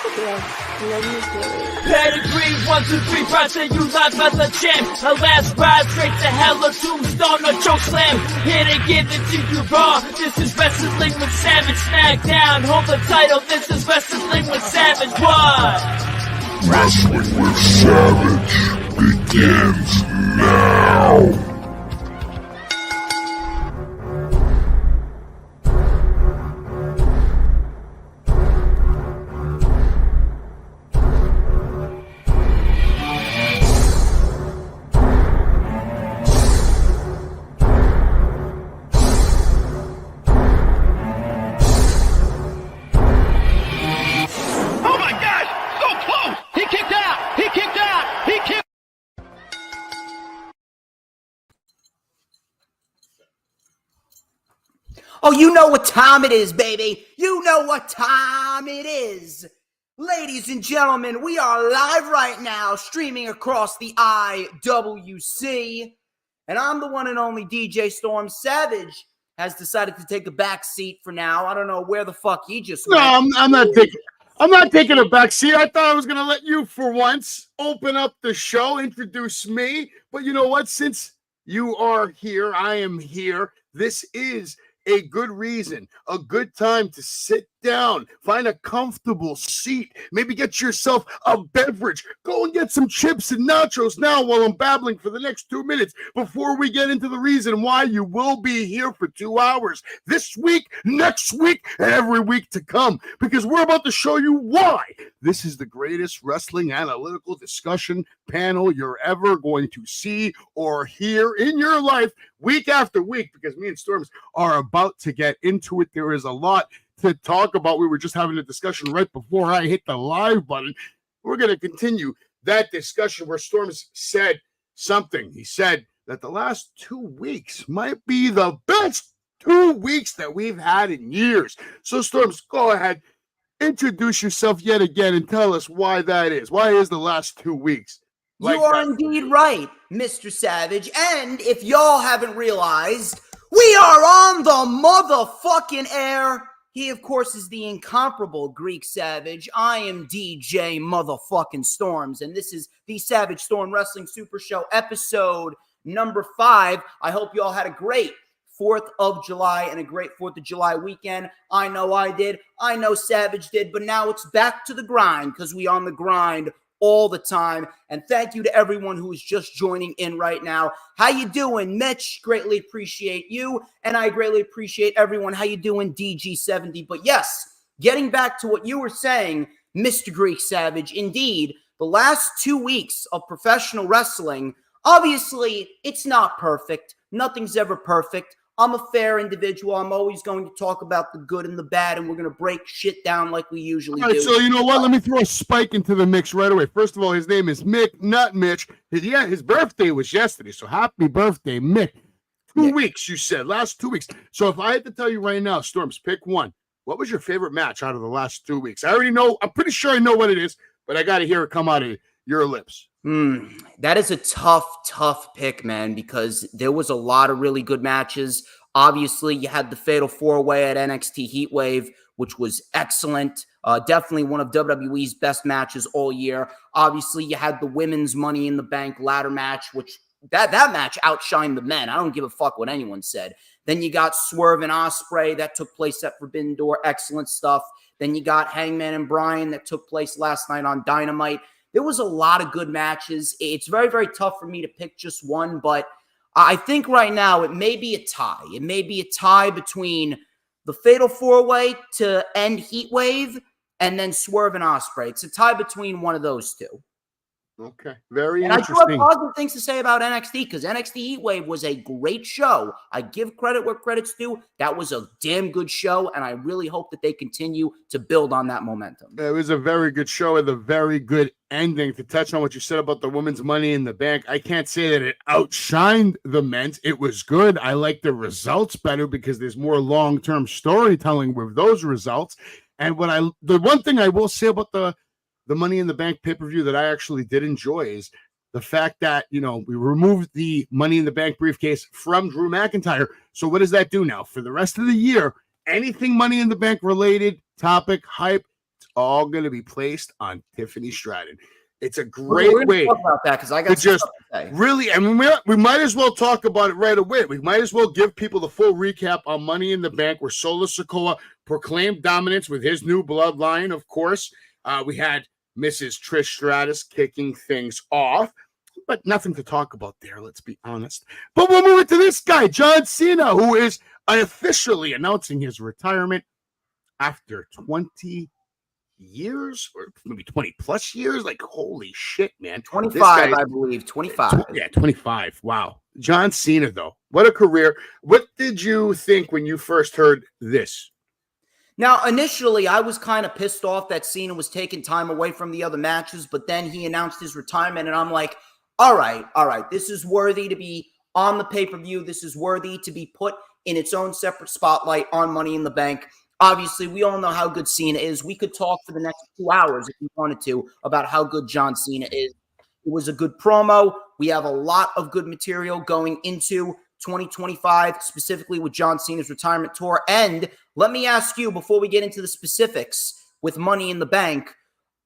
Pedigree, 1, 2, 3, present you live as a champ. A last ride straight to hell, a tombstone, a choke slam. Here to give it to you raw. This is Wrestling with Savage. Smackdown, hold the title. This is Wrestling with Savage. What? Wrestling with Savage begins now. Oh, you know what time it is, baby. You know what time it is. Ladies and gentlemen, we are live right now, streaming across the IWC. And I'm the one and only DJ Storm. Savage has decided to take a back seat for now. I don't know where the fuck he just went. No, I'm not taking a back seat. I thought I was going to let you, for once, open up the show, introduce me. But you know what? Since you are here, I am here. This is a good reason, a good time to sit down, find a comfortable seat, maybe get yourself a beverage, go and get some chips and nachos now while I'm babbling for the next 2 minutes before we get into the reason why you will be here for 2 hours this week, next week, and every week to come, because we're about to show you why this is the greatest wrestling analytical discussion panel you're ever going to see or hear in your life week after week, because me and Storms are about to get into it. There is a lot to talk about. We were just having a discussion right before I hit the live button. We're going to continue that discussion where Storms said something. He said that the last 2 weeks might be the best 2 weeks that we've had in years. So Storms, go ahead, introduce yourself yet again and tell us why that is. Why is the last 2 weeks? You are indeed right, Mr. Savage. And if y'all haven't realized, we are on the motherfucking air. He, of course, is the incomparable Greek Savage. I am DJ motherfucking Storms, and this is the Savage Storm Wrestling Super Show, episode number 5. I hope you all had a great 4th of July and a great 4th of July weekend. I know I did. I know Savage did, but now it's back to the grind because we on the grind all the time. And thank you to everyone who is just joining in right now. How you doing, Mitch? Greatly appreciate you. And I greatly appreciate everyone. How you doing, DG70? But yes, getting back to what you were saying, Mr. Greek Savage, indeed, the last 2 weeks of professional wrestling, obviously, it's not perfect. Nothing's ever perfect. I'm a fair individual. I'm always going to talk about the good and the bad, and we're going to break shit down like we usually do. So you know what? Let me throw a spike into the mix right away. First of all, his name is Mick, not Mitch. His birthday was yesterday, so happy birthday, Mick. 2 weeks, you said, last 2 weeks. So if I had to tell you right now, Storms, pick one. What was your favorite match out of the last 2 weeks? I already know. I'm pretty sure I know what it is, but I got to hear it come out of your lips. That is a tough pick, man, because there was a lot of really good matches. Obviously, you had the Fatal 4-Way at NXT Heatwave, which was excellent. Definitely one of WWE's best matches all year. Obviously, you had the Women's Money in the Bank ladder match, which that match outshined the men. I don't give a fuck what anyone said. Then you got Swerve and Ospreay that took place at Forbidden Door. Excellent stuff. Then you got Hangman and Bryan that took place last night on Dynamite. There was a lot of good matches. It's very, very tough for me to pick just one, but I think right now it may be a tie. It may be a tie between the Fatal 4-Way to end Heatwave and then Swerve and Ospreay. It's a tie between one of those two. Okay, very and interesting. I do have positive things to say about NXT because NXT Heatwave was a great show. I give credit where credit's due. That was a damn good show, and I really hope that they continue to build on that momentum. It was a very good show with a very good ending. To touch on what you said about the Women's Money in the Bank, I can't say that it outshined the men's. It was good. I like the results better because there's more long-term storytelling with those results. And the one thing I will say about the Money in the Bank pay-per-view that I actually did enjoy is the fact that, we removed the Money in the Bank briefcase from Drew McIntyre. So what does that do now? For the rest of the year, anything Money in the Bank related, topic, hype, It's all going to be placed on Tiffany Stratton. It's a We're great gonna way talk about that because I to got some just stuff to say. really, and we might as well talk about it right away. We might as well give people the full recap on Money in the Bank, where Solo Sikoa proclaimed dominance with his new bloodline, of course. We had Mrs. Trish Stratus kicking things off, but nothing to talk about there, let's be honest. But we'll move it to this guy, John Cena, who is officially announcing his retirement after 20 years, or maybe 20 plus years. Like, holy shit, man. 25, I believe. 25. Yeah, 25. Wow. John Cena, though. What a career. What did you think when you first heard this? Now, initially, I was kind of pissed off that Cena was taking time away from the other matches, but then he announced his retirement, and I'm like, all right. This is worthy to be on the pay-per-view. This is worthy to be put in its own separate spotlight on Money in the Bank. Obviously, we all know how good Cena is. We could talk for the next 2 hours if we wanted to about how good John Cena is. It was a good promo. We have a lot of good material going into 2025, specifically with John Cena's retirement tour. And let me ask you, before we get into the specifics with Money in the Bank,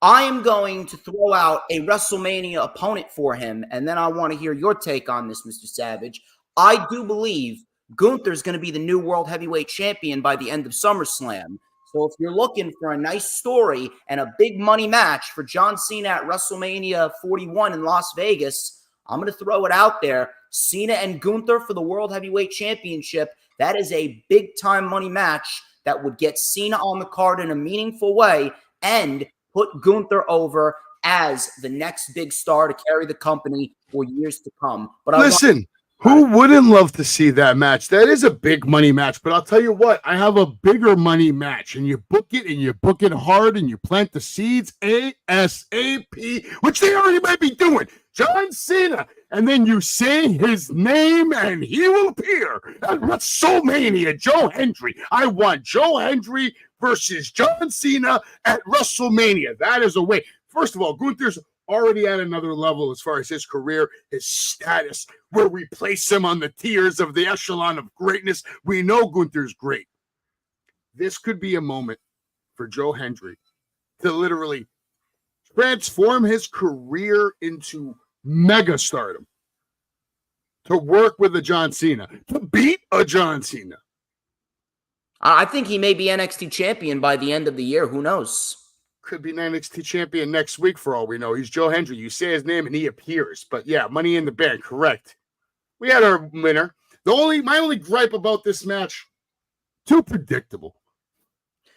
I am going to throw out a WrestleMania opponent for him, and then I want to hear your take on this, Mr. Savage. I do believe Gunther's going to be the new World Heavyweight Champion by the end of SummerSlam. So if you're looking for a nice story and a big money match for John Cena at WrestleMania 41 in Las Vegas, I'm going to throw it out there. Cena and Gunther for the World Heavyweight Championship. That is a big-time money match that would get Cena on the card in a meaningful way and put Gunther over as the next big star to carry the company for years to come. But listen, who wouldn't love to see that match? That is a big money match, but I'll tell you what, I have a bigger money match, and you book it hard, and you plant the seeds ASAP, which they already might be doing. John Cena, and then you say his name, and he will appear at WrestleMania. Joe Hendry. I want Joe Hendry versus John Cena at WrestleMania. That is a way. First of all, Gunther's already at another level as far as his career, his status, where we place him on the tiers of the echelon of greatness. We know Gunther's great. This could be a moment for Joe Hendry to literally transform his career into mega stardom, to work with a John Cena, to beat a John Cena. I think he may be NXT champion by the end of the year. Who knows? Could be an NXT champion next week for all we know. He's Joe Hendry. You say his name and he appears. But yeah, Money in the Bank, correct. We had our winner. My only gripe about this match, too predictable.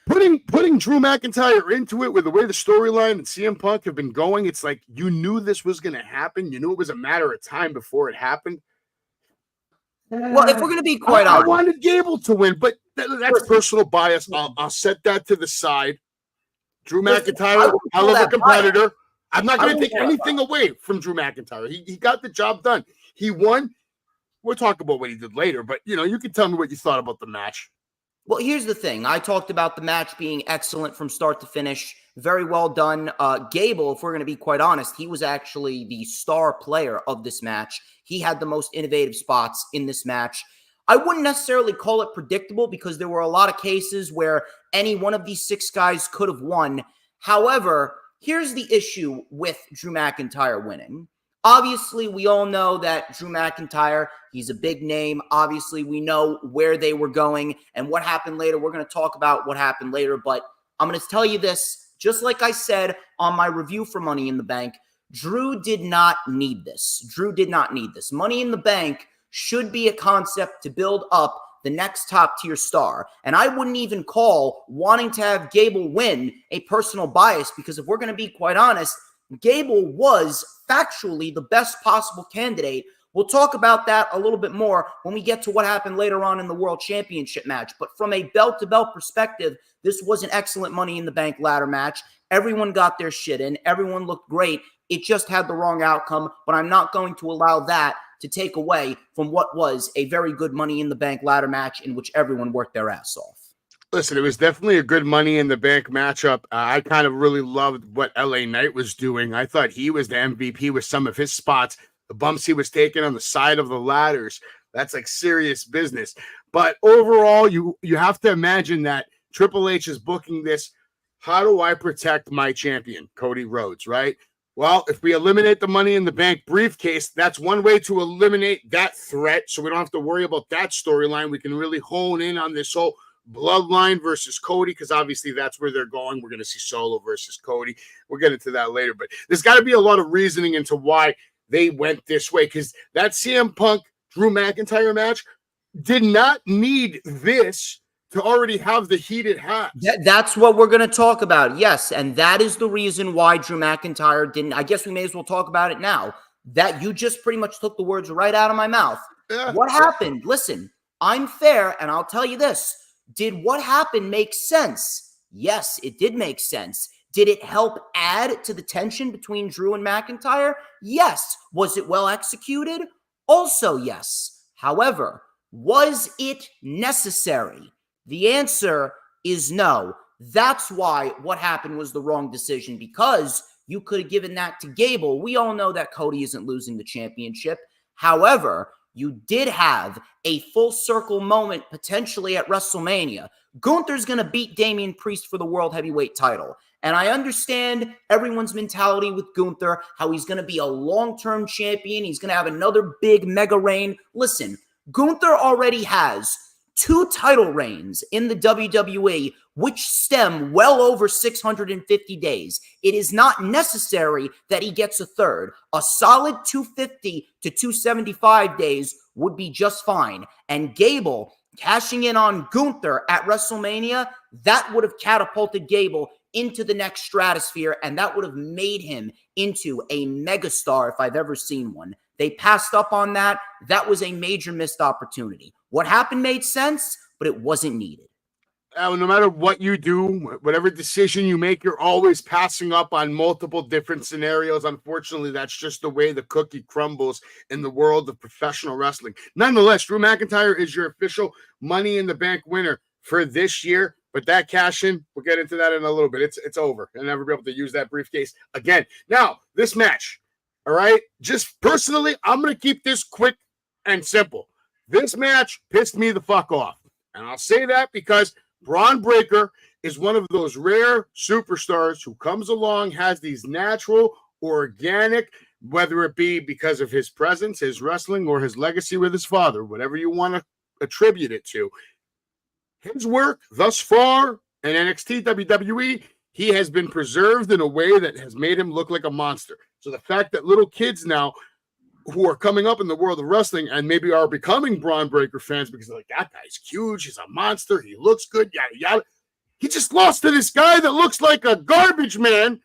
Putting Drew McIntyre into it with the way the storyline and CM Punk have been going, it's like you knew this was going to happen. You knew it was a matter of time before it happened. Well, if we're going to be quite honest, I wanted Gable to win, but that's personal bias. I'll set that to the side. Drew McIntyre, hell of a competitor. I'm not going to take anything away from Drew McIntyre. He got the job done. He won. We'll talk about what he did later, but you can tell me what you thought about the match. Well, here's the thing. I talked about the match being excellent from start to finish. Very well done. Gable, if we're going to be quite honest, he was actually the star player of this match. He had the most innovative spots in this match. I wouldn't necessarily call it predictable because there were a lot of cases where any one of these 6 guys could have won. However, here's the issue with Drew McIntyre winning. Obviously, we all know that Drew McIntyre, he's a big name. Obviously, we know where they were going and what happened later. We're going to talk about what happened later, but I'm going to tell you this, just like I said on my review for Money in the Bank, Drew did not need this. Drew did not need this. Money in the Bank should be a concept to build up the next top-tier star. And I wouldn't even call wanting to have Gable win a personal bias because if we're going to be quite honest, Gable was factually the best possible candidate. We'll talk about that a little bit more when we get to what happened later on in the World Championship match. But from a belt-to-belt perspective, this was an excellent Money in the Bank ladder match. Everyone got their shit in. Everyone looked great. It just had the wrong outcome, but I'm not going to allow that to take away from what was a very good Money in the Bank ladder match in which everyone worked their ass off. Listen, it was definitely a good Money in the Bank matchup. I kind of really loved what LA Knight was doing. I thought he was the MVP with some of his spots. The bumps he was taking on the side of the ladders, that's like serious business. But overall, you have to imagine that Triple H is booking this how do I protect my champion, Cody Rhodes, right? Well, if we eliminate the Money in the Bank briefcase, that's one way to eliminate that threat, so we don't have to worry about that storyline. We can really hone in on this whole Bloodline versus Cody, because obviously that's where they're going. We're going to see Solo versus Cody. We'll get into that later, but there's got to be a lot of reasoning into why they went this way, because that CM Punk Drew McIntyre match did not need this to already have the heat it has. That's what we're going to talk about. Yes. And that is the reason why Drew McIntyre didn't. I guess we may as well talk about it now. That you just pretty much took the words right out of my mouth. Yeah. What happened? Listen, I'm fair, and I'll tell you this. Did what happened make sense? Yes, it did make sense. Did it help add to the tension between Drew and McIntyre? Yes. Was it well executed? Also, yes. However, was it necessary? The answer is no. That's why what happened was the wrong decision, because you could have given that to Gable. We all know that Cody isn't losing the championship. However, you did have a full circle moment potentially at WrestleMania. Gunther's going to beat Damian Priest for the World Heavyweight title. And I understand everyone's mentality with Gunther, how he's going to be a long-term champion. He's going to have another big mega reign. Listen, Gunther already has 2 title reigns in the WWE, which stem well over 650 days. It is not necessary that he gets a third. A solid 250 to 275 days would be just fine. And Gable cashing in on Gunther at WrestleMania, that would have catapulted Gable into the next stratosphere, and that would have made him into a megastar if I've ever seen one. They passed up on that. That was a major missed opportunity. What happened made sense, but it wasn't needed. No matter what you do, whatever decision you make, you're always passing up on multiple different scenarios. Unfortunately, that's just the way the cookie crumbles in the world of professional wrestling. Nonetheless, Drew McIntyre is your official Money in the Bank winner for this year. But that cash in, we'll get into that in a little bit. It's over. You'll never be able to use that briefcase again. Now, this match, all right? Just personally, I'm going to keep this quick and simple. This match pissed me the fuck off. And I'll say that because Braun Breaker is one of those rare superstars who comes along, has these natural, organic, whether it be because of his presence, his wrestling, or his legacy with his father, whatever you want to attribute it to. His work thus far in NXT WWE, he has been preserved in a way that has made him look like a monster. So the fact that little kids now who are coming up in the world of wrestling and maybe are becoming Braun Breaker fans because they're like, that guy's huge, he's a monster, he looks good, yada, yada. He just lost to this guy that looks like a garbage man.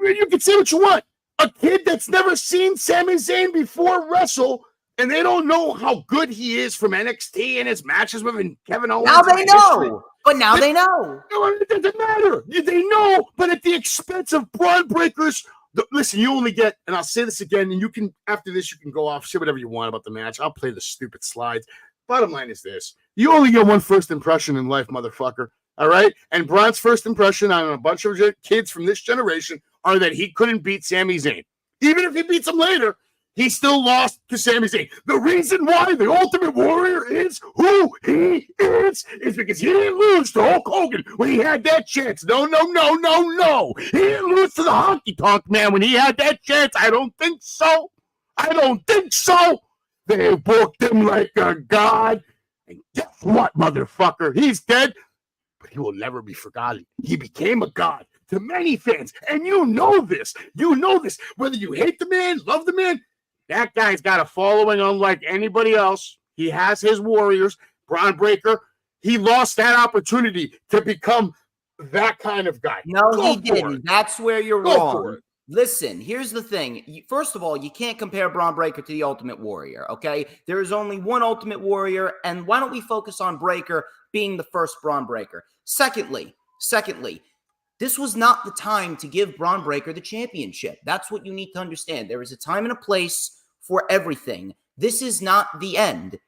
You can say what you want. A kid that's never seen Sami Zayn before wrestle, and they don't know how good he is from NXT and his matches with Kevin Owens. Now they know. But now they know. It doesn't matter. They know, but at the expense of Braun Breaker's. Listen, you only get, and I'll say this again, and you can, after this, you can go off, say whatever you want about the match. I'll play the stupid slides. Bottom line is this. You only get one first impression in life, motherfucker. All right? And Braun's first impression on a bunch of kids from this generation are that he couldn't beat Sami Zayn. Even if he beats him later, he still lost to Sami Zayn. The reason why the Ultimate Warrior is who he is because he didn't lose to Hulk Hogan when he had that chance. No. He didn't lose to the Honky Tonk Man when he had that chance. I don't think so. They booked him like a god. And guess what, motherfucker? He's dead, but he will never be forgotten. He became a god to many fans. And you know this. Whether you hate the man, love the man, that guy's got a following unlike anybody else. He has his warriors. Braun Breaker, he lost that opportunity to become that kind of guy. No, he didn't. That's where you're wrong. Listen, here's the thing. First of all, you can't compare Braun Breaker to the Ultimate Warrior, okay? There is only one Ultimate Warrior, and why don't we focus on Breaker being the first Braun Breaker? Secondly, this was not the time to give Braun Breaker the championship. That's what you need to understand. There is a time and a place for everything. This is not the end.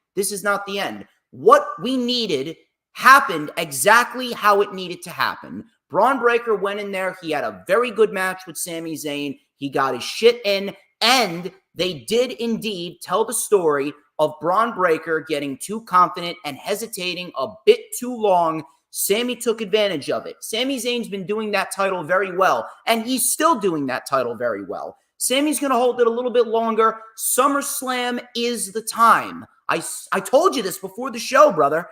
What we needed happened exactly how it needed to happen. Braun Breaker went in there. He had a very good match with Sami Zayn. He got his shit in, and they did indeed tell the story of Braun Breaker getting too confident and hesitating a bit too long Sami took advantage of it. Sami Zayn's been doing that title very well, and he's still doing that title very well. Sami's going to hold it a little bit longer. SummerSlam is the time. I told you this before the show, brother.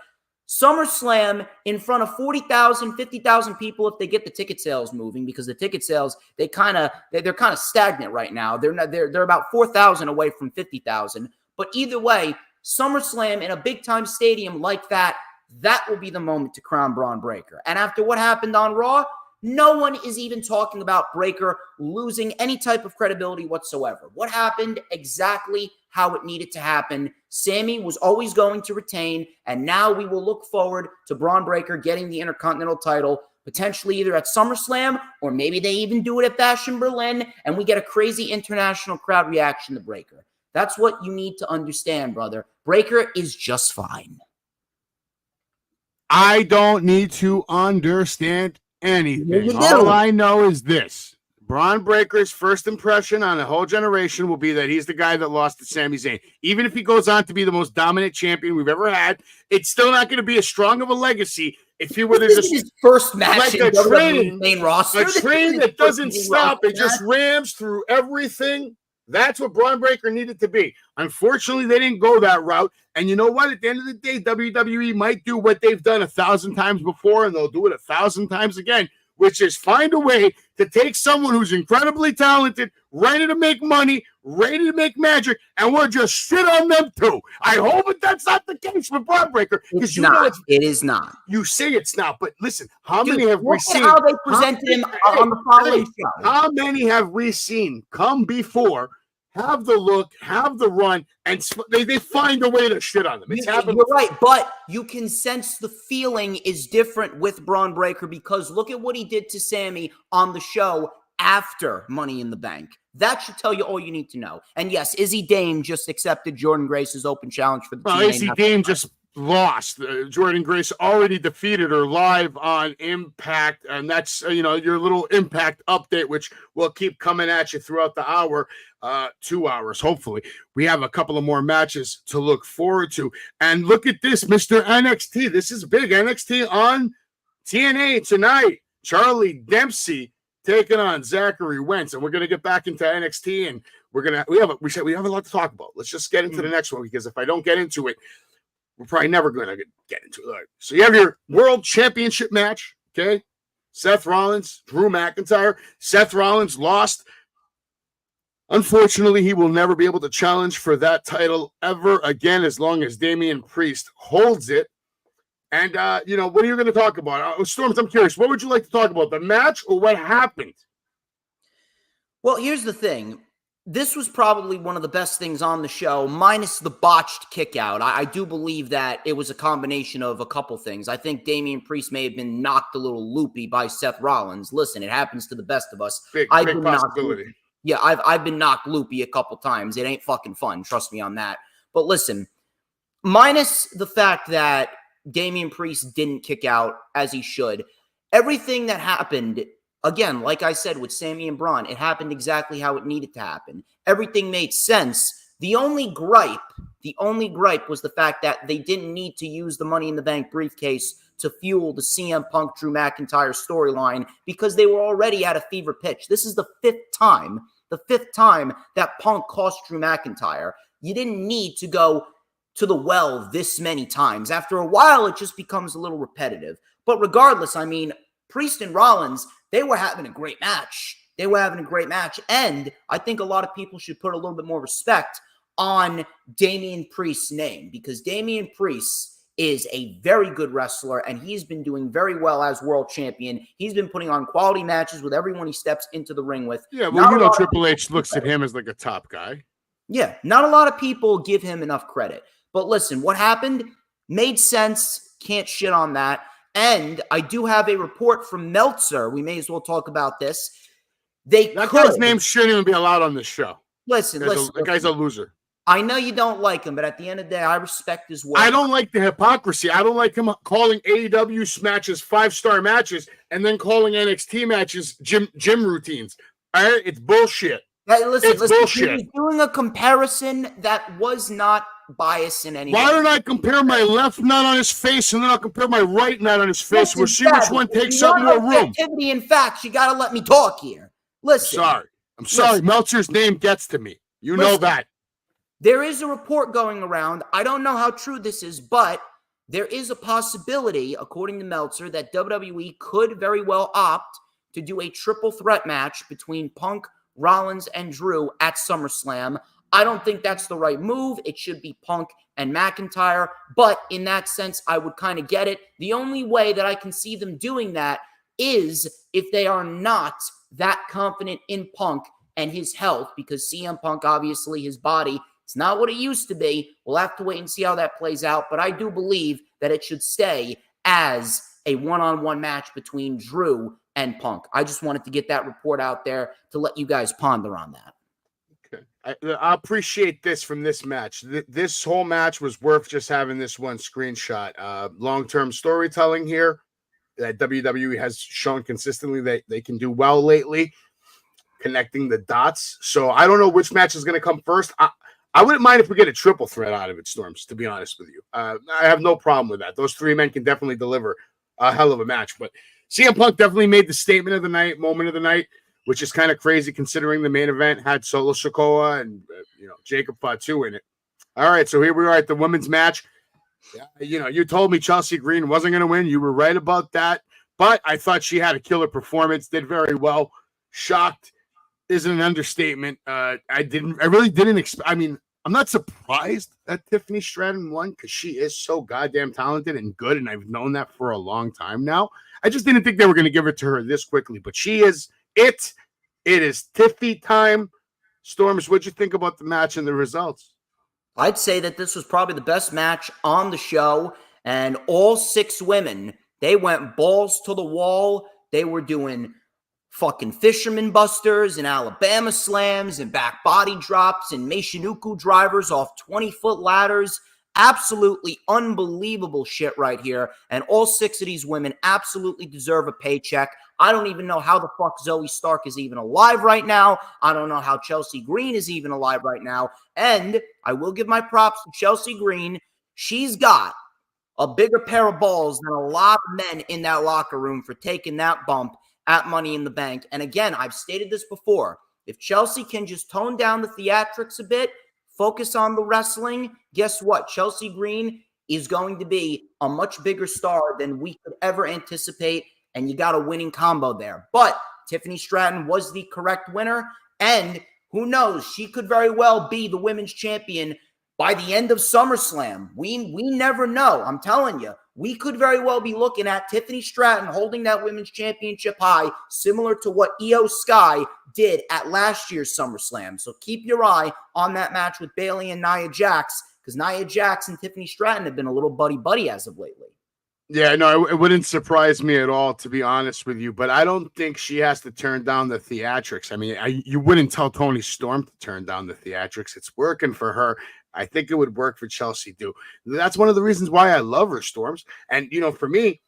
SummerSlam in front of 40,000, 50,000 people if they get the ticket sales moving, because the ticket sales, they're kind of stagnant right now. They're about 4,000 away from 50,000. But either way, SummerSlam in a big time stadium like that will be the moment to crown Braun Breaker. And after what happened on Raw, no one is even talking about Breaker losing any type of credibility whatsoever. What happened exactly how it needed to happen. Sami was always going to retain, and now we will look forward to Braun Breaker getting the Intercontinental title, potentially either at SummerSlam or maybe they even do it at Bash in Berlin, and we get a crazy international crowd reaction to Breaker. That's what you need to understand, brother. Breaker is just fine. I don't need to understand anything. You do. All I know is this. Braun Breaker's first impression on a whole generation will be that he's the guy that lost to Sami Zayn. Even if he goes on to be the most dominant champion we've ever had, it's still not going to be as strong of a legacy if he were to just his first match like in a WWE train, main roster. a train that doesn't stop. It just rams through everything. That's what Braun Breaker needed to be. Unfortunately, they didn't go that route. And you know what? At the end of the day, WWE might do what they've done 1,000 times before, and they'll do it 1,000 times again, which is find a way to take someone who's incredibly talented, ready to make money, ready to make magic, and we'll just shit on them too. I hope that that's not the case with Braun Breaker. It's not. It is not. You say it's not, but listen, how many have we seen? How they presented him on the following show. How many have we seen come before, have the look, have the run, and they find a way to shit on them? It's happened. You're right, but you can sense the feeling is different with Braun Breaker because look at what he did to Sami on the show after Money in the Bank. That should tell you all you need to know. And yes, Izzy Dame just accepted Jordan Grace's open challenge for the TNA. Izzy Dame just lost. Jordan Grace already defeated her live on Impact, and that's your little Impact update, which will keep coming at you throughout the hour, 2 hours. Hopefully, we have a couple of more matches to look forward to. And look at this, Mr. NXT. This is big. NXT on TNA tonight. Charlie Dempsey taking on Zachary Wentz, and we're gonna get back into NXT, and we have a lot to talk about. Let's just get into the next one, because if I don't get into it, we're probably never going to get into it. Right. So you have your World Championship match, okay? Seth Rollins, Drew McIntyre. Seth Rollins lost. Unfortunately, he will never be able to challenge for that title ever again as long as Damian Priest holds it. And, what are you going to talk about? Storms, I'm curious. What would you like to talk about, the match or what happened? Well, here's the thing. This was probably one of the best things on the show, minus the botched kick out. I do believe that it was a combination of a couple things. I think Damian Priest may have been knocked a little loopy by Seth Rollins. Listen, it happens to the best of us. Big possibility. I've been knocked loopy a couple times. It ain't fucking fun. Trust me on that. But listen, minus the fact that Damian Priest didn't kick out as he should, everything that happened, again, like I said, with Sami and Braun, it happened exactly how it needed to happen. Everything made sense. The only gripe was the fact that they didn't need to use the Money in the Bank briefcase to fuel the CM Punk Drew McIntyre storyline because they were already at a fever pitch. This is the fifth time that Punk cost Drew McIntyre. You didn't need to go to the well this many times. After a while, it just becomes a little repetitive. But regardless, I mean, Priest and Rollins, they were having a great match. And I think a lot of people should put a little bit more respect on Damian Priest's name, because Damian Priest is a very good wrestler, and he's been doing very well as world champion. He's been putting on quality matches with everyone he steps into the ring with. Yeah, well, Triple H looks at him as like a top guy. Yeah, not a lot of people give him enough credit. But listen, what happened made sense. Can't shit on that. And I do have a report from Meltzer. We may as well talk about this. That guy's name shouldn't even be allowed on this show. Listen. That guy's a loser. I know you don't like him, but at the end of the day, I respect his work. I don't like the hypocrisy. I don't like him calling AEW matches 5-star matches and then calling NXT matches gym routines. All right? It's bullshit. Listen, bullshit. He was doing a comparison that was not biased in any way. Why don't I compare my left nut on his face and then I'll compare my right nut on his face? We'll see which one takes up more room. Objectivity and facts, you got to let me talk here. Listen. I'm sorry. Meltzer's name gets to me. You know that. There is a report going around. I don't know how true this is, but there is a possibility, according to Meltzer, that WWE could very well opt to do a triple threat match between Punk, Rollins, and Drew at SummerSlam. I don't think that's the right move. It should be Punk and McIntyre. But in that sense, I would kind of get it. The only way that I can see them doing that is if they are not that confident in Punk and his health, because CM Punk, obviously, his body, it's not what it used to be. We'll have to wait and see how that plays out. But I do believe that it should stay as a one-on-one match between Drew and Punk. I just wanted to get that report out there to let you guys ponder on that. Okay. I appreciate this from this match. This whole match was worth just having this one screenshot. Long-term storytelling here that WWE has shown consistently that they can do well lately, connecting the dots. So I don't know which match is going to come first. I wouldn't mind if we get a triple threat out of it, Storms, to be honest with you. I have no problem with that. Those three men can definitely deliver a hell of a match. But CM Punk definitely made the statement of the night, moment of the night, which is kind of crazy considering the main event had Solo Sikoa and Jacob Fatu in it. All right, so here we are at the women's match. You told me Chelsea Green wasn't going to win. You were right about that. But I thought she had a killer performance, did very well. Shocked isn't an understatement. I really didn't expect. I mean, I'm not surprised that Tiffany Stratton won because she is so goddamn talented and good, and I've known that for a long time now. I just didn't think they were going to give it to her this quickly, but she is it. It is Tiffy time. Storms, what'd you think about the match and the results? I'd say that this was probably the best match on the show, and all 6 women, they went balls to the wall. They were doing fucking fisherman busters and Alabama slams and back body drops and Meishinuku drivers off 20-foot ladders. Absolutely unbelievable shit right here. And all 6 of these women absolutely deserve a paycheck. I don't even know how the fuck Zoe Stark is even alive right now. I don't know how Chelsea Green is even alive right now. And I will give my props to Chelsea Green. She's got a bigger pair of balls than a lot of men in that locker room for taking that bump at Money in the Bank. And again, I've stated this before. If Chelsea can just tone down the theatrics a bit, focus on the wrestling, guess what? Chelsea Green is going to be a much bigger star than we could ever anticipate, and you got a winning combo there. But Tiffany Stratton was the correct winner, and who knows? She could very well be the women's champion by the end of SummerSlam. We never know. I'm telling you. We could very well be looking at Tiffany Stratton holding that women's championship high, similar to what Io Sky did at last year's SummerSlam. So keep your eye on that match with Bayley and Nia Jax, because Nia Jax and Tiffany Stratton have been a little buddy-buddy as of lately. Yeah, no, it wouldn't surprise me at all, to be honest with you. But I don't think she has to turn down the theatrics. I mean, you wouldn't tell Toni Storm to turn down the theatrics. It's working for her. I think it would work for Chelsea too. That's one of the reasons why I love her, Storms. And, for me,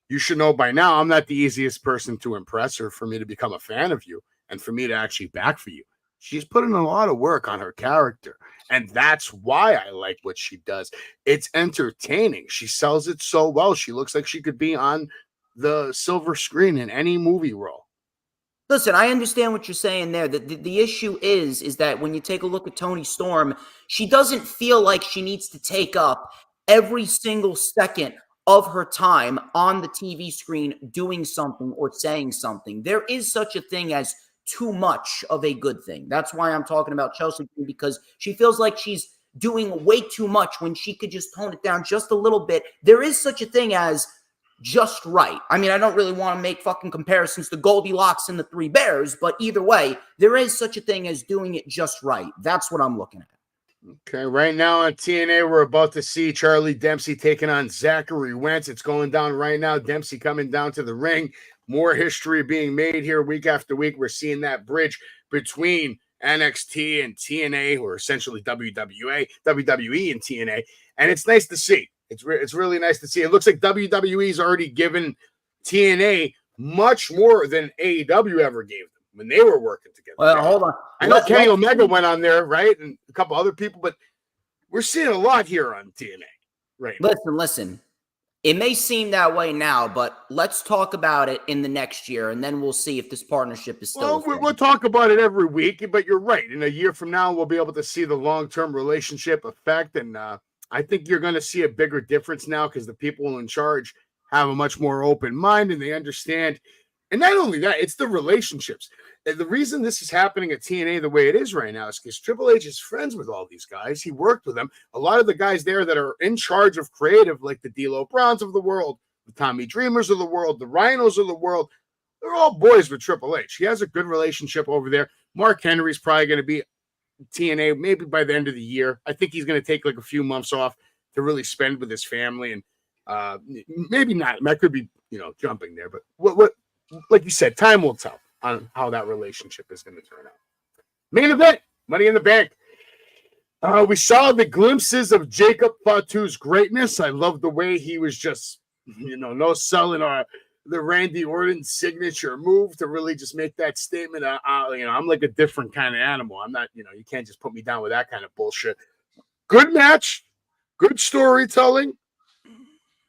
you should know by now, I'm not the easiest person to impress or for me to become a fan of you and for me to actually back for you. She's putting a lot of work on her character. And that's why I like what she does. It's entertaining. She sells it so well. She looks like she could be on the silver screen in any movie role. Listen, I understand what you're saying there. The issue is that when you take a look at Toni Storm, she doesn't feel like she needs to take up every single second of her time on the TV screen doing something or saying something. There is such a thing as too much of a good thing. That's why I'm talking about Chelsea, because she feels like she's doing way too much when she could just tone it down just a little bit. There is such a thing as just right. I mean, I don't really want to make fucking comparisons to Goldilocks and the Three Bears, but either way, there is such a thing as doing it just right. That's what I'm looking at. Okay, right now on TNA, we're about to see Charlie Dempsey taking on Zachary Wentz. It's going down right now. Dempsey coming down to the ring. More history being made here week after week. We're seeing that bridge between NXT and TNA, or essentially WWE and TNA, and it's nice to see. It's really nice to see. It looks like WWE's already given TNA much more than AEW ever gave them when they were working together. Well, hold on. I know Kenny Omega went on there, right? And a couple other people, but we're seeing a lot here on TNA right now. Listen. It may seem that way now, but let's talk about it in the next year, and then we'll see if this partnership is still. Well, we'll talk about it every week, but you're right. In a year from now, we'll be able to see the long-term relationship effect, and I think you're going to see a bigger difference now because the people in charge have a much more open mind, and they understand. And not only that, it's the relationships. And the reason this is happening at TNA the way it is right now is because Triple H is friends with all these guys. He worked with them. A lot of the guys there that are in charge of creative, like the D'Lo Browns of the world, the Tommy Dreamers of the world, the Rhinos of the world, they're all boys with Triple H. He has a good relationship over there. Mark Henry's probably going to be TNA maybe by the end of the year. I think he's going to take like a few months off to really spend with his family, and maybe not. I could be, jumping there, but what like you said, time will tell on how that relationship is going to turn out. Main event, Money in the Bank. We saw the glimpses of Jacob Fatu's greatness. I love the way he was just, no selling the Randy Orton signature move to really just make that statement. I'm like a different kind of animal. I'm not, you can't just put me down with that kind of bullshit. Good match, good storytelling.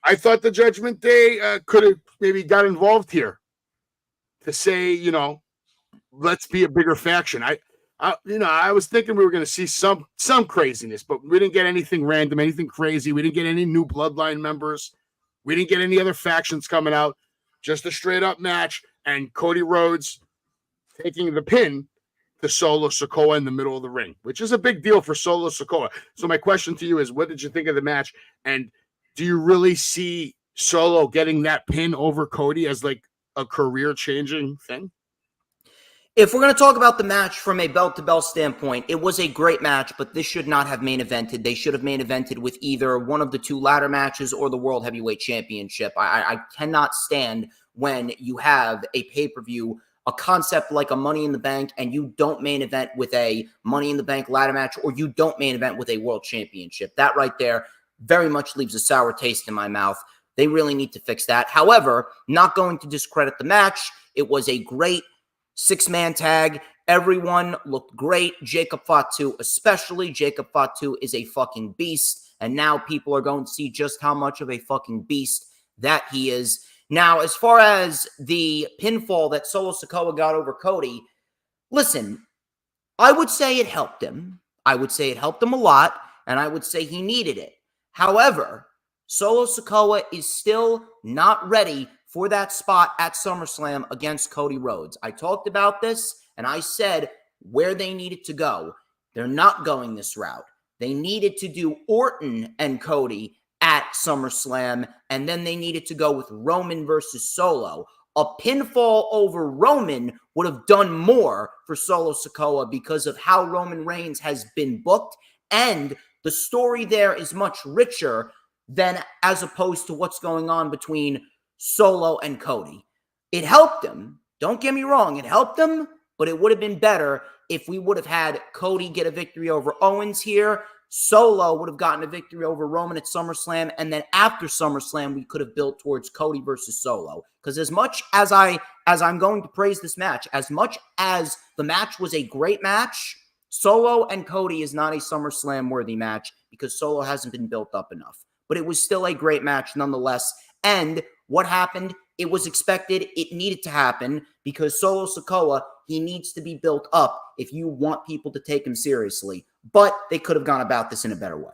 I thought the Judgment Day could have maybe got involved here to say, let's be a bigger faction. I was thinking we were going to see some craziness, but we didn't get anything random, anything crazy. We didn't get any new Bloodline members. We didn't get any other factions coming out. Just a straight up match, and Cody Rhodes taking the pin to Solo Sikoa in the middle of the ring, which is a big deal for Solo Sikoa. So my question to you is, what did you think of the match? And do you really see Solo getting that pin over Cody as like a career-changing thing? If we're going to talk about the match from a belt-to-belt standpoint, it was a great match, but this should not have main evented. They should have main evented with either one of the two ladder matches or the World Heavyweight Championship. I cannot stand when you have a pay-per-view, a concept like a Money in the Bank, and you don't main event with a Money in the Bank ladder match, or you don't main event with a World Championship. That right there very much leaves a sour taste in my mouth. They really need to fix that. However, not going to discredit the match. It was a great six-man tag. Everyone looked great. Jacob Fatu especially. Jacob Fatu is a fucking beast. And now people are going to see just how much of a fucking beast that he is. Now, as far as the pinfall that Solo Sikoa got over Cody, listen, I would say it helped him. I would say it helped him a lot. And I would say he needed it. However, Solo Sikoa is still not ready for that spot at SummerSlam against Cody Rhodes. I talked about this, and I said where they needed to go. They're not going this route. They needed to do Orton and Cody at SummerSlam, and then they needed to go with Roman versus Solo. A pinfall over Roman would have done more for Solo Sikoa because of how Roman Reigns has been booked, and the story there is much richer than as opposed to what's going on between Solo and Cody. It helped him. Don't get me wrong. It helped him, but it would have been better if we would have had Cody get a victory over Owens here. Solo would have gotten a victory over Roman at SummerSlam. And then after SummerSlam, we could have built towards Cody versus Solo. Because as much as I'm going to praise this match, as much as the match was a great match, Solo and Cody is not a SummerSlam worthy match because Solo hasn't been built up enough. But it was still a great match nonetheless. And what happened? It was expected. It needed to happen because Solo Sikoa, he needs to be built up if you want people to take him seriously. But they could have gone about this in a better way.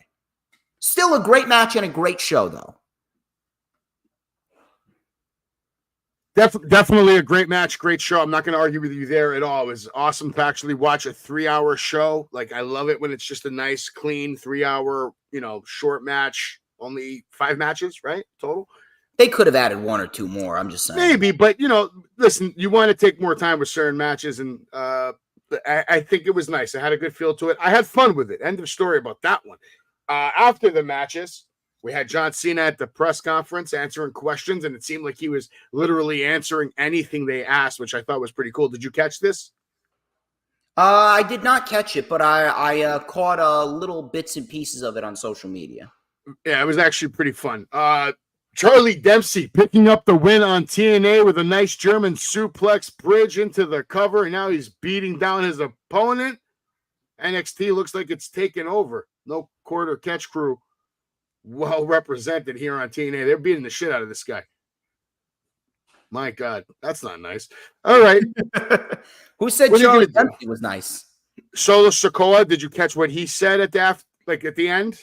Still a great match and a great show, though. Definitely a great match, great show. I'm not going to argue with you there at all. It was awesome to actually watch a 3-hour show. Like, I love it when it's just a nice, clean 3-hour, short match. Only 5 matches, right? Total. They could have added 1 or 2 more. I'm just saying. Maybe, but, listen, you want to take more time with certain matches, and I think it was nice. I had a good feel to it. I had fun with it. End of story about that one. After the matches, we had John Cena at the press conference answering questions, and it seemed like he was literally answering anything they asked, which I thought was pretty cool. Did you catch this? I did not catch it, but I caught little bits and pieces of it on social media. Yeah, it was actually pretty fun. Charlie Dempsey picking up the win on TNA with a nice German suplex bridge into the cover, and now he's beating down his opponent. NXT looks like it's taken over. no quarter catch crew well represented here on TNA. They're beating the shit out of this guy. My God, that's not nice. All right. Who said Charlie Dempsey was nice? Solo Sikoa, did you catch what he said at the end?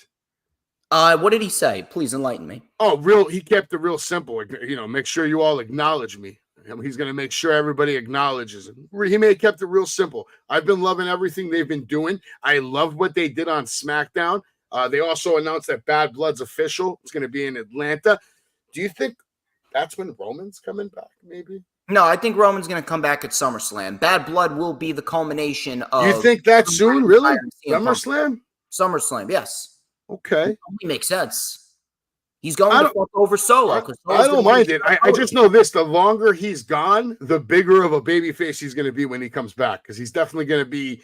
What did he say? Please enlighten me. Oh, he kept it real simple. Make sure you all acknowledge me. He's going to make sure everybody acknowledges him. He may have kept it real simple. I've been loving everything they've been doing. I love what they did on SmackDown. They also announced that Bad Blood's official. It's going to be in Atlanta. Do you think that's when Roman's coming back, maybe? No, I think Roman's going to come back at SummerSlam. Bad Blood will be the culmination of... You think that soon? Really? SummerSlam? SummerSlam, yes. Okay. It makes sense. He's going to fuck over Solo. I don't mind it. I just know this. The longer he's gone, the bigger of a babyface he's going to be when he comes back, because he's definitely going to be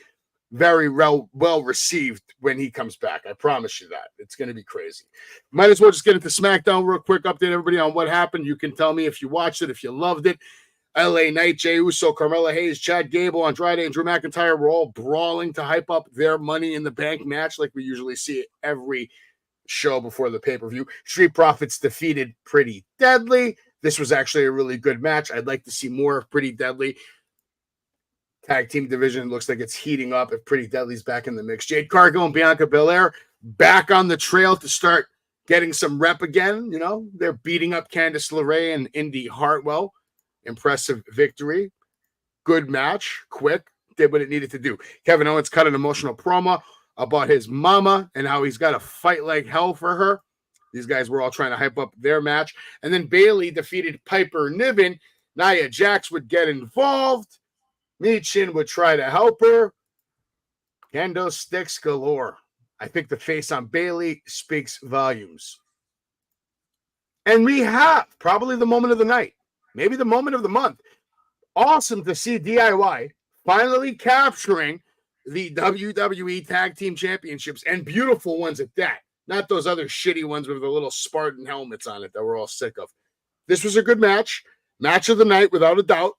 very well received when he comes back. I promise you that. It's going to be crazy. Might as well just get into SmackDown real quick, update everybody on what happened. You can tell me if you watched it, if you loved it. LA Knight, Jey Uso, Carmella Hayes, Chad Gable, Andrade, and Drew McIntyre were all brawling to hype up their Money in the Bank match like we usually see every show before the pay-per-view. Street Profits defeated Pretty Deadly. This was actually a really good match. I'd like to see more of Pretty Deadly. Tag team division looks like it's heating up if Pretty Deadly's back in the mix. Jade Cargill and Bianca Belair back on the trail to start getting some rep again. They're beating up Candice LeRae and Indy Hartwell. Impressive victory. Good match. Quick. Did what it needed to do. Kevin Owens cut an emotional promo about his mama and how he's got to fight like hell for her. These guys were all trying to hype up their match. And then Bayley defeated Piper Niven. Nia Jax would get involved. Michin would try to help her. Kendo sticks galore. I think the face on Bayley speaks volumes. And we have probably the moment of the night. Maybe the moment of the month. Awesome to see DIY finally capturing the WWE Tag Team Championships, and beautiful ones at that. Not those other shitty ones with the little Spartan helmets on it that we're all sick of. This was a good match. Match of the night, without a doubt.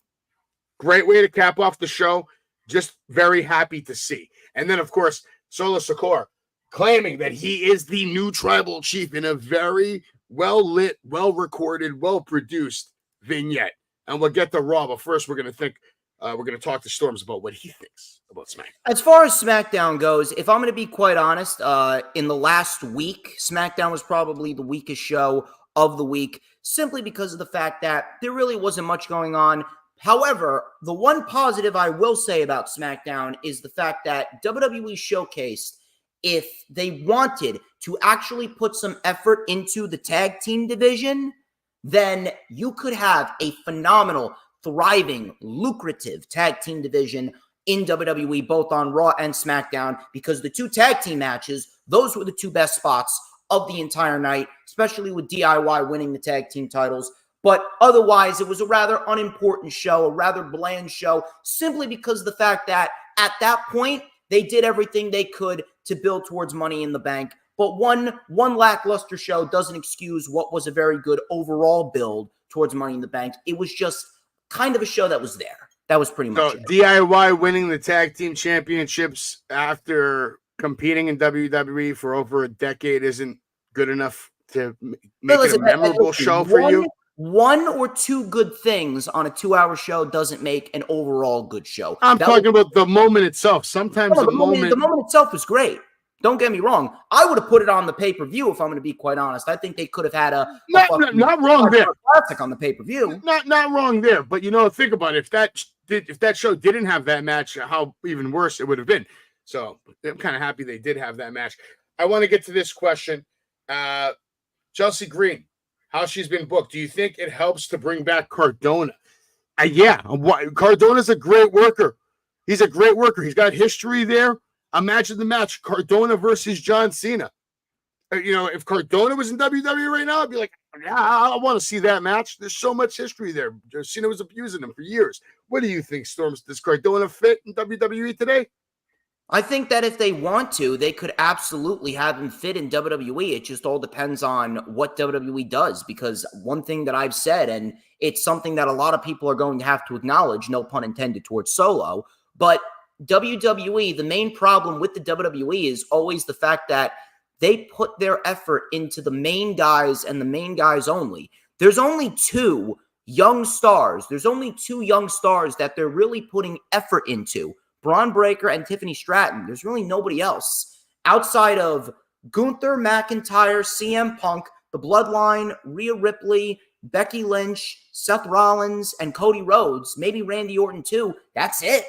Great way to cap off the show. Just very happy to see. And then, of course, Solo Sikoa claiming that he is the new tribal chief in a very well-lit, well-recorded, well-produced vignette. And we'll get to Raw, but first we're going to talk to Storms about what he thinks about SmackDown. As far as SmackDown goes, if I'm going to be quite honest, in the last week, SmackDown was probably the weakest show of the week, simply because of the fact that there really wasn't much going on. However, the one positive I will say about SmackDown is the fact that WWE showcased, if they wanted to actually put some effort into the tag team division, then you could have a phenomenal, thriving, lucrative tag team division in WWE, both on Raw and SmackDown, because the two tag team matches, those were the two best spots of the entire night, especially with DIY winning the tag team titles. But otherwise, it was a rather unimportant show, a rather bland show, simply because of the fact that at that point, they did everything they could to build towards Money in the Bank. But one lackluster show doesn't excuse what was a very good overall build towards Money in the Bank. It was just kind of a show that was there. That was pretty much it. DIY winning the tag team championships after competing in WWE for over a decade isn't good enough to make it a memorable show for you? One or two good things on a 2-hour show doesn't make an overall good show. I'm talking about the moment itself. Sometimes the moment itself was great. Don't get me wrong. I would have put it on the pay-per-view if I'm going to be quite honest. I think they could have had not wrong there. Classic on the pay-per-view. Not wrong there. But think about it. If that show didn't have that match, how even worse it would have been. So I'm kind of happy they did have that match. I want to get to this question. Chelsea Green, how she's been booked. Do you think it helps to bring back Cardona? Yeah. Cardona's a great worker. He's a great worker. He's got history there. Imagine the match, Cardona versus John Cena. If Cardona was in WWE right now, I'd be like, yeah, I want to see that match. There's so much history there. Cena was abusing him for years. What do you think, Storms? Does Cardona fit in WWE today? I think that if they want to, they could absolutely have him fit in WWE. It just all depends on what WWE does, because one thing that I've said, and it's something that a lot of people are going to have to acknowledge, no pun intended towards Solo, but WWE, the main problem with the WWE is always the fact that they put their effort into the main guys and the main guys only. There's only two young stars. There's only two young stars that they're really putting effort into. Braun Breaker and Tiffany Stratton. There's really nobody else outside of Gunther, McIntyre, CM Punk, The Bloodline, Rhea Ripley, Becky Lynch, Seth Rollins, and Cody Rhodes. Maybe Randy Orton too. That's it.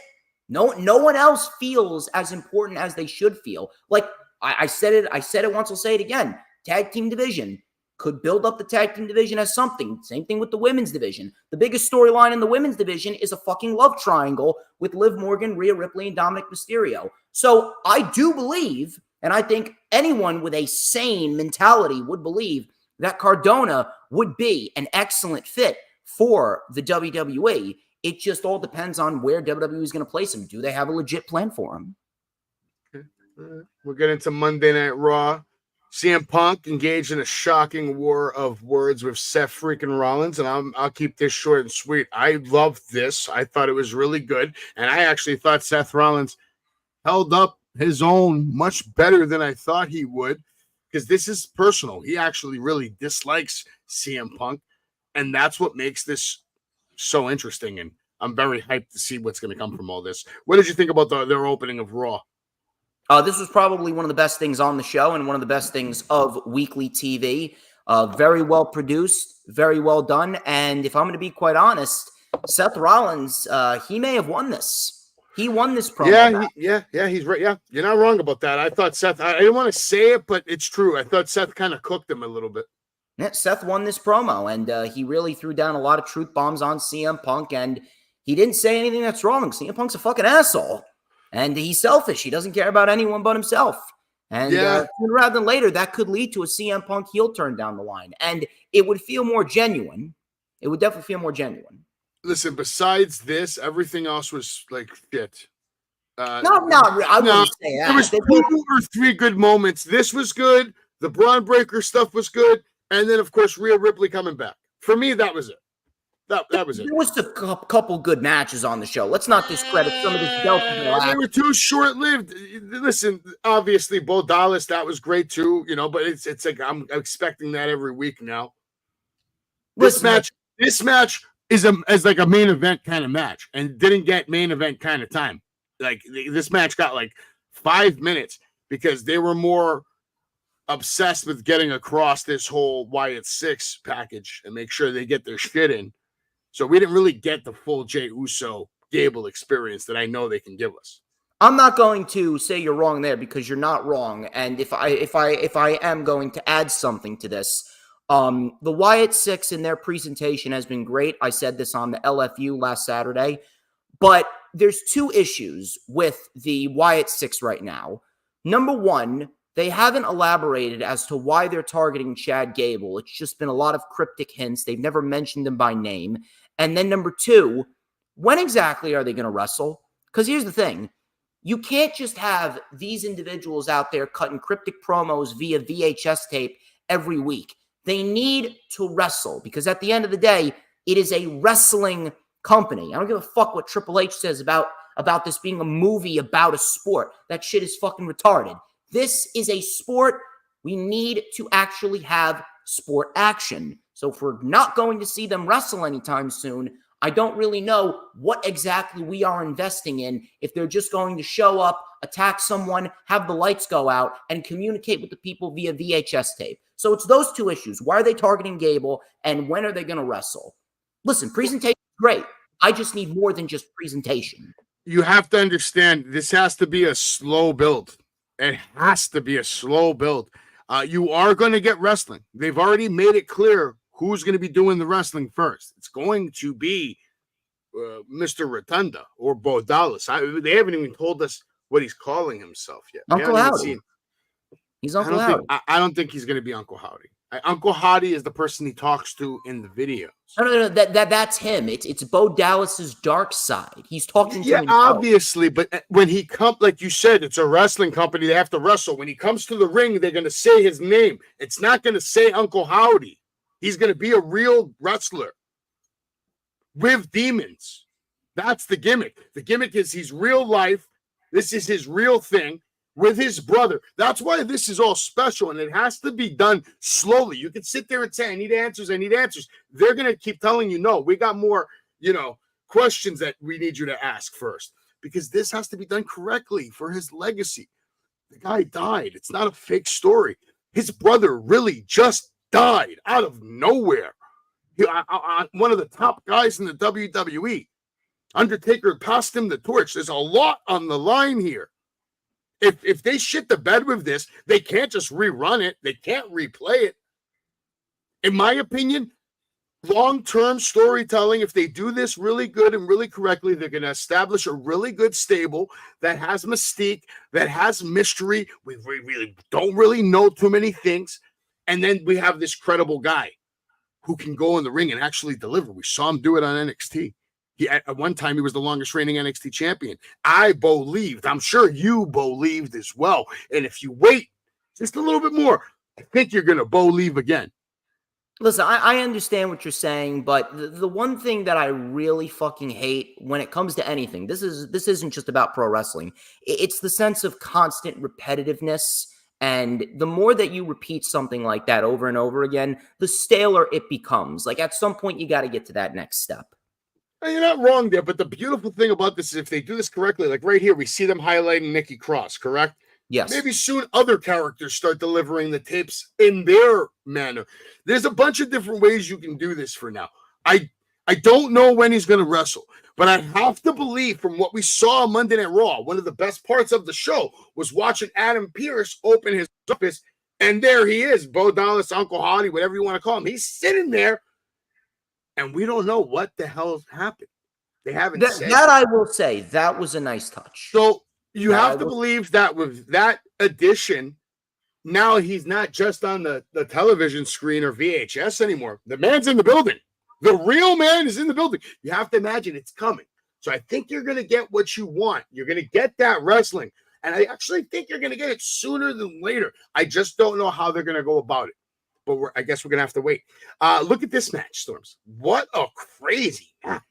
No one else feels as important as they should feel. Like I said it once, I'll say it again. Tag team division could build up the tag team division as something. Same thing with the women's division. The biggest storyline in the women's division is a fucking love triangle with Liv Morgan, Rhea Ripley, and Dominic Mysterio. So I do believe, and I think anyone with a sane mentality would believe, that Cardona would be an excellent fit for the WWE. It just all depends on where WWE is going to place him. Do they have a legit plan for him? We'll get into Monday Night Raw. CM Punk engaged in a shocking war of words with Seth freaking Rollins, and I'll keep this short and sweet. I loved this. I thought it was really good, and I actually thought Seth Rollins held up his own much better than I thought he would, because this is personal. He actually really dislikes CM Punk, and that's what makes this so interesting, and I'm very hyped to see what's going to come from all this. What did you think about their opening of Raw? This was probably one of the best things on the show and one of the best things of weekly TV. Very well produced, very well done. And if I'm going to be quite honest, Seth Rollins, he may have won this. He won this promo. Yeah, he's right. Yeah, you're not wrong about that. I thought Seth, I didn't want to say it, but it's true. I thought Seth kind of cooked him a little bit. Yeah, Seth won this promo, and he really threw down a lot of truth bombs on CM Punk, and he didn't say anything that's wrong. CM Punk's a fucking asshole. And he's selfish. He doesn't care about anyone but himself. And sooner rather than later, that could lead to a CM Punk heel turn down the line. And it would feel more genuine. It would definitely feel more genuine. Listen, besides this, everything else was like shit. I wouldn't say that. There was 2 or 3 good moments. This was good. The Braun Breaker stuff was good. And then, of course, Rhea Ripley coming back. For me, that was it. That was it. There was a couple good matches on the show. Let's not discredit some of this Delta. They were too short-lived. Listen, obviously, Bo Dallas, that was great too, but it's like I'm expecting that every week now. This match is like a main event kind of match and didn't get main event kind of time. Like this match got like 5 minutes because they were more obsessed with getting across this whole Wyatt 6 package and make sure they get their shit in. So we didn't really get the full Jey Uso Gable experience that I know they can give us. I'm not going to say you're wrong there because you're not wrong. And if I am going to add something to this, the Wyatt 6 in their presentation has been great. I said this on the LFU last Saturday, but there's 2 issues with the Wyatt 6 right now. Number one, they haven't elaborated as to why they're targeting Chad Gable. It's just been a lot of cryptic hints. They've never mentioned him by name. And then number 2, when exactly are they going to wrestle? Because here's the thing. You can't just have these individuals out there cutting cryptic promos via VHS tape every week. They need to wrestle because at the end of the day, it is a wrestling company. I don't give a fuck what Triple H says about this being a movie about a sport. That shit is fucking retarded. This is a sport. We need to actually have sport action. So if we're not going to see them wrestle anytime soon, I don't really know what exactly we are investing in if they're just going to show up, attack someone, have the lights go out, and communicate with the people via VHS tape. So it's those 2 issues. Why are they targeting Gable, and when are they going to wrestle? Listen, presentation is great. I just need more than just presentation. You have to understand, this has to be a slow build. It has to be a slow build. You are going to get wrestling. They've already made it clear who's going to be doing the wrestling first. It's going to be Mr. Rotunda or Bo Dallas. They haven't even told us what he's calling himself yet. Uncle Howdy. He's Uncle Howdy. I don't think he's going to be Uncle Howdy. Uncle Howdy is the person he talks to in the videos. No. That's him. It's Bo Dallas's dark side. He's talking to him. Yeah, obviously. But when he comes, like you said, it's a wrestling company. They have to wrestle. When he comes to the ring, they're going to say his name. It's not going to say Uncle Howdy. He's going to be a real wrestler with demons. That's the gimmick. The gimmick is he's real life This is his real thing with his brother. That's why this is all special, and it has to be done slowly. You can sit there and say, I need answers, I need answers. They're going to keep telling you, no, we got more, questions that we need you to ask first, because this has to be done correctly for his legacy. The guy died. It's not a fake story. His brother really just died out of nowhere. One of the top guys in the WWE. Undertaker passed him the torch. There's a lot on the line here. If they shit the bed with this, they can't just rerun it. They can't replay it. In my opinion, long-term storytelling, if they do this really good and really correctly, they're going to establish a really good stable that has mystique, that has mystery. We really don't really know too many things. And then we have this credible guy who can go in the ring and actually deliver. We saw him do it on NXT. At one time, he was the longest reigning NXT champion. I believed. I'm sure you believed as well. And if you wait just a little bit more, I think you're going to believe again. Listen, I understand what you're saying, but the one thing that I really fucking hate when it comes to anything, this isn't just about pro wrestling. It's the sense of constant repetitiveness. And the more that you repeat something like that over and over again, the staler it becomes. Like, at some point, you got to get to that next step. You're not wrong there, but the beautiful thing about this is if they do this correctly, like right here, we see them highlighting Nikki Cross, correct? Yes. Maybe soon other characters start delivering the tapes in their manner. There's a bunch of different ways you can do this for now. I don't know when he's going to wrestle, but I have to believe from what we saw on Monday Night Raw, one of the best parts of the show was watching Adam Pearce open his office, and there he is, Bo Dallas, Uncle Hottie, whatever you want to call him. He's sitting there. And we don't know what the hell happened. They haven't said that. I will say that was a nice touch. So you have to believe that with that addition, now he's not just on the television screen or VHS anymore. The man's in the building. The real man is in the building. You have to imagine it's coming. So I think you're going to get what you want. You're going to get that wrestling. And I actually think you're going to get it sooner than later. I just don't know how they're going to go about it. But I guess we're going to have to wait. Look at this match, Storms. What a crazy match.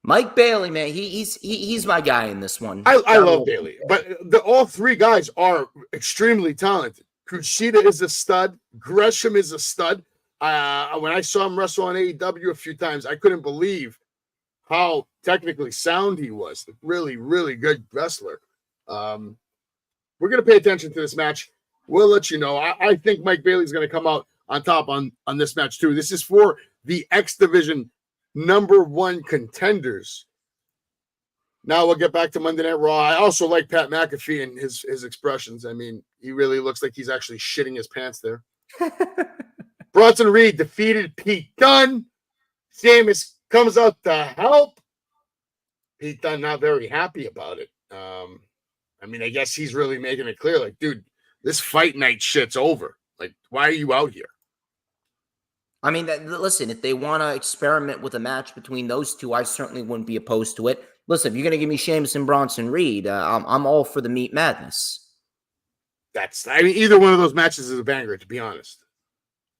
Mike Bailey, man, he's my guy in this one. I love Bailey. But all three guys are extremely talented. Kushida is a stud. Gresham is a stud. When I saw him wrestle on AEW a few times, I couldn't believe how technically sound he was. Really, really good wrestler. We're going to pay attention to this match. We'll let you know. I think Mike Bailey's going to come out on top on this match, too. This is for the X Division #1 contenders. Now we'll get back to Monday Night Raw. I also like Pat McAfee and his expressions. I mean, he really looks like he's actually shitting his pants there. Bronson Reed defeated Pete Dunne. Sheamus comes out to help. Pete Dunne not very happy about it. I mean, I guess he's really making it clear, like, dude, this fight night shit's over. Like, why are you out here? I mean, listen, if they want to experiment with a match between those two, I certainly wouldn't be opposed to it. Listen, if you're going to give me Sheamus and Bronson Reed, I'm all for the Meat Madness. Either one of those matches is a banger, to be honest.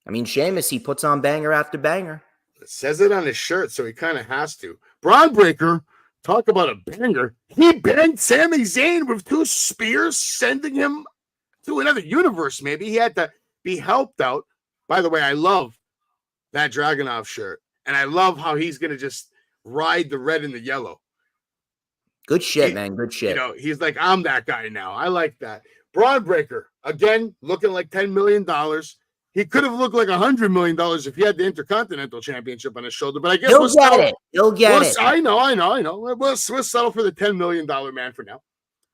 I mean, Sheamus, he puts on banger after banger. It says it on his shirt, so he kind of has to. Braun Breaker, talk about a banger. He banged Sami Zayn with 2 spears, sending him to another universe, maybe. He had to be helped out. By the way, I love that Dragunov shirt, and I love how he's going to just ride the red and the yellow. Good shit, man. Good shit. He's like, I'm that guy now. I like that. Braun Breaker, again, looking like $10 million. He could have looked like $100 million if he had the Intercontinental Championship on his shoulder, but I guess He'll get it. I know. We'll settle for the $10 million man for now.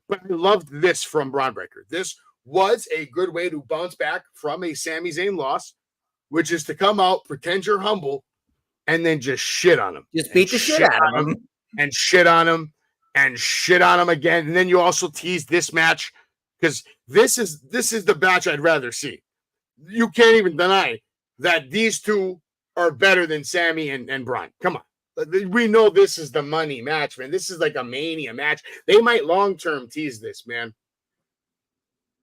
But I loved this from Braun Breaker. This was a good way to bounce back from a Sami Zayn loss, which is to come out, pretend you're humble, and then just shit on him. Just beat the shit out of him. And shit on him, and shit on him again. And then you also tease this match, because this is the match I'd rather see. You can't even deny that these two are better than Sami and Braun. Come on. We know this is the money match, man. This is like a Mania match. They might long-term tease this, man.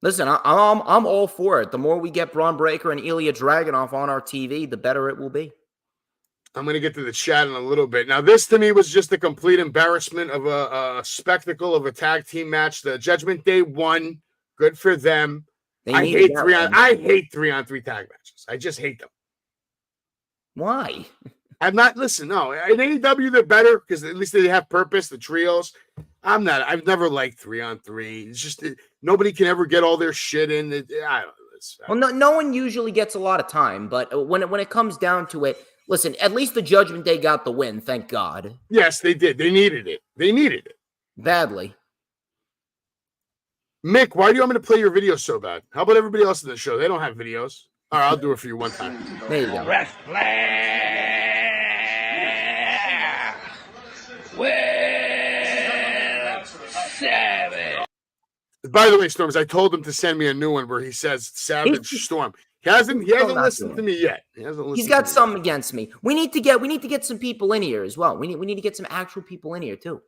Listen, I'm all for it. The more we get Braun Breaker and Ilya Dragunov on our TV, the better it will be. I'm going to get to the chat in a little bit. Now, this to me was just a complete embarrassment of a spectacle of a tag team match. The Judgment Day won. Good for them. I hate 3-on-3 tag matches. I just hate them. Why? I'm not, listen, no. In AEW, they're better because at least they have purpose, the trios. I've never liked 3-on-3. It's just, nobody can ever get all their shit in. I don't know. Well, no one usually gets a lot of time, but when it comes down to it, listen, at least the Judgment Day got the win, thank God. Yes, they did. They needed it. Badly. Mick, why do you want me to play your video so bad? How about everybody else in the show? They don't have videos. All right, I'll do it for you one time. There you go. Wrestling with Savage. By the way, Storms, I told him to send me a new one where he says Savage Storm. He hasn't listened to me yet. He's got something against me. We need to get some people in here as well. We need to get some actual people in here too.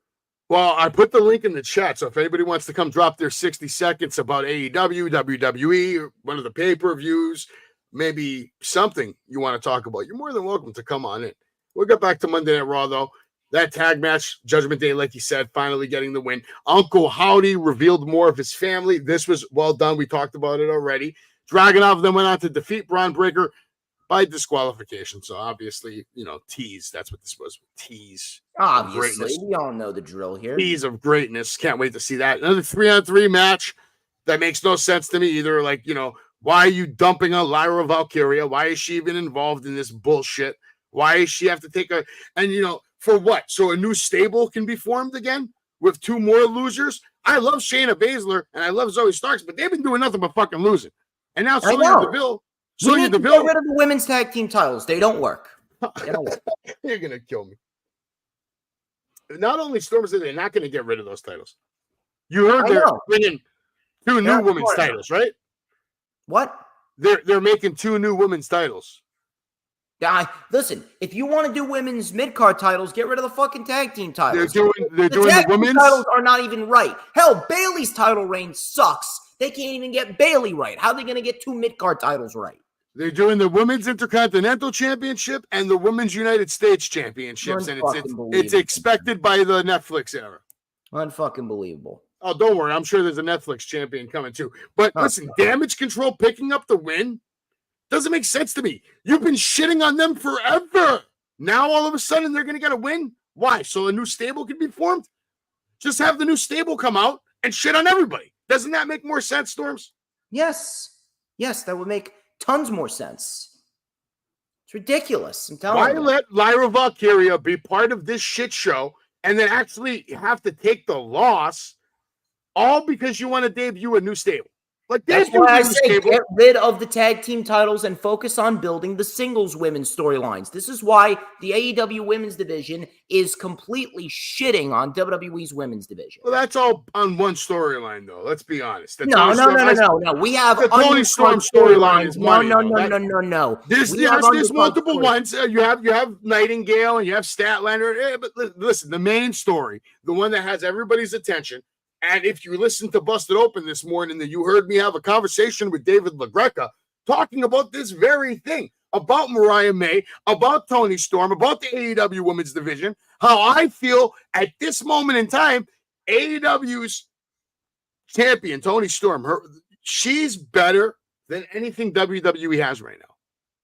Well, I put the link in the chat, so if anybody wants to come drop their 60 seconds about AEW, WWE, or one of the pay-per-views, maybe something you want to talk about, you're more than welcome to come on in. We'll get back to Monday Night Raw, though. That tag match, Judgment Day, like you said, finally getting the win. Uncle Howdy revealed more of his family. This was well done. We talked about it already. Dragunov then went on to defeat Braun Breaker by disqualification. So obviously, tease. That's what this was. Tease. Obviously, we all know the drill here. Tease of greatness. Can't wait to see that. Another 3-on-3 match that makes no sense to me either. Like, why are you dumping on Lyra Valkyria? Why is she even involved in this bullshit? Why does she have to take for what? So a new stable can be formed again with 2 more losers? I love Shayna Baszler and I love Zoe Starks, but they've been doing nothing but fucking losing. And now Sonya Deville. We need to get rid of the women's tag team titles. They don't work. You're going to kill me. Not only Storms, they're not going to get rid of those titles. You heard they're bringing 2 new women's titles, right? What? They're making 2 new women's titles. Listen, if you want to do women's mid-card titles, get rid of the fucking tag team titles. They're doing the women's titles are not even right. Hell, Bayley's title reign sucks. They can't even get Bayley right. How are they going to get 2 mid-card titles right? They're doing the Women's Intercontinental Championship and the Women's United States Championships, and it's expected by the Netflix era. Unfucking believable. Oh, don't worry. I'm sure there's a Netflix champion coming too. But listen, Damage Control picking up the win doesn't make sense to me. You've been shitting on them forever. Now all of a sudden they're going to get a win? Why? So a new stable can be formed? Just have the new stable come out and shit on everybody. Doesn't that make more sense, Storms? Yes. Yes, that would make tons more sense. It's ridiculous. I'm telling you. Why let Lyra Valkyria be part of this shit show and then actually have to take the loss all because you want to debut a new stable? Like that's why I say get rid of the tag team titles and focus on building the singles women's storylines. This is why the AEW women's division is completely shitting on WWE's women's division. Well, that's all on one storyline, though. Let's be honest. No. We have the Tony Storm storyline is money. No. There's multiple ones. You have Nightingale and you have Statlander. But listen, the main story, the one that has everybody's attention. And if you listened to Busted Open this morning, then you heard me have a conversation with David LaGreca talking about this very thing, about Mariah May, about Tony Storm, about the AEW women's division, how I feel at this moment in time, AEW's champion, Tony Storm, she's better than anything WWE has right now,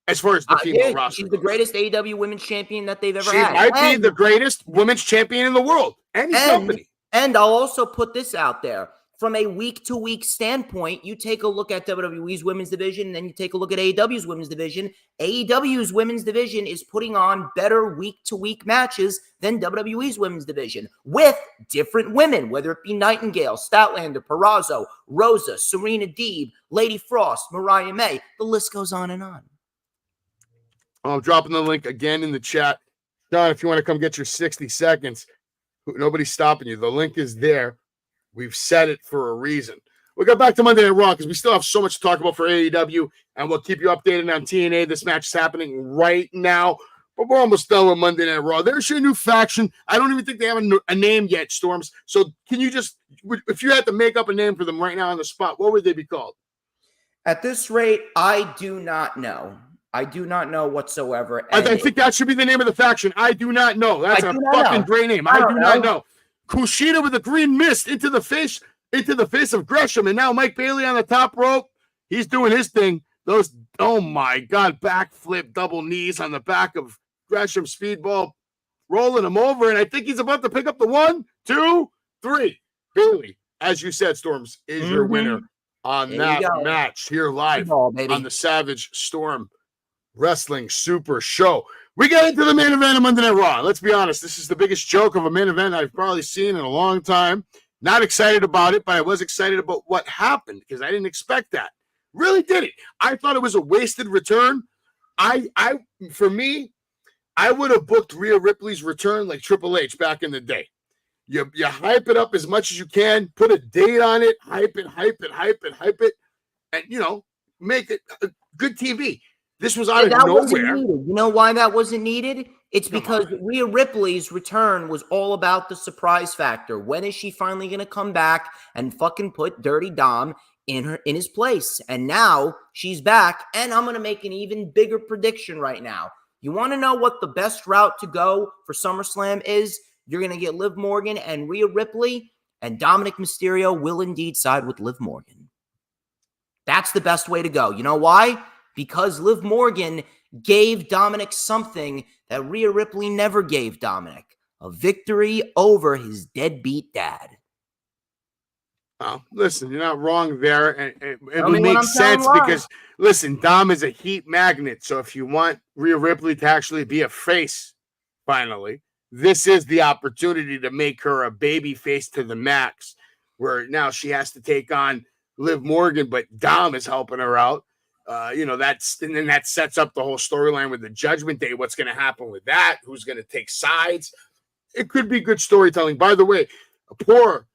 as far as the female roster. She's the greatest AEW women's champion that they've ever had. She might be the greatest women's champion in the world. Any company. And I'll also put this out there. From a week-to-week standpoint, you take a look at WWE's women's division, and then you take a look at AEW's women's division. AEW's women's division is putting on better week-to-week matches than WWE's women's division with different women, whether it be Nightingale, Statlander, Purrazzo, Rosa, Serena Deeb, Lady Frost, Mariah May. The list goes on and on. I'm dropping the link again in the chat. John, if you want to come get your 60 seconds, nobody's stopping you. The link is there. We've set it for a reason. We'll go back to Monday Night Raw because we still have so much to talk about for AEW, and we'll keep you updated on TNA. This match is happening right now, but we're almost done with Monday Night Raw. There's your new faction. I don't even think they have a name yet, Storms. So can you just, if you had to make up a name for them right now on the spot, what would they be called? At this rate, I do not know. I do not know whatsoever. I think that should be the name of the faction. I do not know. That's a fucking great name. I do not know. Kushida with a green mist into the face of Gresham, and now Mike Bailey on the top rope. He's doing his thing. Those, oh my God, backflip double knees on the back of Gresham, Speedball, rolling him over, and I think he's about to pick up the 1, 2, 3. Bailey, as you said, Storms, is your winner on that match here live on the Savage Storm Wrestling Super Show. We get into the main event of Monday Night Raw. Let's be honest, this is the biggest joke of a main event I've probably seen in a long time. Not excited about it, but I was excited about what happened because I didn't expect that. Really didn't. I thought it was a wasted return. For me, I would have booked Rhea Ripley's return like Triple H back in the day. You hype it up as much as you can, put a date on it, hype it, and make it good TV. This was out of nowhere. You know why that wasn't needed? It's because Rhea Ripley's return was all about the surprise factor. When is she finally going to come back and fucking put Dirty Dom in his place? And now she's back, and I'm going to make an even bigger prediction right now. You want to know what the best route to go for SummerSlam is? You're going to get Liv Morgan and Rhea Ripley, and Dominic Mysterio will indeed side with Liv Morgan. That's the best way to go. You know why? Because Liv Morgan gave Dominic something that Rhea Ripley never gave Dominic, a victory over his deadbeat dad. Oh, listen, you're not wrong there. And it would make sense because, listen, Dom is a heat magnet. So if you want Rhea Ripley to actually be a face, finally, this is the opportunity to make her a baby face to the max, where now she has to take on Liv Morgan, but Dom is helping her out. And then that sets up the whole storyline with the Judgment Day. What's going to happen with that? Who's going to take sides? It could be good storytelling. By the way, poor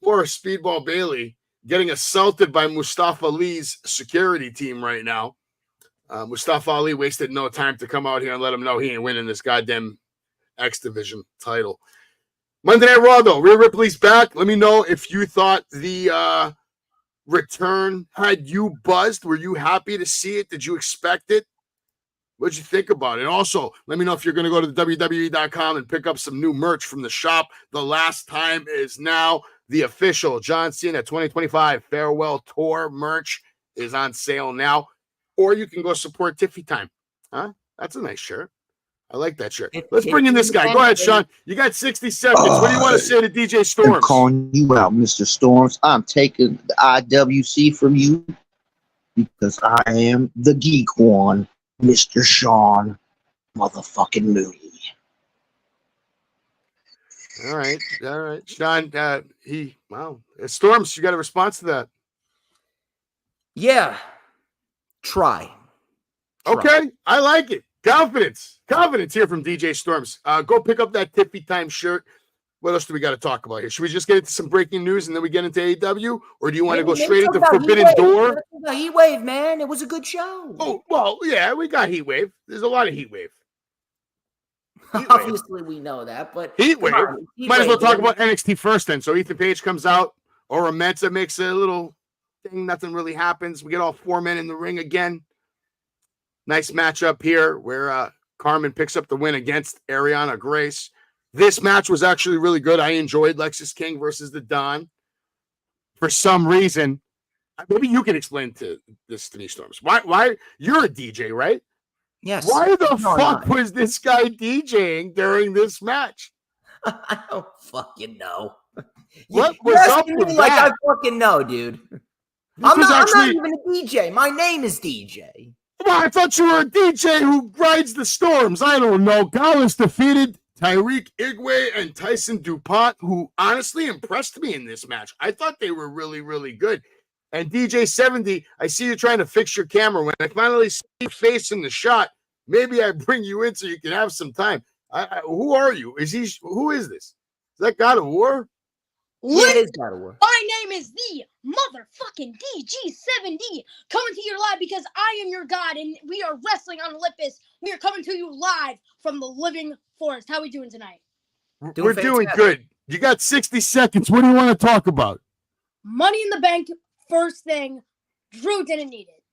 Speedball Bailey getting assaulted by Mustafa Ali's security team right now. Mustafa Ali wasted no time to come out here and let him know he ain't winning this goddamn X Division title. Monday Night Raw, though. Rhea Ripley's back. Let me know if you thought the return had you buzzed. Were you happy to see it? Did you expect it? What'd you think about it? Also, let me know if you're going to go to the WWE.com and pick up some new merch from the shop. The last time is now. The official John Cena 2025 Farewell Tour merch is on sale now. Or you can go support Tiffy Time. Huh? That's a nice shirt. I like that shirt. Let's bring in this guy. Go ahead, Sean. You got 60 seconds. What do you want to say to DJ Storms? I'm calling you out, Mr. Storms. I'm taking the IWC from you because I am the geek one, Mr. Sean motherfucking Mooney. All right. Sean, Storms, you got a response to that? Yeah. Try. Okay. I like it. Confidence here from DJ Storms. Go pick up that Tiffy Time shirt. What else do we got to talk about here? Should we just get into some breaking news and then we get into AEW? Or do you want to go straight into Forbidden Door? Heat Wave, man. It was a good show. Oh, well, yeah, we got Heat Wave. There's a lot of Heat Wave. Obviously, we know that, but Heat Wave. Might as well talk about NXT first then. So Ethan Page comes out, Ora Mensah makes a little thing. Nothing really happens. We get all 4 men in the ring again. Nice matchup here where Carmen picks up the win against Ariana Grace. This match was actually really good. I enjoyed Lexis King versus the Don. For some reason, maybe you can explain this to me, Storms. Why you're a DJ, right? Yes. Why the fuck was this guy DJing during this match? I don't fucking know. What was up with like that? I fucking know, dude. I'm not even a DJ. My name is DJ. Well, I thought you were a DJ who rides the storms. I don't know. Gallus defeated Tyreek Igwe and Tyson DuPont, who honestly impressed me in this match. I thought they were really, really good. And DJ 70, I see you trying to fix your camera. When I finally see your face in the shot, maybe I bring you in so you can have some time. Who are you? Who is this? Is that God of War? Yeah, it is God of War. My name is the motherfucking DG7D, coming to you live because I am your God, and we are wrestling on Olympus. We are coming to you live from the living forest. How are we doing tonight? We're doing good. You got 60 seconds. What do you want to talk about? Money in the Bank, first thing. Drew didn't need it.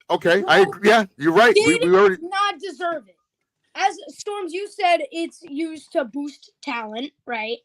Okay, I agree. Yeah, you're right. We already not deserve it. As Storms, you said it's used to boost talent, right?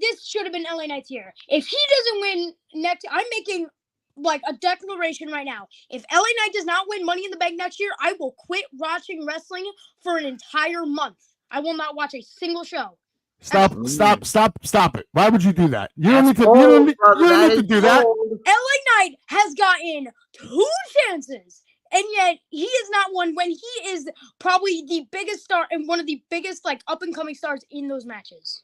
This should have been LA Knight's year. If he doesn't win next, I'm making like a declaration right now. If LA Knight does not win Money in the Bank next year, I will quit watching wrestling for an entire month. I will not watch a single show. Stop it. Why would you do that? You don't need to do that. LA Knight has gotten 2 chances, and yet he has not won when he is probably the biggest star and one of the biggest like up and coming stars in those matches.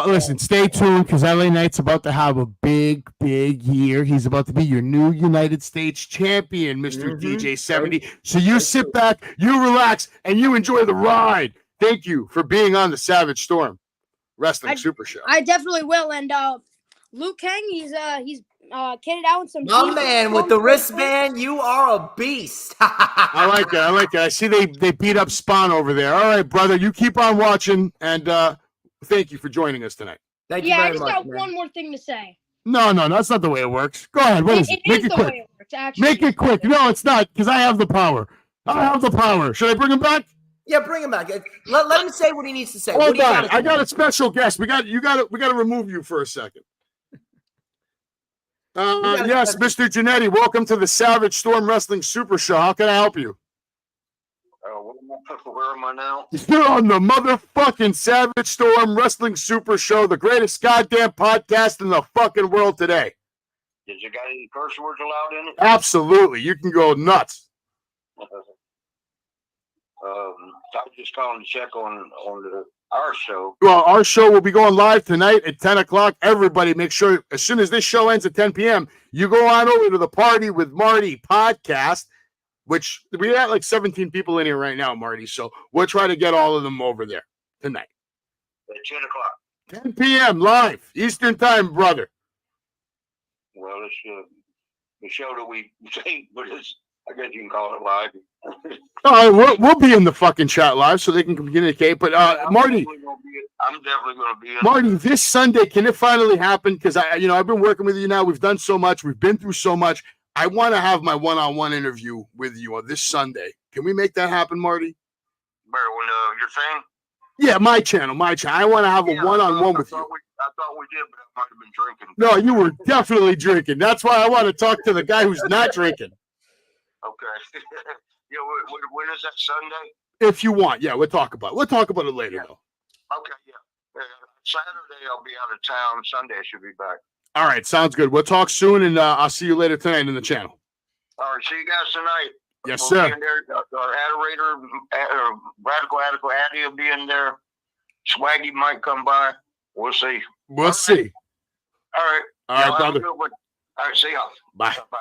Listen, stay tuned because LA Knight's about to have a big year. He's about to be your new United States champion, Mr. DJ70. So you sit back, you relax, and you enjoy the ride. Thank you for being on the Savage Storm Wrestling Super Show. I definitely will. And Luke Kang, he's kitted out with some. My man with the wristband, you are a beast. I like it. I see they beat up Spawn over there. All right, brother, you keep on watching, and thank you for joining us tonight. Thank you very much. I just got one more thing to say. No, that's not the way it works. Go ahead. What is it? Make it quick. Way it works, actually. Make it quick. No, it's not, because I have the power. Should I bring him back? Yeah, bring him back. Let him say what he needs to say. Hold on. I got a special guest. We got to remove you for a second. Yes, Mr. Giannetti, welcome to the Savage Storm Wrestling Super Show. How can I help you? Where am I now? You're on the motherfucking Savage Storm Wrestling Super Show, the greatest goddamn podcast in the fucking world today. Did you got any curse words allowed in it? Absolutely. You can go nuts. I'm just calling to check on our show. Well, our show will be going live tonight at 10 o'clock. Everybody make sure, as soon as this show ends at 10 p.m., you go on over to the Party with Marty podcast, which we got like 17 people in here right now, Marty. So we'll try to get all of them over there tonight. At 10 o'clock. 10 p.m. live, Eastern time, brother. Well, it's the show that we think, but I guess you can call it live. We'll be in the fucking chat live so they can communicate. But Marty, I'm definitely going to be in. Marty, this Sunday, can it finally happen? Because I've been working with you now. We've done so much. We've been through so much. I want to have my one-on-one interview with you on this Sunday. Can we make that happen, Marty? Where, when your thing? Yeah, my channel. I want to have a one-on-one with you. I thought we did, but I might have been drinking. No, you were definitely drinking. That's why I want to talk to the guy who's not drinking. Okay. Yeah, when is that, Sunday? If you want. Yeah, we'll talk about it later, though. Okay, yeah. Saturday I'll be out of town. Sunday I should be back. All right, sounds good. We'll talk soon, and I'll see you later tonight in the channel. All right, see you guys tonight. Yes, sir. Our adorator, Radical Addy will be in there. Swaggy might come by. We'll see. We'll see. All right. All right, brother. All right, see y'all. Bye. Bye.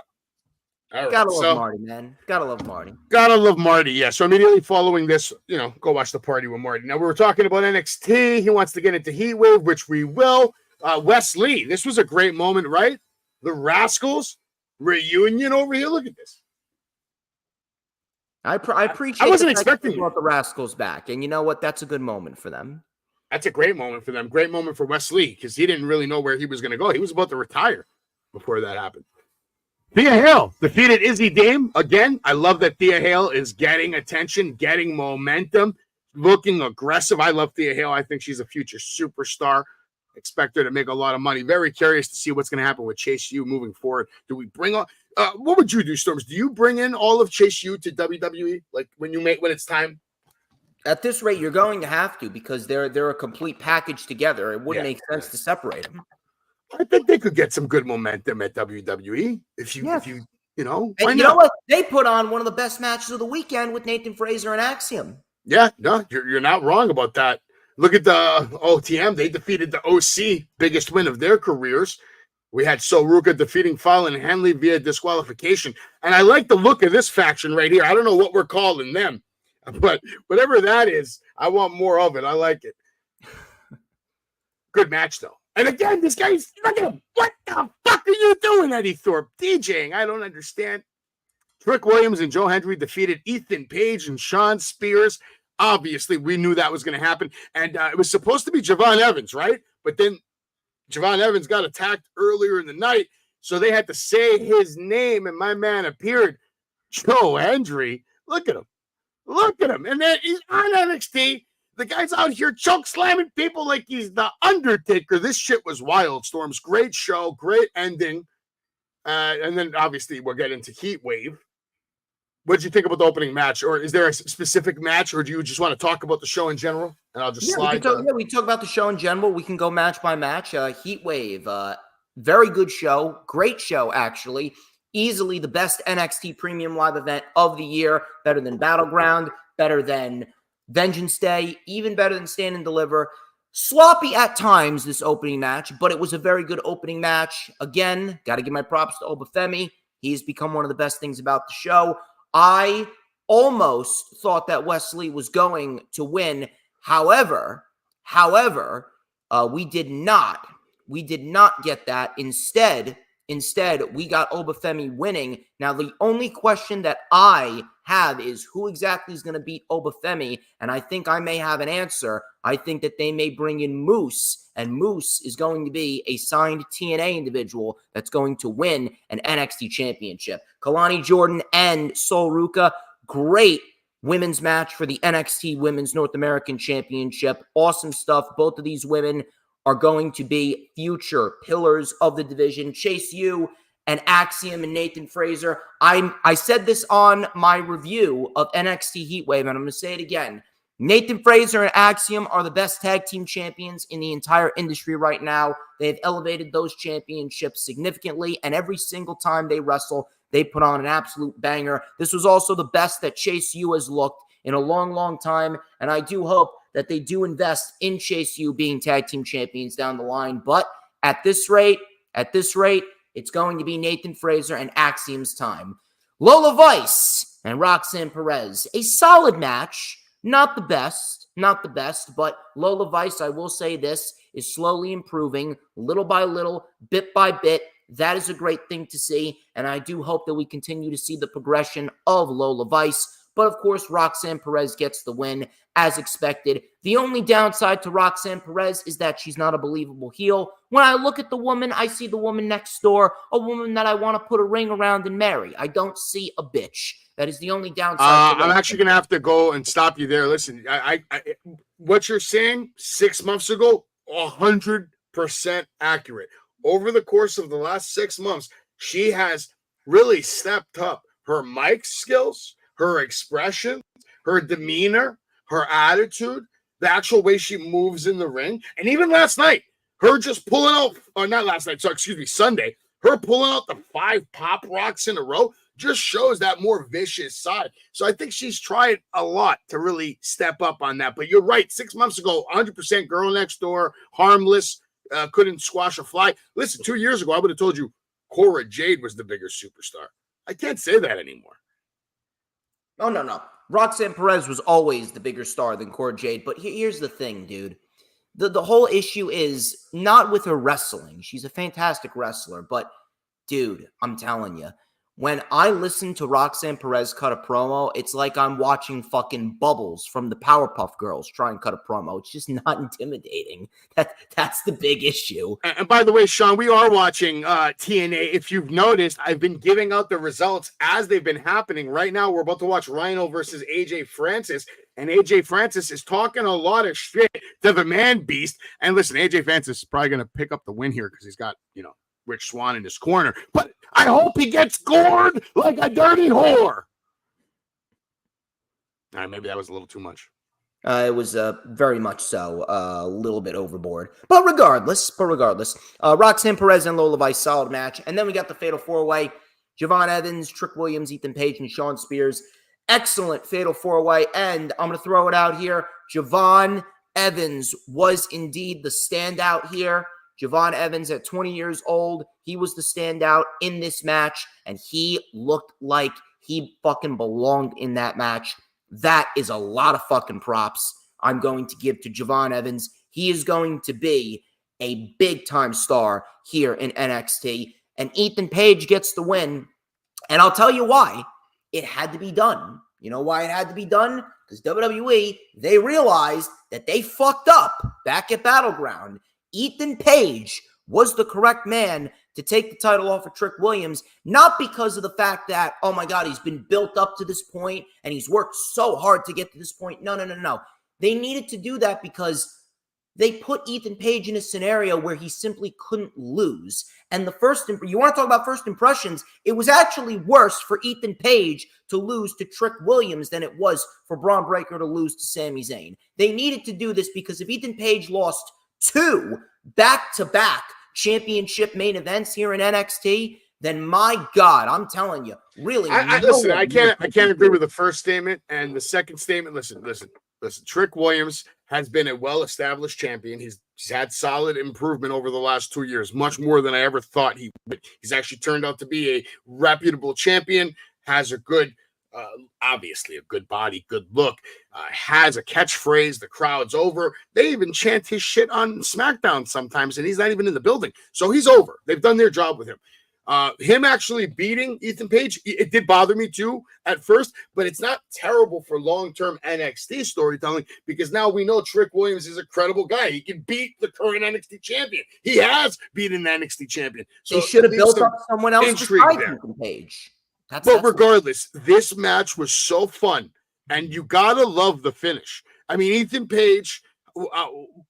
All right, gotta love Marty, man. Gotta love Marty. Gotta love Marty, yeah. So immediately following this, go watch the Party with Marty. Now, we were talking about NXT. He wants to get into Heatwave, which we will. Wes Lee, this was a great moment, right? The Rascals reunion over here. Look at this. I appreciate. I wasn't expecting the Rascals back, and you know what? That's a good moment for them. That's a great moment for them. Great moment for Wes Lee because he didn't really know where he was going to go. He was about to retire before that happened. Thea Hale defeated Izzy Dame again. I love that Thea Hale is getting attention, getting momentum, looking aggressive. I love Thea Hale. I think she's a future superstar. Expect her to make a lot of money. Very curious to see what's going to happen with Chase U moving forward. Do we bring on? What would you do, Storms? Do you bring in all of Chase U to WWE? Like when it's time? At this rate, you're going to have to because they're a complete package together. It wouldn't make sense to separate them. I think they could get some good momentum at WWE if you And you know what? They put on one of the best matches of the weekend with Nathan Fraser and Axiom. Yeah, no, you're not wrong about that. Look at the OTM. They defeated the OC, biggest win of their careers. We had Soruka defeating Fallon Henley via disqualification. And I like the look of this faction right here. I don't know what we're calling them, but whatever that is, I want more of it. I like it. Good match, though. And again, this guy's, look at him. What the fuck are you doing, Eddie Thorpe? DJing. I don't understand. Trick Williams and Joe Hendry defeated Ethan Page and Sean Spears. Obviously, we knew that was going to happen. And it was supposed to be Javon Evans, right? But then Javon Evans got attacked earlier in the night. So they had to say his name, and my man appeared. Joe Hendry. Look at him. Look at him. And then he's on NXT. The guy's out here choke slamming people like he's the Undertaker. This shit was wild, Storms. Great show, great ending. And then obviously we'll get into Heat Wave. What did you think about the opening match? Or is there a specific match, or do you just want to talk about the show in general? And I'll just slide. We talk about the show in general. We can go match by match. Heat Wave, very good show. Great show, actually. Easily the best NXT Premium Live event of the year. Better than Battleground. Better than Vengeance Day. Even better than Stand and Deliver. Sloppy at times, this opening match, but it was a very good opening match. Again, got to give my props to Obafemi. He's become one of the best things about the show. I almost thought that Wesley was going to win. However, we did not get that. Instead, we got Obafemi winning. Now, the only question that I have is who exactly is going to beat Obafemi, and I think I may have an answer. I think that they may bring in Moose, and Moose is going to be a signed TNA individual that's going to win an NXT championship. Kalani Jordan and Sol Ruka, great women's match for the NXT Women's North American Championship. Awesome stuff. Both of these women are going to be future pillars of the division. Chase U and Axiom and Nathan Fraser. I said this on my review of NXT Heatwave, and I'm going to say it again. Nathan Fraser and Axiom are the best tag team champions in the entire industry right now. They've elevated those championships significantly, and every single time they wrestle, they put on an absolute banger. This was also the best that Chase U has looked in a long, long time, and I do hope that they do invest in Chase U being tag team champions down the line. But at this rate, it's going to be Nathan Fraser and Axiom's time. Lola Vice and Roxanne Perez. A solid match. Not the best, but Lola Vice, I will say this, is slowly improving, little by little, bit by bit. That is a great thing to see, and I do hope that we continue to see the progression of Lola Vice. But, of course, Roxanne Perez gets the win, as expected. The only downside to Roxanne Perez is that she's not a believable heel. When I look at the woman, I see the woman next door, a woman that I want to put a ring around and marry. I don't see a bitch. That is the only downside. I'm actually going to have to go and stop you there. Listen, I what you're saying 6 months ago, 100% accurate. Over the course of the last 6 months, she has really stepped up her mic skills, her expression, her demeanor, her attitude, the actual way she moves in the ring. And even last night, her just pulling out, or not last night, so excuse me, Sunday, her pulling out the 5 pop rocks in a row just shows that more vicious side. So I think she's tried a lot to really step up on that. But you're right, 6 months ago, 100% girl next door, harmless, couldn't squash a fly. Listen, 2 years ago, I would have told you Cora Jade was the bigger superstar. I can't say that anymore. Oh, no. Roxanne Perez was always the bigger star than Cora Jade. But here's the thing, dude. The whole issue is not with her wrestling. She's a fantastic wrestler. But, dude, I'm telling you, when I listen to Roxanne Perez cut a promo, it's like I'm watching fucking Bubbles from the Powerpuff Girls try and cut a promo. It's just not intimidating. That's the big issue. And by the way, Sean, we are watching TNA. If you've noticed, I've been giving out the results as they've been happening. Right now, we're about to watch Rhino versus AJ Francis. And AJ Francis is talking a lot of shit to the man beast. And listen, AJ Francis is probably going to pick up the win here because he's got, Rich Swann in his corner. But I hope he gets gored like a dirty whore. All right, maybe that was a little too much. It was very much so, a little bit overboard. But regardless, Roxanne Perez and Lola Vice, solid match. And then we got the Fatal 4-Way. Javon Evans, Trick Williams, Ethan Page, and Sean Spears. Excellent Fatal 4-Way. And I'm going to throw it out here. Javon Evans was indeed the standout here. Javon Evans at 20 years old, he was the standout in this match, and he looked like he fucking belonged in that match. That is a lot of fucking props I'm going to give to Javon Evans. He is going to be a big-time star here in NXT, and Ethan Page gets the win, and I'll tell you why. It had to be done. You know why it had to be done? Because WWE, they realized that they fucked up back at Battleground. Ethan Page was the correct man to take the title off of Trick Williams, not because of the fact that, oh my God, he's been built up to this point and he's worked so hard to get to this point. No. They needed to do that because they put Ethan Page in a scenario where he simply couldn't lose. And you want to talk about first impressions, it was actually worse for Ethan Page to lose to Trick Williams than it was for Braun Breaker to lose to Sami Zayn. They needed to do this because if Ethan Page lost 2 back-to-back championship main events here in NXT, then my God, I'm telling you, really. Listen, I can't agree with the first statement and the second statement. Listen. Trick Williams has been a well-established champion. He's had solid improvement over the last 2 years, much more than I ever thought he would. He's actually turned out to be a reputable champion, has a good, obviously a good body, good look, has a catchphrase, the crowd's over. They even chant his shit on SmackDown sometimes, and he's not even in the building. So he's over. They've done their job with him. Him actually beating Ethan Page, it did bother me too at first, but it's not terrible for long-term NXT storytelling because now we know Trick Williams is a credible guy. He can beat the current NXT champion. He has beaten the NXT champion. So they should have built up someone else beside Ethan Page. But regardless, this match was so fun, and you gotta love the finish. I mean, Ethan Page.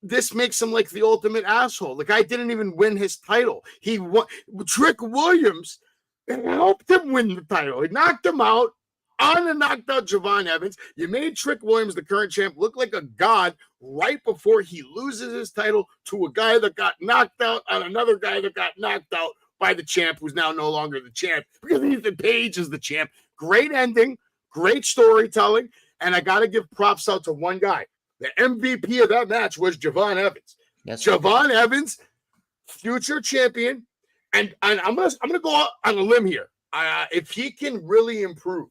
This makes him like the ultimate asshole. The guy didn't even win his title. He won. Trick Williams helped him win the title. He knocked him out and knocked out Javon Evans. You made Trick Williams, the current champ, look like a god right before he loses his title to a guy that got knocked out and another guy that got knocked out by the champ, who's now no longer the champ because Ethan Page is the champ. Great ending, great storytelling, and I got to give props out to one guy. The MVP of that match was Javon Evans. Yes, Javon Evans, future champion, and I'm gonna go out on a limb here. If he can really improve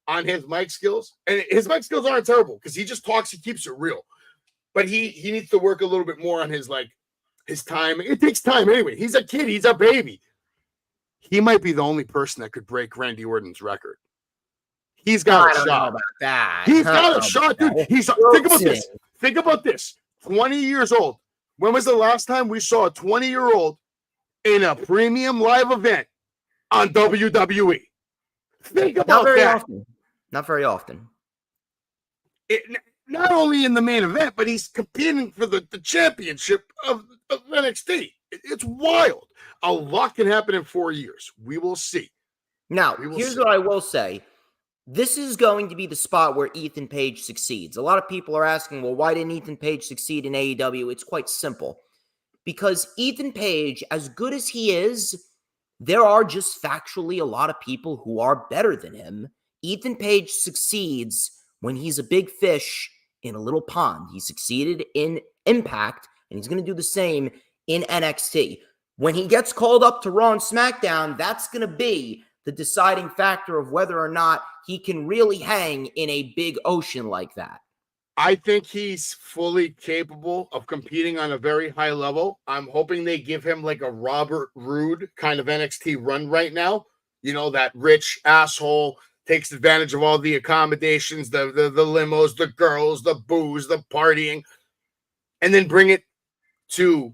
on his mic skills, and his mic skills aren't terrible because he just talks, he keeps it real, but he needs to work a little bit more on his time. It takes time anyway. He's a kid, he's a baby. He might be the only person that could break Randy Orton's record. He's got a shot. He's got a shot, dude. Think about this. Think about this. 20 years old. When was the last time we saw a 20-year-old in a premium live event on WWE? Think about that. Not very often. Not only in the main event, but he's competing for the championship of NXT. It's wild. A lot can happen in 4 years. We will see. Now, here's what I will say. This is going to be the spot where Ethan Page succeeds. A lot of people are asking, well, why didn't Ethan Page succeed in AEW? It's quite simple. Because Ethan Page, as good as he is, there are just factually a lot of people who are better than him. Ethan Page succeeds when he's a big fish in a little pond. He succeeded in Impact, and he's going to do the same in NXT. When he gets called up to Raw and SmackDown, that's going to be the deciding factor of whether or not he can really hang in a big ocean like that. I think he's fully capable of competing on a very high level. I'm hoping they give him like a Robert Roode kind of NXT run right now. You know, that rich asshole takes advantage of all the accommodations, the limos, the girls, the booze, the partying, and then bring it to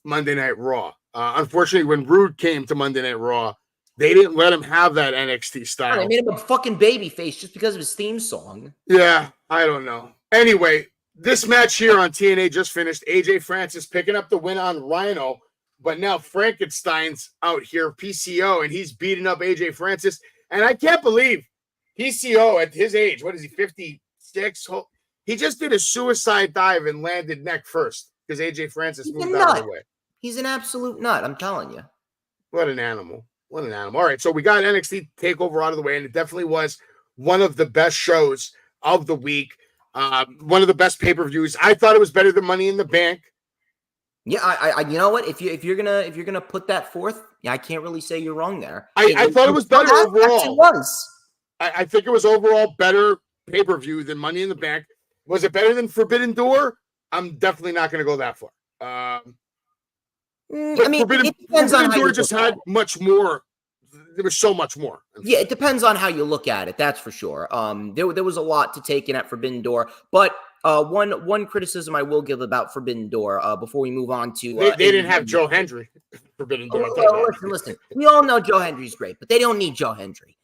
Monday Night Raw. Unfortunately, when Roode came to Monday Night Raw, they didn't let him have that NXT style. They made him a fucking babyface just because of his theme song. Yeah, I don't know. Anyway, this match here on TNA just finished. AJ Francis picking up the win on Rhino, but now Frankenstein's out here, PCO, and he's beating up AJ Francis. And I can't believe PCO at his age, what is he, 56? He just did a suicide dive and landed neck first because AJ Francis moved out of the way. He's an absolute nut, I'm telling you. What an animal. What an animal. All right, so we got NXT TakeOver out of the way, and it definitely was one of the best shows of the week. One of the best pay-per-views. I thought it was better than Money in the Bank. Yeah, I you know what? If you're gonna put that forth, yeah, I can't really say you're wrong there. I thought it was better overall. It was. I think it was overall better pay-per-view than Money in the Bank. Was it better than Forbidden Door? I'm definitely not going to go that far. I mean, it depends on how Door just had much more. There was so much more. Yeah, it depends on how you look at it. That's for sure. There was a lot to take in at Forbidden Door, but One criticism I will give about Forbidden Door before we move on to they didn't have Joe Hendry. Forbidden Door. Listen. We all know Joe Hendry's great, but they don't need Joe Hendry.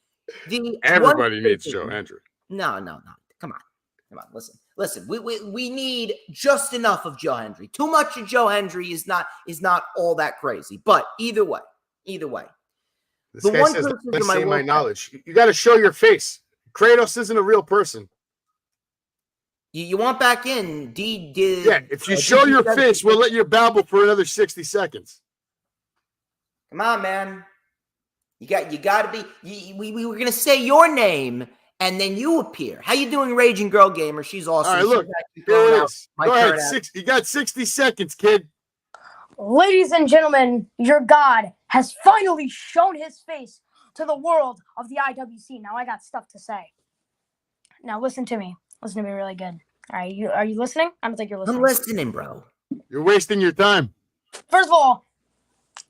Everybody needs Joe Hendry. No. Come on. Listen. We need just enough of Joe Hendry. Too much of Joe Hendry is not all that crazy. But either way. This guy says I say my knowledge. You got to show your face. Kratos isn't a real person. You want back in? Yeah, if you show your face, we'll let you babble for another 60 seconds. Come on, man. You got to be. We were gonna say your name, and then you appear. How you doing, Raging Girl Gamer? She's awesome. All right, look, here it is. Go ahead. You got 60 seconds, kid. Ladies and gentlemen, your God has finally shown his face to the world of the IWC. Now I got stuff to say. Now listen to me. Listen to me really good. All right, are you listening? I don't think you're listening. I'm listening, bro. You're wasting your time. First of all,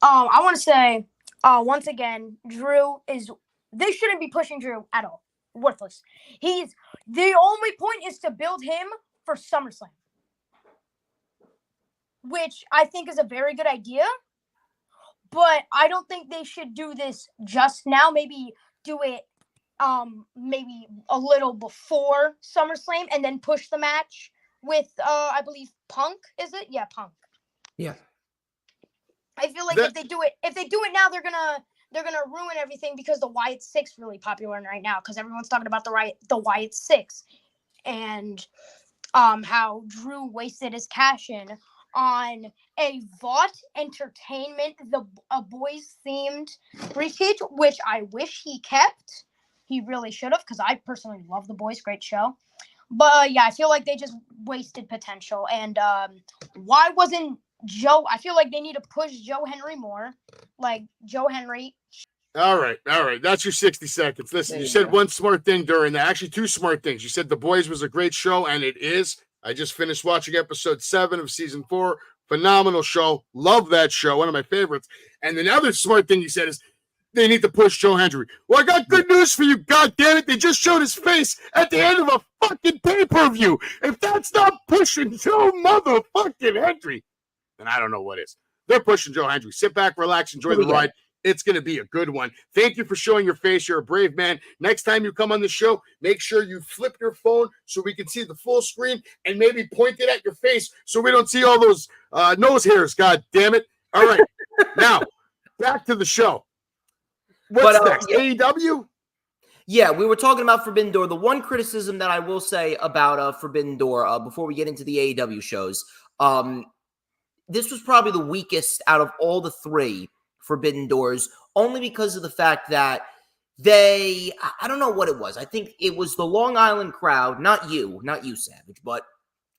I want to say once again, they shouldn't be pushing Drew at all. Worthless. The only point is to build him for SummerSlam, which I think is a very good idea. But I don't think they should do this just now. Maybe do it maybe a little before SummerSlam and then push the match with I believe Punk, is it? Yeah, Punk. Yeah. I feel like if they do it now, they're gonna ruin everything because the Wyatt Six really popular right now because everyone's talking about the Wyatt Six and how Drew wasted his cash in on a Vought Entertainment, a boys themed briefcase, which I wish he kept. He really should have, because I personally love The Boys. Great show. But yeah, I feel like they just wasted potential. And why wasn't Joe? I feel like they need to push Joe Henry more. Like Joe Henry. All right. That's your 60 seconds. Listen, you said one smart thing during that. Actually, two smart things. You said The Boys was a great show, and it is. I just finished watching episode 7 of season 4. Phenomenal show. Love that show. One of my favorites. And the other smart thing you said is, they need to push Joe Hendry. Well, I got good news for you, goddammit. They just showed his face at the end of a fucking pay-per-view. If that's not pushing Joe motherfucking Hendry, then I don't know what is. They're pushing Joe Hendry. Sit back, relax, enjoy the ride. It's going to be a good one. Thank you for showing your face. You're a brave man. Next time you come on the show, make sure you flip your phone so we can see the full screen and maybe point it at your face so we don't see all those nose hairs, god damn it. All right. Now, back to the show. What's next? AEW? Yeah, we were talking about Forbidden Door. The one criticism that I will say about Forbidden Door before we get into the AEW shows, this was probably the weakest out of all the 3 Forbidden Doors, only because of the fact that I don't know what it was. I think it was the Long Island crowd, not you, Savage, but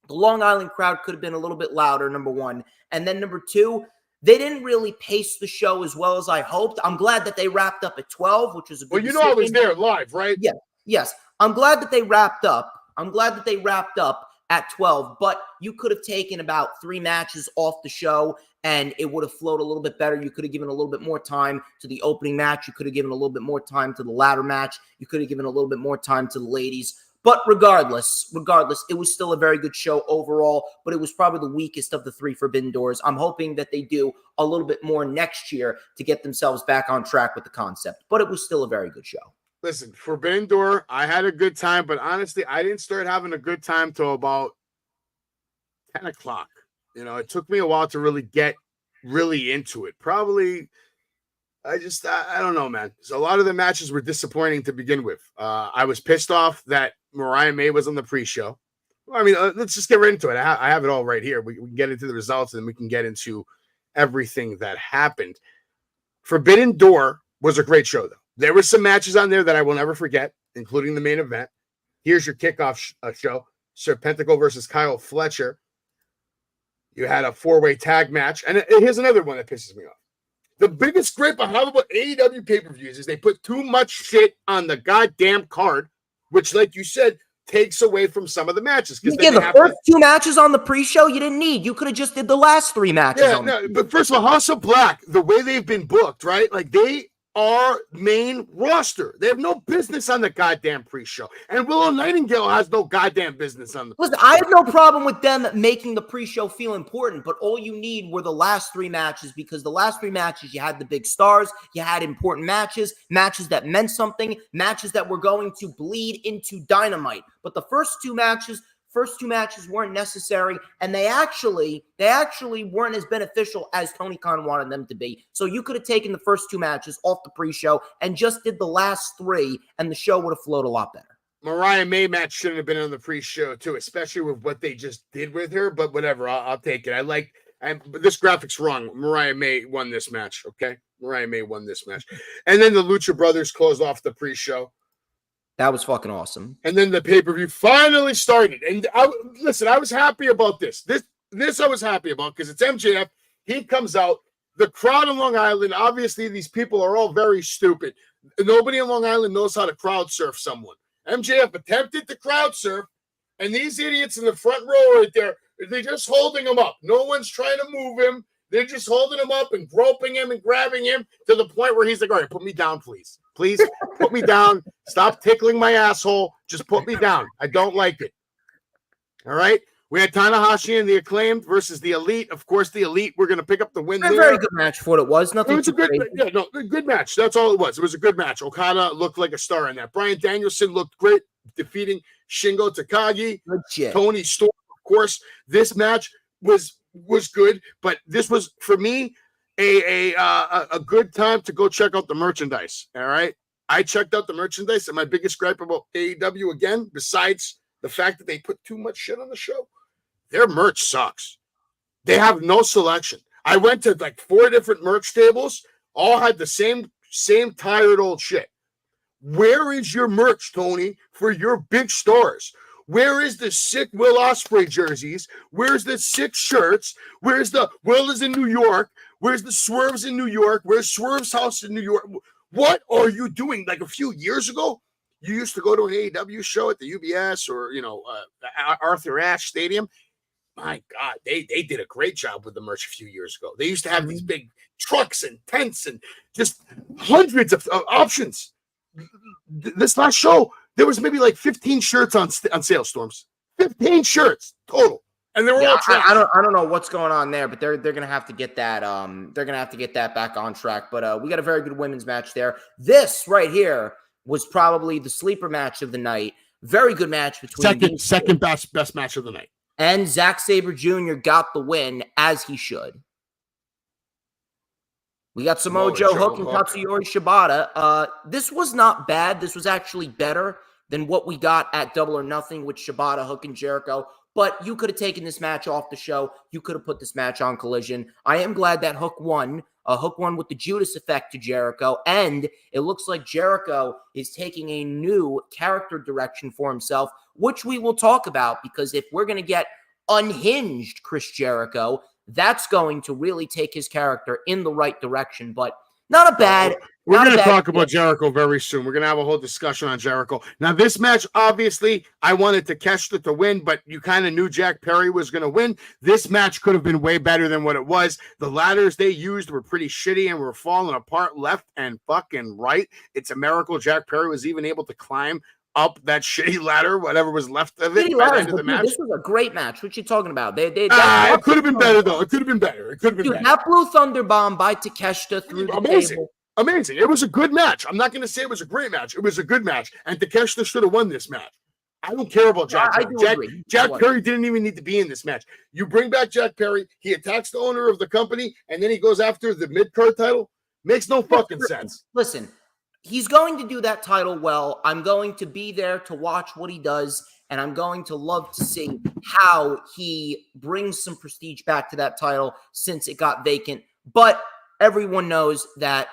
the Long Island crowd could have been a little bit louder, number one. And then number 2, they didn't really pace the show as well as I hoped. I'm glad that they wrapped up at 12, which was a good decision. I was there live, right? Yeah. Yes. I'm glad that they wrapped up. At 12, but you could have taken about 3 matches off the show and it would have flowed a little bit better. You could have given a little bit more time to the opening match. You could have given a little bit more time to the ladder match. You could have given a little bit more time to the ladies. But regardless, it was still a very good show overall, but it was probably the weakest of the 3 Forbidden Doors. I'm hoping that they do a little bit more next year to get themselves back on track with the concept, but it was still a very good show. Listen, Forbidden Door, I had a good time, but honestly, I didn't start having a good time till about 10 o'clock. You know, it took me a while to really get into it. Probably, I don't know, man. So a lot of the matches were disappointing to begin with. I was pissed off that Mariah May was on the pre-show. I mean, let's just get right into it. I have it all right here. We can get into the results and we can get into everything that happened. Forbidden Door was a great show, though. There were some matches on there that I will never forget, including the main event. Here's your kickoff show. Serpentico versus Kyle Fletcher. You had a 4-way tag match. And here's another one that pisses me off. The biggest gripe I have about AEW pay-per-views is they put too much shit on the goddamn card, which, like you said, takes away from some of the matches. Yeah, the first 2 matches on the pre-show you didn't need. You could have just did the last 3 matches. Yeah, but first of all, House of Black, the way they've been booked, right? Like, they our main roster. They have no business on the goddamn pre-show. And Willow Nightingale has no goddamn business on the Listen, I have no problem with them making the pre-show feel important, but all you need were the last 3 matches, because the last 3 matches, you had the big stars, you had important matches, matches that meant something, matches that were going to bleed into Dynamite. But the first two matches weren't necessary, and they actually weren't as beneficial as Tony Khan wanted them to be. So you could have taken the first 2 matches off the pre-show and just did the last 3, and the show would have flowed a lot better. Mariah May match shouldn't have been on the pre-show too, especially with what they just did with her. But whatever, I'll take it. But this graphic's wrong. Mariah May won this match. Okay, Mariah May won this match, and then the Lucha Brothers closed off the pre-show. That was fucking awesome. And then the pay-per-view finally started. And I was happy about this. This I was happy about because it's MJF. He comes out. The crowd in Long Island, obviously, these people are all very stupid. Nobody in Long Island knows how to crowd surf someone. MJF attempted to crowd surf, and these idiots in the front row right there, they're just holding him up. No one's trying to move him. They're just holding him up and groping him and grabbing him to the point where he's like, all right, put me down, please. Please put me down. Stop tickling my asshole. Just put me down. I don't like it. All right. We had Tanahashi and the Acclaimed versus the Elite. Of course, the Elite, we're going to pick up the win there. A very good match for what it was. Nothing. It was a good match. That's all it was. It was a good match. Okada looked like a star in that. Bryan Danielson looked great, defeating Shingo Takagi. Good shit. Tony Storm, of course. This match was good, but this was, for me, a good time to go check out the merchandise. All right. I checked out the merchandise, and my biggest gripe about AEW, again, besides the fact that they put too much shit on the show, their merch sucks. They have no selection. I went to like 4 different merch tables, all had the same tired old shit. Where is your merch, Tony, for your big stars? Where is the sick Will Ospreay jerseys? Where's the sick shirts? Where's the Will is in New York? Where's the Swerve's in New York? Where's Swerve's house in New York? What are you doing? Like a few years ago, you used to go to an AEW show at the UBS or, Arthur Ashe Stadium. My God, they did a great job with the merch a few years ago. They used to have these big trucks and tents and just hundreds of options. This last show, there was maybe like 15 shirts on sale, Storms. 15 shirts total. And they were all trash. I don't know what's going on there, but they're gonna have to get that back on track. But we got a very good women's match there. This right here was probably the sleeper match of the night. Very good match between second best match of the night. And Zack Sabre Jr. got the win, as he should. We got Samoa Joe Hook and Katsuyori Shibata. This was not bad. This was actually better than what we got at Double or Nothing with Shibata, Hook, and Jericho. But you could have taken this match off the show. You could have put this match on Collision. I am glad that Hook won. Hook won with the Judas effect to Jericho. And it looks like Jericho is taking a new character direction for himself, which we will talk about, because if we're going to get unhinged Chris Jericho, that's going to really take his character in the right direction. But not a bad. We're going to talk about Jericho very soon. We're going to have a whole discussion on Jericho. Now, this match, obviously, I wanted Takeshita to win, but you kind of knew Jack Perry was going to win. This match could have been way better than what it was. The ladders they used were pretty shitty and were falling apart left and fucking right. It's a miracle Jack Perry was even able to climb up that shitty ladder, whatever was left of it by the end of the match. This was a great match. What you talking about? It could have been better, though. It could have been better. That Blue Thunder Bomb by Takeshita through the table. Amazing. It was a good match. I'm not going to say it was a great match. It was a good match. And Takeshita should have won this match. I don't care about Jack Perry. Jack Perry didn't even need to be in this match. You bring back Jack Perry, he attacks the owner of the company, and then he goes after the mid-card title. Makes no fucking sense. Listen, he's going to do that title well. I'm going to be there to watch what he does, and I'm going to love to see how he brings some prestige back to that title since it got vacant. But everyone knows that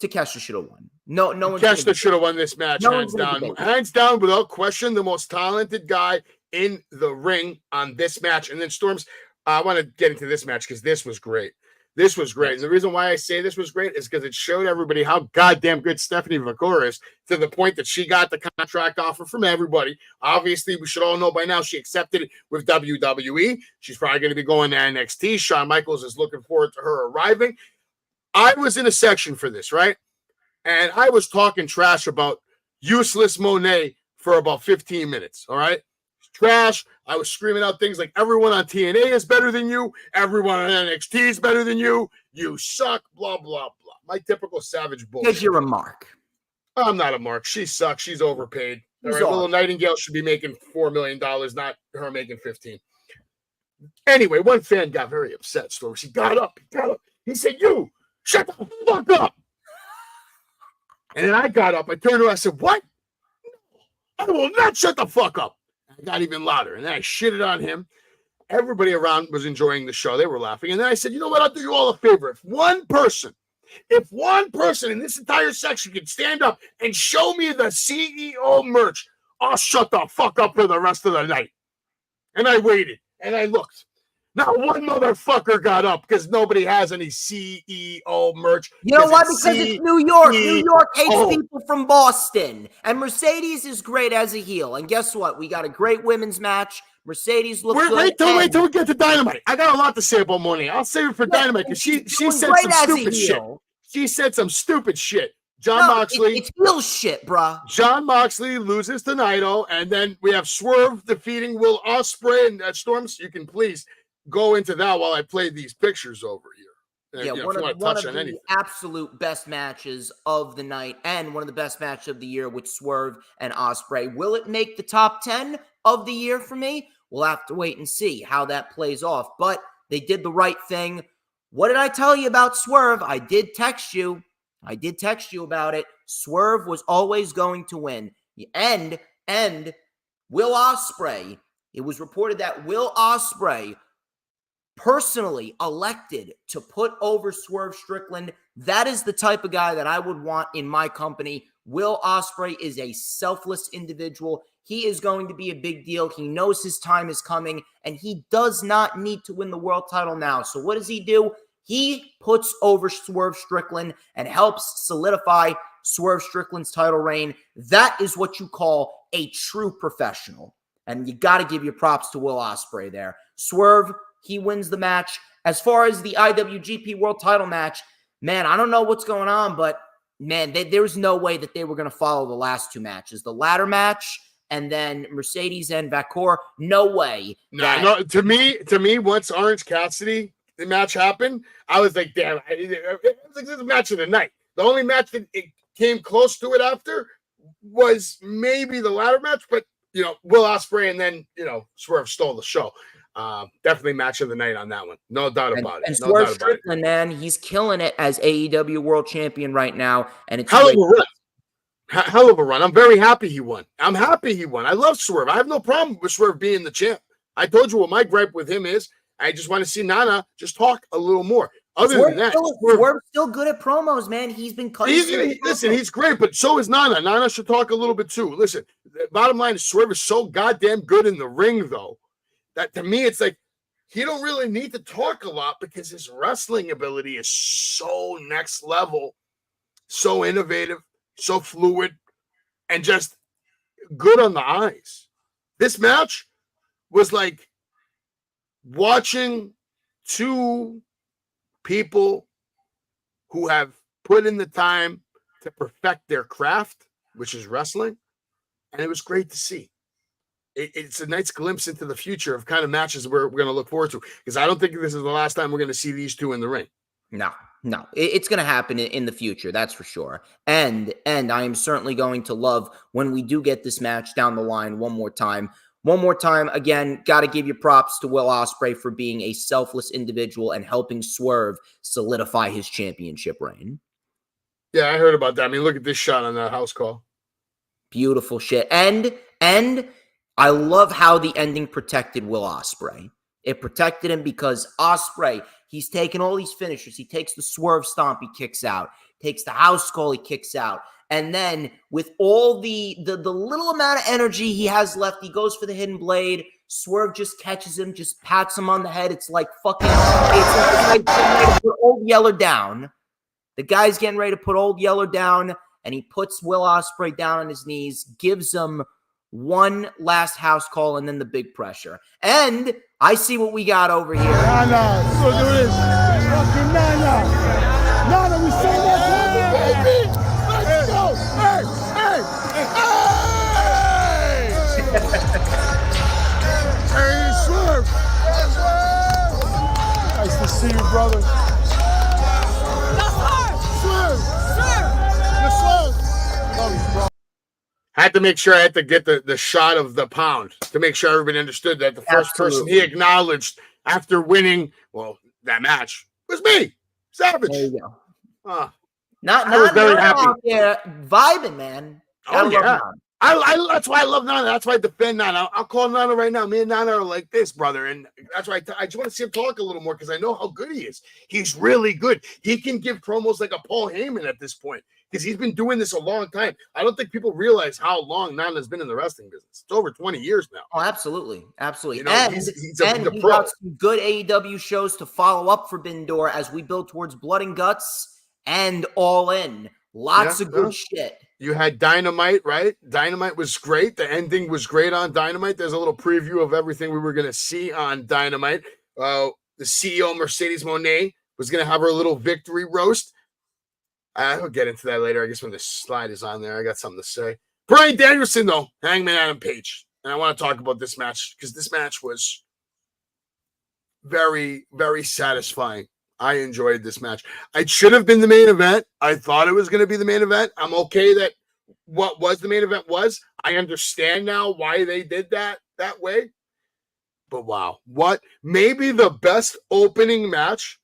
Takeshita should have won. No one. Takeshita should have won this match, hands down. Hands down, without question, the most talented guy in the ring on this match. And then Storms, I want to get into this match because this was great. This was great. And the reason why I say this was great is because it showed everybody how goddamn good Stephanie Vaquer is, to the point that she got the contract offer from everybody. Obviously, we should all know by now she accepted it with WWE. She's probably going to be going to NXT. Shawn Michaels is looking forward to her arriving. I was in a section for this, right? And I was talking trash about useless Monet for about 15 minutes. All right. Trash. I was screaming out things like everyone on TNA is better than you. Everyone on NXT is better than you. You suck. Blah, blah, blah. My typical savage bullshit. Because you're a mark. I'm not a mark. She sucks. She's overpaid. All right, Little Nightingale should be making $4 million, not her making 15. Anyway, one fan got very upset. So he got up. He said, "You shut the fuck up." And then I got up. I turned around. I said, "What? I will not shut the fuck up." I got even louder. And then I shitted on him. Everybody around was enjoying the show. They were laughing. And then I said, "You know what? I'll do you all a favor. If one person in this entire section can stand up and show me the CEO merch, I'll shut the fuck up for the rest of the night." And I waited and I looked. Not one motherfucker got up because nobody has any CEO merch. You know why? Because it's New York. New York hates people from Boston. And Mercedes is great as a heel. And guess what? We got a great women's match. Mercedes looks good. Wait till we get to Dynamite. I got a lot to say about Monet. I'll save it for Dynamite because she said some stupid shit. She said some stupid shit. Moxley. It's heel shit, bruh. John Moxley loses to Naito, and then we have Swerve defeating Will Ospreay and Storms. You can please go into that while I play these pictures over here. Yeah, one of the absolute best matches of the night and one of the best matches of the year with Swerve and Ospreay. Will it make the top 10 of the year for me? We'll have to wait and see how that plays off. But they did the right thing. What did I tell you about Swerve? I did text you about it. Swerve was always going to win. And Will Ospreay, it was reported that Will Ospreay personally elected to put over Swerve Strickland. That is the type of guy that I would want in my company. Will Ospreay is a selfless individual. He is going to be a big deal. He knows his time is coming, and he does not need to win the world title now. So what does he do? He puts over Swerve Strickland and helps solidify Swerve Strickland's title reign. That is what you call a true professional. And you got to give your props to Will Ospreay there. Swerve, he wins the match. As far as the IWGP World Title match, man, I don't know what's going on, but man, there was no way that they were going to follow the last two matches. The ladder match and then Mercedes and Vakor, no way. No, to me, once Orange Cassidy the match happened, I was like, damn, it was like this match of the night. The only match that it came close to it after was maybe the ladder match, but Will Ospreay and then Swerve stole the show. Definitely match of the night on that one. No doubt about it. And Swerve Strickland, man, he's killing it as AEW World Champion right now. And it's hell of a run. I'm very happy he won. I love Swerve. I have no problem with Swerve being the champ. I told you what my gripe with him is. I just want to see Nana just talk a little more. Other than that, Swerve's still good at promos, man. He's been cutting. Listen, he's great, but so is Nana. Nana should talk a little bit too. Listen, the bottom line is Swerve is so goddamn good in the ring, though, that to me it's like he don't really need to talk a lot because his wrestling ability is so next level, so innovative, so fluid, and just good on the eyes. This match was like watching two people who have put in the time to perfect their craft, which is wrestling, and it was great to see. It's a nice glimpse into the future of kind of matches we're going to look forward to, because I don't think this is the last time we're going to see these two in the ring. No, it's going to happen in the future, that's for sure. And I am certainly going to love when we do get this match down the line one more time. Again, got to give you props to Will Ospreay for being a selfless individual and helping Swerve solidify his championship reign. Yeah, I heard about that. I mean, look at this shot on that house call. Beautiful shit. And I love how the ending protected Will Ospreay. It protected him because Ospreay, he's taking all these finishers. He takes the Swerve Stomp, he kicks out. Takes the house call, he kicks out. And then with all the little amount of energy he has left, he goes for the hidden blade. Swerve just catches him, just pats him on the head. It's like fucking, it's like ready to put Old Yeller down. The guy's getting ready to put Old Yeller down, and he puts Will Ospreay down on his knees, gives him one last house call, and then the big pressure. And I see what we got over here. Nana, we're gonna do this. Fucking Nana. Nana, we say that, baby. see you, brother. Swerve. Yes, sir. Love you, bro. Had to make sure I had to get the shot of the pound to make sure everybody understood that the first person he acknowledged after winning, well, that match was me, Savage. There you go. I was very happy. Out there vibing, man. Oh, yeah. I that's why I love Nana. That's why I defend Nana. I'll call Nana right now. Me and Nana are like this, brother. And that's why I just want to see him talk a little more because I know how good he is. He's really good. He can give promos like a Paul Heyman at this point because he's been doing this a long time. I don't think people realize how long Nana's been in the wrestling business. It's over 20 years now. Oh, absolutely. Absolutely. You know, and he's a he pro. got some good AEW shows to follow up for Bindor as we build towards Blood and Guts and All In. Lots of good shit. You had Dynamite, right? Dynamite was great. The ending was great on Dynamite. There's a little preview of everything we were going to see on Dynamite. The CEO, Mercedes Moné, was going to have her little victory roast. I'll get into that later. I guess when the slide is on there, I got something to say. Bryan Danielson, though, Hangman Adam Page. And I want to talk about this match because this match was very, very satisfying. I enjoyed this match. It should have been the main event. I thought it was going to be the main event. I'm okay that what was the main event was. I understand now why they did that way. But wow, what maybe the best opening match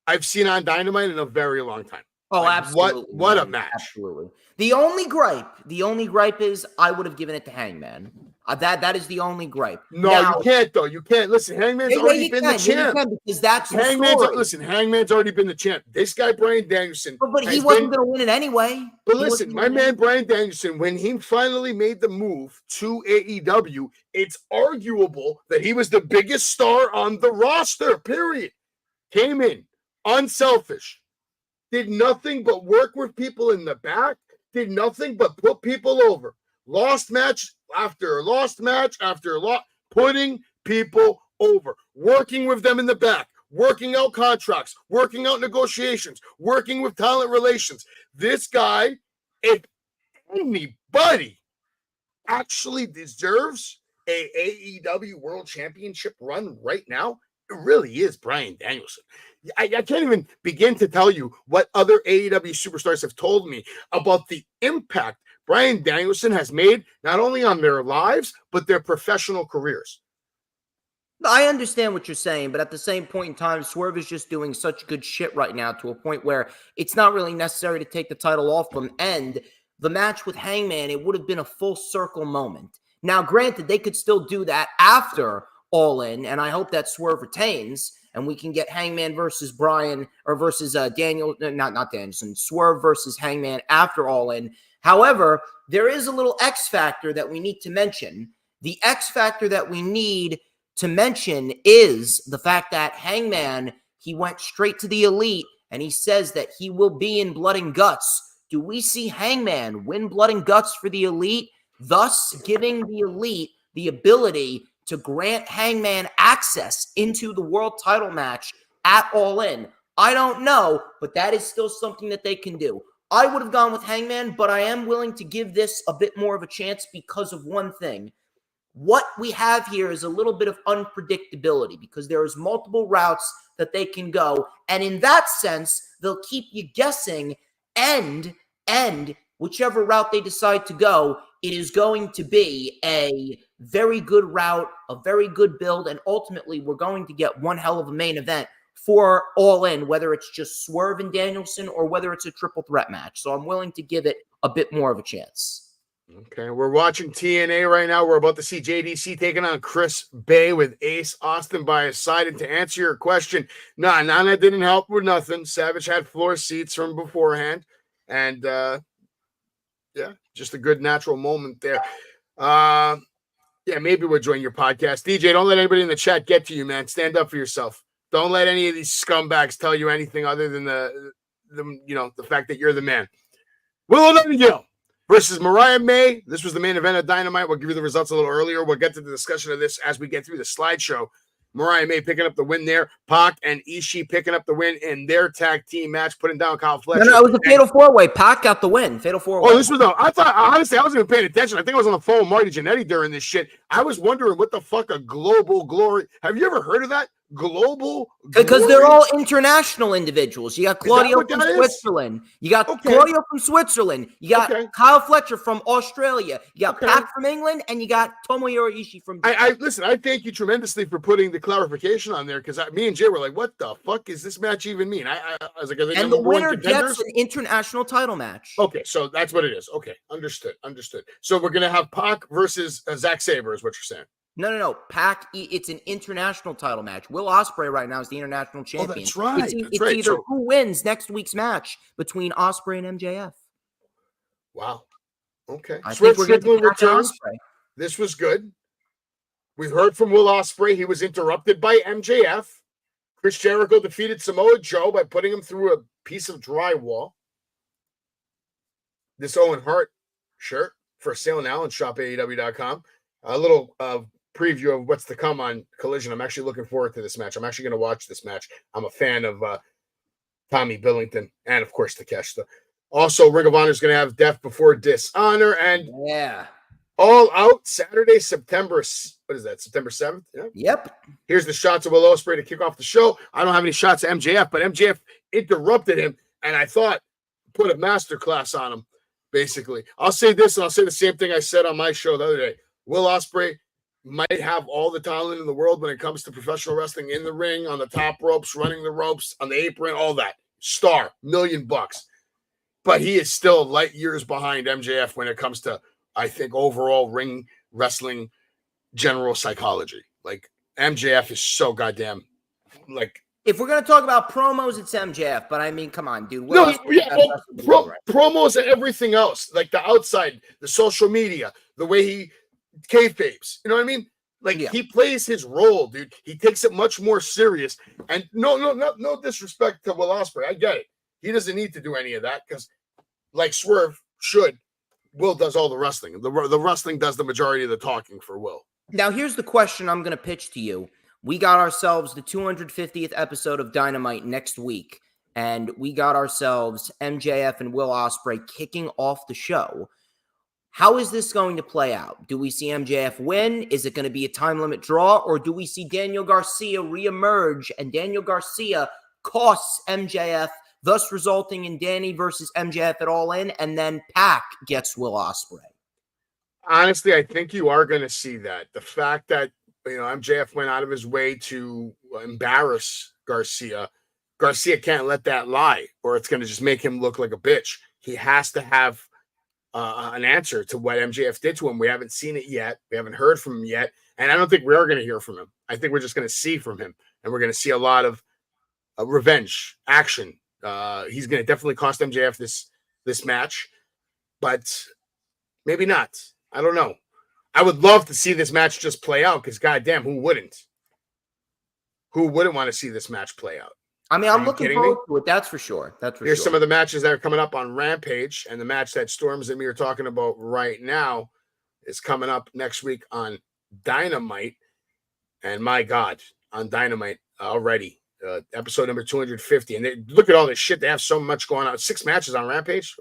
I've seen on Dynamite in a very long time. Oh, like, absolutely. What a match. Absolutely. The only gripe is I would have given it to Hangman. That is the only gripe. No, now, you can't though. You can't. Listen, Hangman's already been the champ. Because that's Hangman's. Listen, Hangman's already been the champ. This guy, Bryan Danielson. But he wasn't going to win it anyway. But listen, my man Bryan Danielson, when he finally made the move to AEW, it's arguable that he was the biggest star on the roster, period. Came in, unselfish, did nothing but work with people in the back, did nothing but put people over. Lost match after lost match after putting people over, working with them in the back, working out contracts, working out negotiations, working with talent relations. This guy, if anybody actually deserves a AEW World Championship run right now, it really is Bryan Danielson. I can't even begin to tell you what other AEW superstars have told me about the impact Bryan Danielson has made not only on their lives, but their professional careers. I understand what you're saying, but at the same point in time, Swerve is just doing such good shit right now to a point where it's not really necessary to take the title off him. And the match with Hangman, it would have been a full circle moment. Now, granted, they could still do that after All In, and I hope that Swerve retains, and we can get Hangman versus Bryan, or versus not Danielson, Swerve versus Hangman after All In. However, there is a little X factor that we need to mention. The X factor that we need to mention is the fact that Hangman, he went straight to the Elite, and he says that he will be in Blood and Guts. Do we see Hangman win Blood and Guts for the Elite, thus giving the Elite the ability to grant Hangman access into the world title match at All In? I don't know, but that is still something that they can do. I would have gone with Hangman, but I am willing to give this a bit more of a chance because of one thing. What we have here is a little bit of unpredictability because there is multiple routes that they can go. And in that sense, they'll keep you guessing, and whichever route they decide to go, it is going to be a very good route, a very good build, and ultimately we're going to get one hell of a main event for All In, whether it's just Swerve and Danielson or whether it's a triple threat match. So I'm willing to give it a bit more of a chance. Okay, we're watching TNA right now. We're about to see JDC taking on Chris Bay with Ace Austin by his side. And to answer your question, Nana didn't help with nothing. Savage had floor seats from beforehand. And, just a good natural moment there. Maybe we'll join your podcast. DJ, don't let anybody in the chat get to you, man. Stand up for yourself. Don't let any of these scumbags tell you anything other than the fact that you're the man. Willow Nightingale versus Mariah May. This was the main event of Dynamite. We'll give you the results a little earlier. We'll get to the discussion of this as we get through the slideshow. Mariah May picking up the win there. Pac and Ishii picking up the win in their tag team match, putting down Kyle Fletcher. No, it was a fatal four-way. Pac got the win. Fatal four-way. Oh, this was honestly, I wasn't even paying attention. I think I was on the phone with Marty Jannetty during this shit. I was wondering what the fuck a global glory. Have you ever heard of that? global. Because they're all international individuals. You got Claudio what from that is? Switzerland. You got Claudio from Switzerland. You got Kyle Fletcher from Australia. You got Pac from England, and you got Tomohiro Ishii from Japan. Listen, I thank you tremendously for putting the clarification on there, because me and Jay were like, what the fuck is this match even mean? I was like, are they and the number one winner contenders? gets an international title match. Okay, so that's what it is. Okay, understood. So we're going to have Pac versus Zack Sabre is what you're saying. No. Pac, it's an international title match. Will Ospreay right now is the international champion. Oh, that's right. It's either who wins next week's match between Ospreay and MJF. Wow. Okay. I think we're going to returns. This was good. We heard from Will Ospreay. He was interrupted by MJF. Chris Jericho defeated Samoa Joe by putting him through a piece of drywall. This Owen Hart shirt for sale now on shopaew.com. A little preview of what's to come on Collision. I'm actually looking forward to this match. I'm actually going to watch this match. I'm a fan of Tommy Billington and, of course, Takeshita. Also, Ring of Honor is going to have Death Before Dishonor and All Out Saturday, September 7th? Yeah. Yep. Here's the shots of Will Ospreay to kick off the show. I don't have any shots of MJF, but MJF interrupted him, and I thought put a masterclass on him, basically. I'll say this, and I'll say the same thing I said on my show the other day. Will Ospreay might have all the talent in the world when it comes to professional wrestling, in the ring, on the top ropes, running the ropes, on the apron, all that. Star, $1 million. But he is still light years behind MJF when it comes to, I think, overall ring wrestling general psychology. Like, MJF is so goddamn, like, if we're going to talk about promos, it's MJF. But I mean, come on, dude. Promos and everything else, like the outside, the social media, the way he kayfabes. You know what I mean? Like, he plays his role, dude. He takes it much more serious. And no disrespect to Will Ospreay. I get it. He doesn't need to do any of that because, like Swerve should, Will does all the wrestling. The wrestling does the majority of the talking for Will. Now, here's the question I'm going to pitch to you. We got ourselves the 250th episode of Dynamite next week, and we got ourselves MJF and Will Ospreay kicking off the show. How is this going to play out? Do we see MJF win? Is it going to be a time limit draw? Or do we see Daniel Garcia reemerge and Daniel Garcia costs MJF, thus resulting in Danny versus MJF at All In, and then Pac gets Will Ospreay? Honestly, I think you are going to see that. The fact that, MJF went out of his way to embarrass Garcia. Garcia can't let that lie, or it's going to just make him look like a bitch. He has to have an answer to what MJF did to him. We haven't seen it yet. We haven't heard from him yet. And I don't think we are going to hear from him. I think we're just going to see from him. And we're going to see a lot of revenge action. He's going to definitely cost MJF this match. But maybe not. I don't know. I would love to see this match just play out because, goddamn, who wouldn't? Who wouldn't want to see this match play out? I mean, I'm looking forward to it. That's for sure. Here's some of the matches that are coming up on Rampage, and the match that Storms and me are talking about right now is coming up next week on Dynamite. And my God, on Dynamite already, episode number 250. And look at all this shit. They have so much going on. 6 matches on Rampage.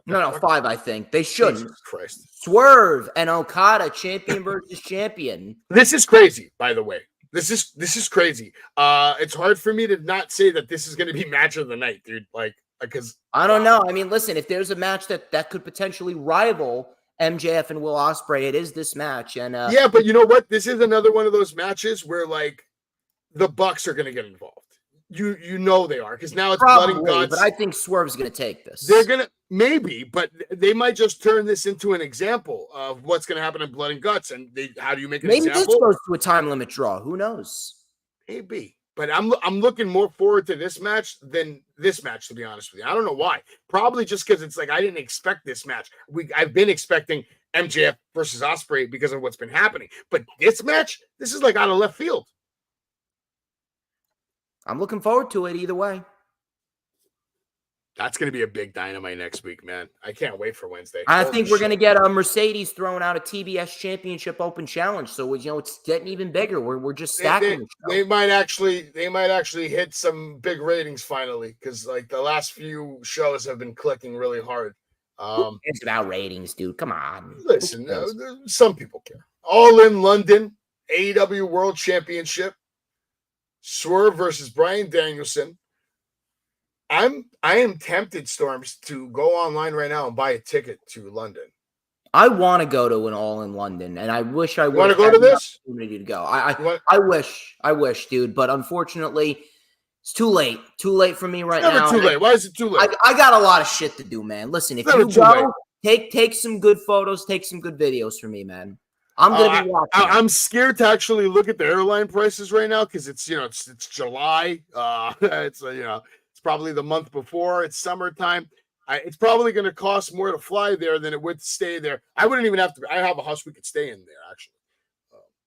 No, 5, I think. They should. Jesus Christ. Swerve and Okada, champion versus champion. This is crazy, by the way. This is crazy. It's hard for me to not say that this is going to be match of the night, dude. Because I don't know. I mean, listen, if there's a match that could potentially rival MJF and Will Ospreay, it is this match. And yeah, but you know what? This is another one of those matches where the Bucks are going to get involved. You know they are, because now it's probably, blood and guts. But I think Swerve's going to take this. They're going to maybe, but they might just turn this into an example of what's going to happen in blood and guts. And how do you make an example? Maybe this goes to a time limit draw. Who knows? Maybe, but I'm looking more forward to this match than this match, to be honest with you. I don't know why. Probably just because it's I didn't expect this match. I've been expecting MJF versus Ospreay because of what's been happening, but this match, this is out of left field. I'm looking forward to it either way. That's going to be a big Dynamite next week, man. I can't wait for Wednesday. I think we're going to get Mercedes throwing out a TBS Championship Open Challenge, so it's getting even bigger. We're just stacking. They might actually hit some big ratings finally, because the last few shows have been clicking really hard. It's about ratings, dude. Come on. Listen, some people care. All in London, AEW World Championship. Swerve versus Bryan Danielson. I am tempted, Storms, to go online right now and buy a ticket to London. I want to go to an All in London, and I wish I would want to go have to the this? opportunity to go. I wish, dude, but unfortunately, it's too late. Too late for me right Never now. too late. Why is it too late? I got a lot of shit to do, man. Listen, if Never you too late. go, take some good photos, take some good videos for me, man. I'm gonna be watching. I'm scared to actually look at the airline prices right now because it's it's July. It's it's probably the month before. It's summertime. It's probably going to cost more to fly there than it would to stay there. I wouldn't even have to. I have a house we could stay in there. Actually,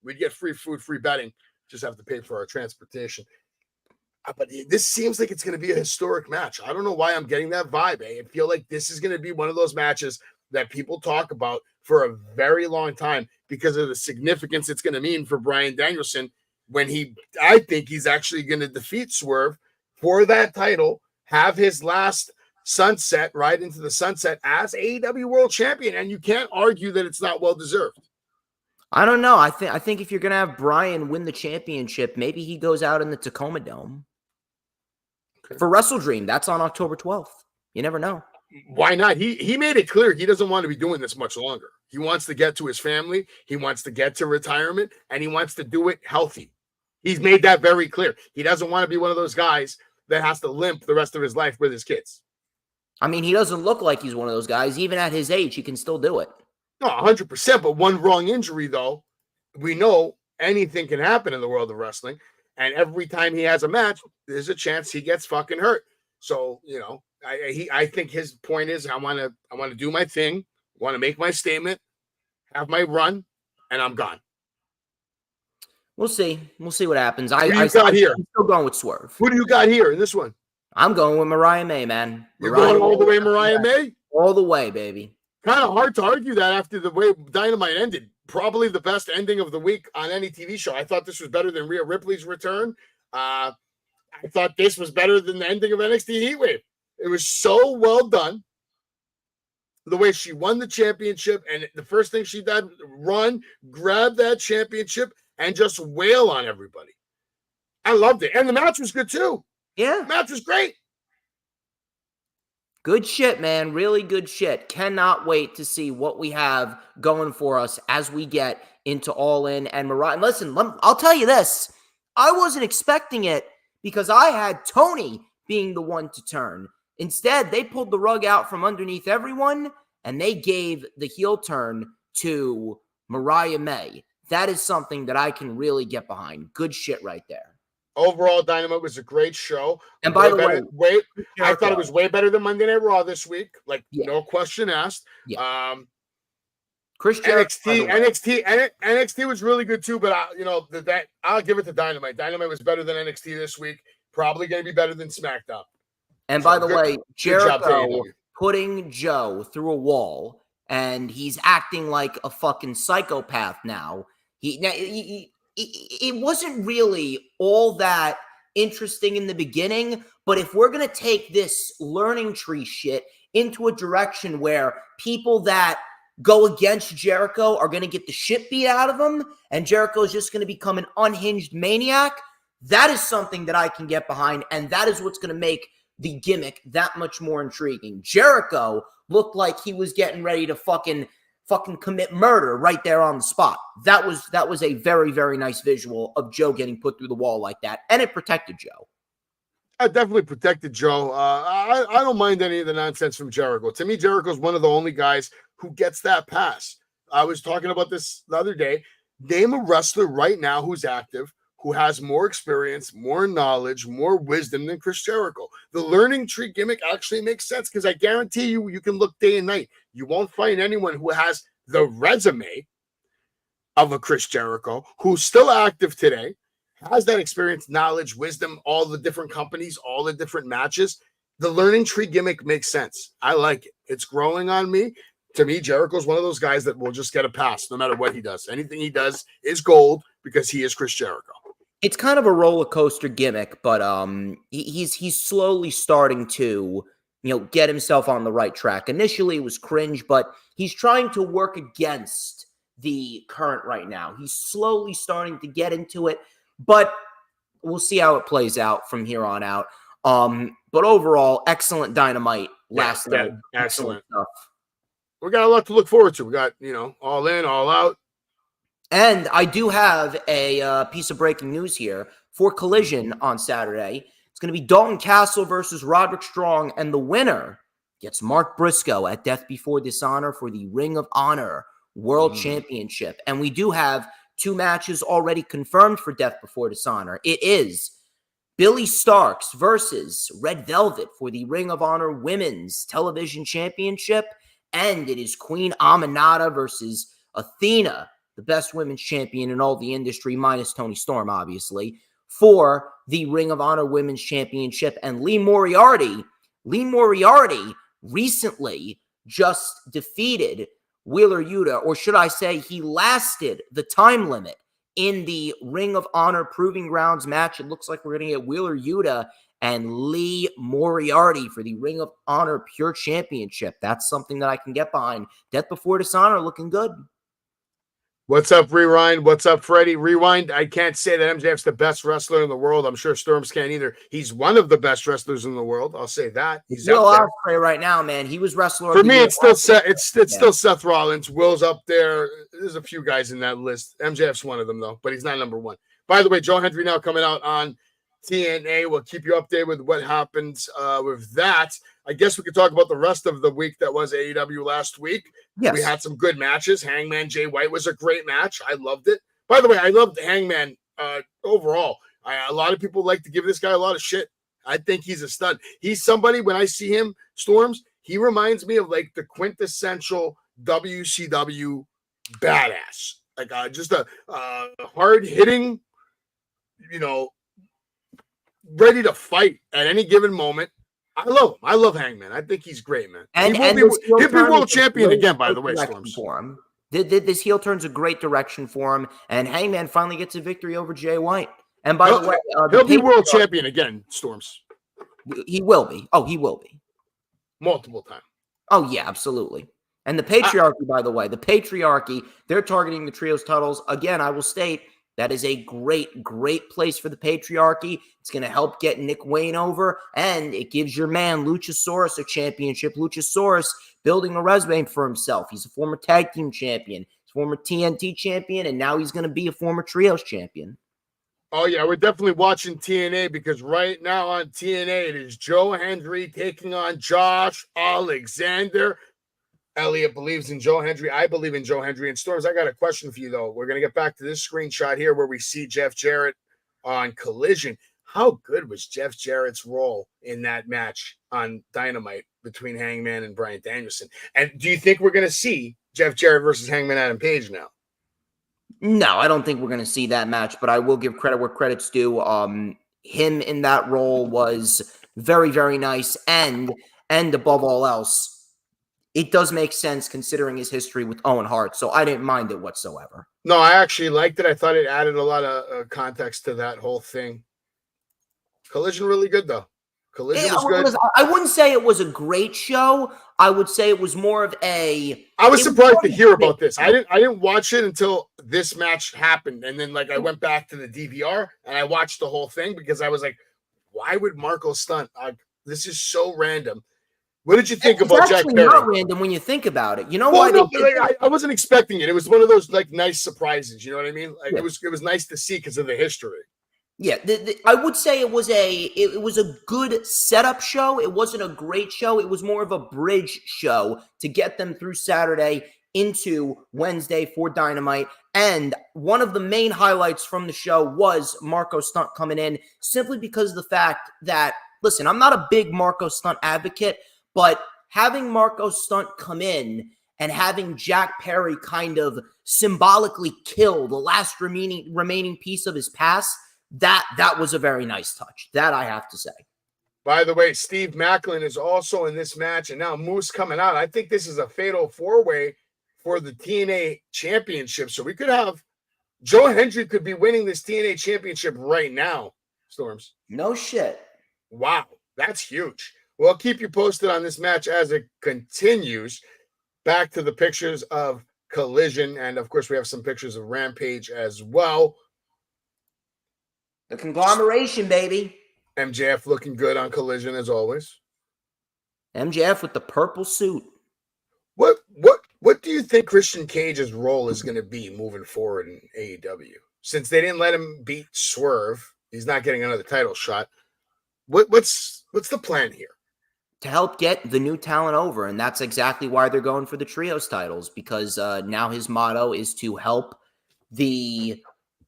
we'd get free food, free bedding. Just have to pay for our transportation. But this seems like it's going to be a historic match. I don't know why I'm getting that vibe. I feel like this is going to be one of those matches that people talk about for a very long time because of the significance it's going to mean for Bryan Danielson when I think he's actually going to defeat Swerve for that title, have his last sunset, right into the sunset as AEW World Champion. And you can't argue that it's not well-deserved. I don't know. I think if you're going to have Bryan win the championship, maybe he goes out in the Tacoma Dome. Okay. For Wrestle Dream, that's on October 12th. You never know. Why not? He made it clear he doesn't want to be doing this much longer. He wants to get to his family. He wants to get to retirement, and he wants to do it healthy. He's made that very clear. He doesn't want to be one of those guys that has to limp the rest of his life with his kids. I mean, he doesn't look like he's one of those guys. Even at his age, he can still do it. No, 100%. But one wrong injury, though, we know anything can happen in the world of wrestling. And every time he has a match, there's a chance he gets fucking hurt. So, I think his point is I want to do my thing, want to make my statement, have my run, and I'm gone. We'll see. We'll see what happens. I'm still going with Swerve. Who do you got here in this one? I'm going with Mariah May, man. You're going all the way Mariah May? All the way, baby. Kind of hard to argue that after the way Dynamite ended. Probably the best ending of the week on any TV show. I thought this was better than Rhea Ripley's return. I thought this was better than the ending of NXT Heatwave. It was so well done. The way she won the championship, and the first thing she did, run, grab that championship, and just wail on everybody. I loved it. And the match was good too. Yeah. The match was great. Good shit, man. Really good shit. Cannot wait to see what we have going for us as we get into All In and Mariah. And listen, I'll tell you this. I wasn't expecting it because I had Tony being the one to turn. Instead, they pulled the rug out from underneath everyone, and they gave the heel turn to Mariah May. That is something that I can really get behind. Good shit right there. Overall, Dynamite was a great show. And by the way, I thought it was way better than Monday Night Raw this week. No question asked. Yeah. Chris NXT was really good too, but I'll give it to Dynamite. Dynamite was better than NXT this week. Probably going to be better than SmackDown. And by the way, Jericho putting Joe through a wall, and he's acting like a fucking psychopath now. It wasn't really all that interesting in the beginning, but if we're going to take this learning tree shit into a direction where people that go against Jericho are going to get the shit beat out of them, and Jericho is just going to become an unhinged maniac, that is something that I can get behind, and that is what's going to make the gimmick that much more intriguing. Jericho looked like he was getting ready to fucking commit murder right there on the spot. That was a very, very nice visual of Joe getting put through the wall like that, and it protected Joe. I definitely protected Joe. I don't mind any of the nonsense from Jericho. To me, Jericho's one of the only guys who gets that pass. I was talking about this the other day. Name a wrestler right now who's active, who has more experience, more knowledge, more wisdom than Chris Jericho. The learning tree gimmick actually makes sense because I guarantee you can look day and night. You won't find anyone who has the resume of a Chris Jericho who's still active today, has that experience, knowledge, wisdom, all the different companies, all the different matches. The learning tree gimmick makes sense. I like it. It's growing on me. To me, Jericho's one of those guys that will just get a pass no matter what he does. Anything he does is gold because he is Chris Jericho. It's kind of a roller coaster gimmick, but he's slowly starting to get himself on the right track. Initially, it was cringe, but he's trying to work against the current right now. He's slowly starting to get into it, but we'll see how it plays out from here on out. But overall, excellent Dynamite last night. Excellent stuff. We got a lot to look forward to. We got, all in, all out. And I do have a piece of breaking news here for Collision on Saturday. It's going to be Dalton Castle versus Roderick Strong, and the winner gets Mark Briscoe at Death Before Dishonor for the Ring of Honor World Championship. And we do have 2 matches already confirmed for Death Before Dishonor. It is Billy Starks versus Red Velvet for the Ring of Honor Women's Television Championship, and it is Queen Aminata versus Athena, the best women's champion in all the industry, minus Toni Storm, obviously, for the Ring of Honor Women's Championship. And Lee Moriarty recently just defeated Wheeler Yuta, or should I say he lasted the time limit in the Ring of Honor Proving Grounds match. It looks like we're going to get Wheeler Yuta and Lee Moriarty for the Ring of Honor Pure Championship. That's something that I can get behind. Death Before Dishonor looking good. What's up, Rewind? What's up, Freddie? Rewind. I can't say that MJF's the best wrestler in the world. I'm sure Storms can't either. He's one of the best wrestlers in the world. I'll say that. He's Will up there. Ospreay right now, man. He was wrestler For me, it's still still Seth Rollins. Will's up there. There's a few guys in that list. MJF's one of them, though, but he's not number one. By the way, Joe Hendry now coming out on TNA. We'll keep you updated with what happens with that. I guess we could talk about the rest of the week that was AEW last week. Yes. We had some good matches. Hangman Jay White was a great match. I loved it. By the way, I loved Hangman overall. A lot of people like to give this guy a lot of shit. I think he's a stud. He's somebody, when I see him, Storms, he reminds me of like the quintessential WCW badass. Like just a hard-hitting, ready to fight at any given moment. I love him. I love Hangman. I think he's great, man. He'll be world champion again, by the way, Storms. For him. This heel turn's a great direction for him, and Hangman finally gets a victory over Jay White. And by the way, he'll be world champion again, Storms. He will be. Oh, he will be. Multiple times. Oh, yeah, absolutely. And the Patriarchy, by the way, they're targeting the Trios titles. Again, I will state, that is a great, great place for the Patriarchy. It's going to help get Nick Wayne over, and it gives your man Luchasaurus a championship. Luchasaurus building a resume for himself. He's a former tag team champion, he's a former TNT champion, and now he's going to be a former Trios champion. Oh, yeah, we're definitely watching TNA because right now on TNA, it is Joe Hendry taking on Josh Alexander. Elliot believes in Joe Hendry. I believe in Joe Hendry. And Storms, I got a question for you, though. We're going to get back to this screenshot here where we see Jeff Jarrett on Collision. How good was Jeff Jarrett's role in that match on Dynamite between Hangman and Bryan Danielson? And do you think we're going to see Jeff Jarrett versus Hangman Adam Page now? No, I don't think we're going to see that match, but I will give credit where credit's due. Him in that role was very, very nice. And above all else, it does make sense considering his history with Owen Hart, so I didn't mind it whatsoever. No, I actually liked it. I thought it added a lot of context to that whole thing. Collision really good, though. Collision was good. I wouldn't say it was a great show. I would say it was more of a... I was surprised to hear about this. I didn't watch it until this match happened, and then I went back to the DVR, and I watched the whole thing because I was like, why would Marco stunt? This is so random. What did you think about Jack Perry? It's not random when you think about it. You know why? I wasn't expecting it. It was one of those nice surprises. You know what I mean? It was nice to see because of the history. Yeah, I would say it was a good setup show. It wasn't a great show. It was more of a bridge show to get them through Saturday into Wednesday for Dynamite. And one of the main highlights from the show was Marco Stunt coming in, simply because of the fact that, listen, I'm not a big Marco Stunt advocate, but having Marco Stunt come in and having Jack Perry kind of symbolically kill the last remaining piece of his past, that was a very nice touch. That I have to say. By the way, Steve Macklin is also in this match, and now Moose coming out. I think this is a fatal four-way for the TNA championship. So we could have Joe Hendry could be winning this TNA championship right now, Storms. No shit. Wow, that's huge. Well, I'll keep you posted on this match as it continues. Back to the pictures of Collision, and of course, we have some pictures of Rampage as well. The conglomeration, baby. MJF looking good on Collision as always. MJF with the purple suit. What do you think Christian Cage's role is going to be moving forward in AEW? Since they didn't let him beat Swerve, he's not getting another title shot. What's the plan here? To help get the new talent over, and that's exactly why they're going for the trios titles, because now his motto is to help the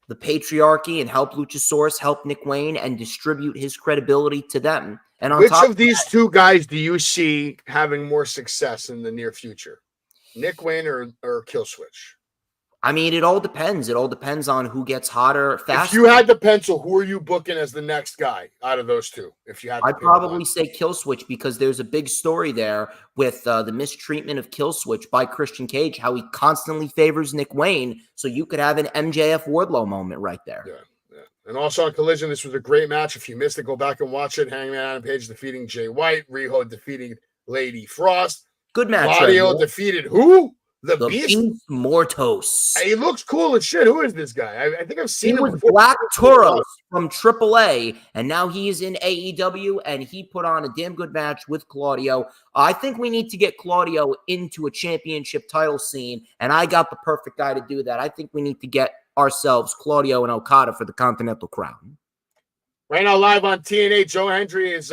patriarchy and help Luchasaurus, help Nick Wayne, and distribute his credibility to them. And on which top of these two guys do you see having more success in the near future? Nick Wayne or Killswitch? I mean, it all depends. It all depends on who gets hotter faster. If you had to pencil, who are you booking as the next guy out of those two? If you had, I'd probably say Killswitch, because there's a big story there with the mistreatment of Killswitch by Christian Cage, how he constantly favors Nick Wayne. So you could have an MJF Wardlow moment right there. Yeah. And also on Collision, this was a great match. If you missed it, go back and watch it. Hangman Adam Page defeating Jay White. Riho defeating Lady Frost. Good match. Claudio defeated who? The Beast Mortos. He looks cool as shit. Who is this guy? I think I've seen him before. Black Toros from AAA, and now he's in AEW, and he put on a damn good match with Claudio. I think we need to get Claudio into a championship title scene, and I got the perfect guy to do that. I think we need to get ourselves Claudio and Okada for the Continental Crown. Right now, live on TNA, Joe Hendry has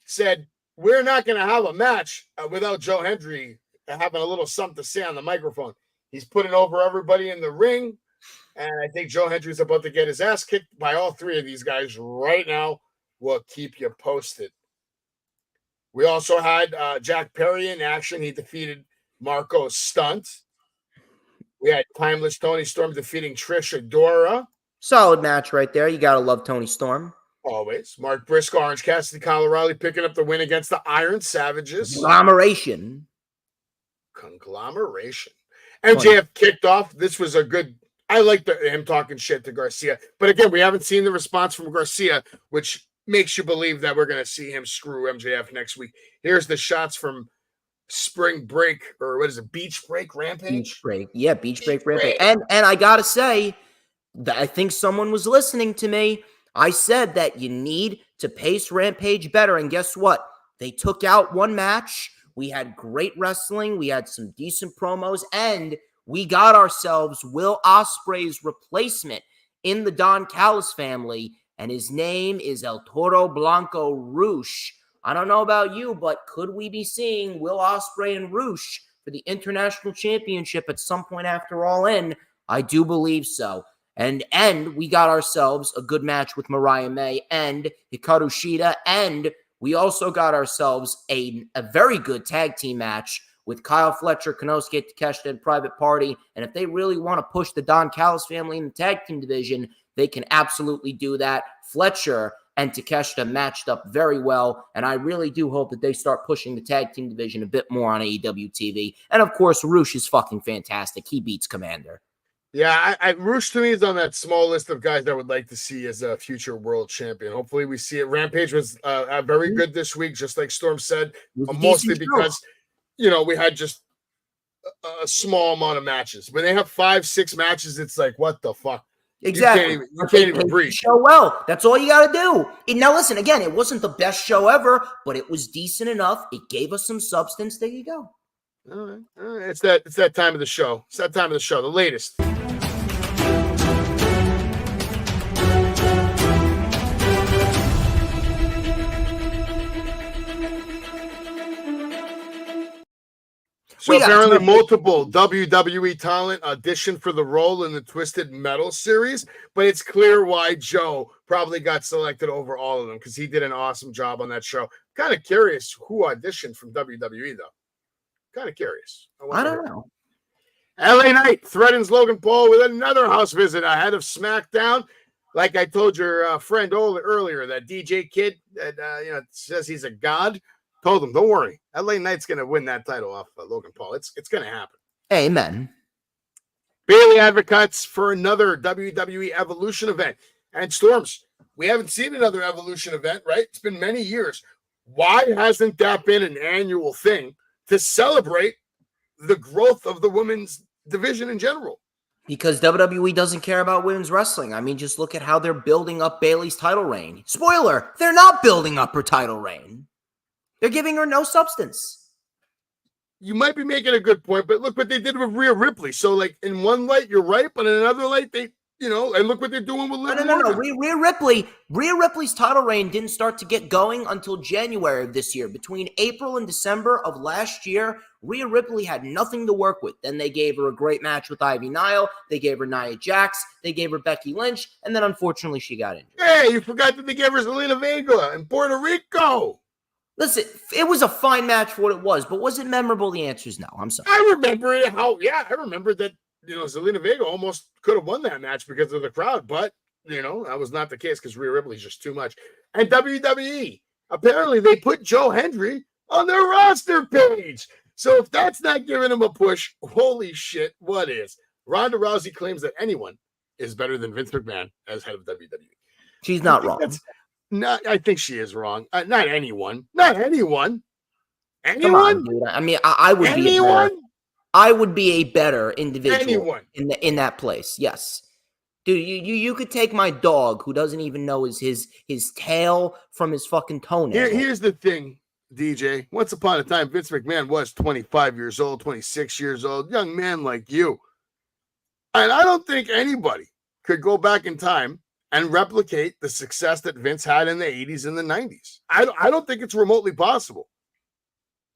said, we're not going to have a match without Joe Hendry having a little something to say on the microphone. He's putting over everybody in the ring, and I think Joe Hendry's about to get his ass kicked by all three of these guys right now. We'll keep you posted. We also had Jack Perry in action. He defeated Marco Stunt. We had Timeless Tony Storm defeating Trish Adora. Solid match right there. You got to love Tony Storm. Always. Mark Briscoe, Orange Cassidy, Kyle O'Reilly picking up the win against the Iron Savages. Conglomeration. MJF kicked off. This was a good. I like him talking shit to Garcia. But again, we haven't seen the response from Garcia, which makes you believe that we're going to see him screw MJF next week. Here's the shots from Spring Break, or what is it? Beach Break Rampage? Beach Break. Yeah, Beach Break Rampage. And I got to say, that I think someone was listening to me. I said that you need to pace Rampage better. And guess what? They took out one match. We had great wrestling. We had some decent promos. And we got ourselves Will Ospreay's replacement in the Don Callis family. And his name is El Toro Blanco Rush. I don't know about you, but could we be seeing Will Ospreay and Rush for the International Championship at some point after All In? I do believe so. And we got ourselves a good match with Mariah May and Hikaru Shida. And we also got ourselves a very good tag team match with Kyle Fletcher, Konosuke Takeshita, and Private Party. And if they really want to push the Don Callis family in the tag team division, they can absolutely do that. Fletcher and Takeshita matched up very well, and I really do hope that they start pushing the tag team division a bit more on AEW TV. And, of course, Rush is fucking fantastic. He beats Commander. Yeah, Rush to me is on that small list of guys that I would like to see as a future world champion. Hopefully we see it. Rampage was very good this week, just like Storm said, mostly because, we had just a small amount of matches. When they have 5-6 matches, it's like, what the fuck? Exactly. You can't even breathe. Show well. That's all you got to do. Now, listen, again, it wasn't the best show ever, but it was decent enough. It gave us some substance. There you go. All right. It's that time of the show. It's that time of the show. The latest. So apparently multiple WWE talent auditioned for the role in the Twisted Metal series, but it's clear why Joe probably got selected over all of them because he did an awesome job on that show. Kind of curious who auditioned from WWE, though. Kind of curious. I don't know. LA Knight threatens Logan Paul with another house visit ahead of SmackDown. Like I told your friend earlier, that DJ kid that says he's a god. Told him, don't worry. LA Knight's going to win that title off Logan Paul. It's going to happen. Amen. Bailey advocates for another WWE Evolution event. And Storms, we haven't seen another Evolution event, right? It's been many years. Why hasn't that been an annual thing to celebrate the growth of the women's division in general? Because WWE doesn't care about women's wrestling. I mean, just look at how they're building up Bayley's title reign. Spoiler, they're not building up her title reign. They're giving her no substance. You might be making a good point, but look what they did with Rhea Ripley. So, like, in one light, you're right, but in another light, they, and look what they're doing with Liv No. Morgan. Rhea Ripley's title reign didn't start to get going until January of this year. Between April and December of last year, Rhea Ripley had nothing to work with. Then they gave her a great match with Ivy Nile. They gave her Nia Jax. They gave her Becky Lynch. And then, unfortunately, she got injured. Hey, you forgot that they gave her Zelina Vega in Puerto Rico. Listen, it was a fine match for what it was, but was it memorable? The answer is no. I'm sorry. I remember it. I remember that, Zelina Vega almost could have won that match because of the crowd, but, that was not the case because Rhea Ripley's just too much. And WWE, apparently they put Joe Hendry on their roster page. So if that's not giving him a push, holy shit, what is? Ronda Rousey claims that anyone is better than Vince McMahon as head of WWE. She's not wrong. I think she is wrong. Not anyone. Not anyone. Anyone? Come on, dude. I mean, I would anyone? I would be a better individual anyone in that place. Yes. Dude, you could take my dog who doesn't even know his tail from his fucking toenail. Here's the thing, DJ. Once upon a time, Vince McMahon was 25 years old, 26 years old, young man like you. And I don't think anybody could go back in time and replicate the success that Vince had in the 80s and the 90s. I don't think it's remotely possible.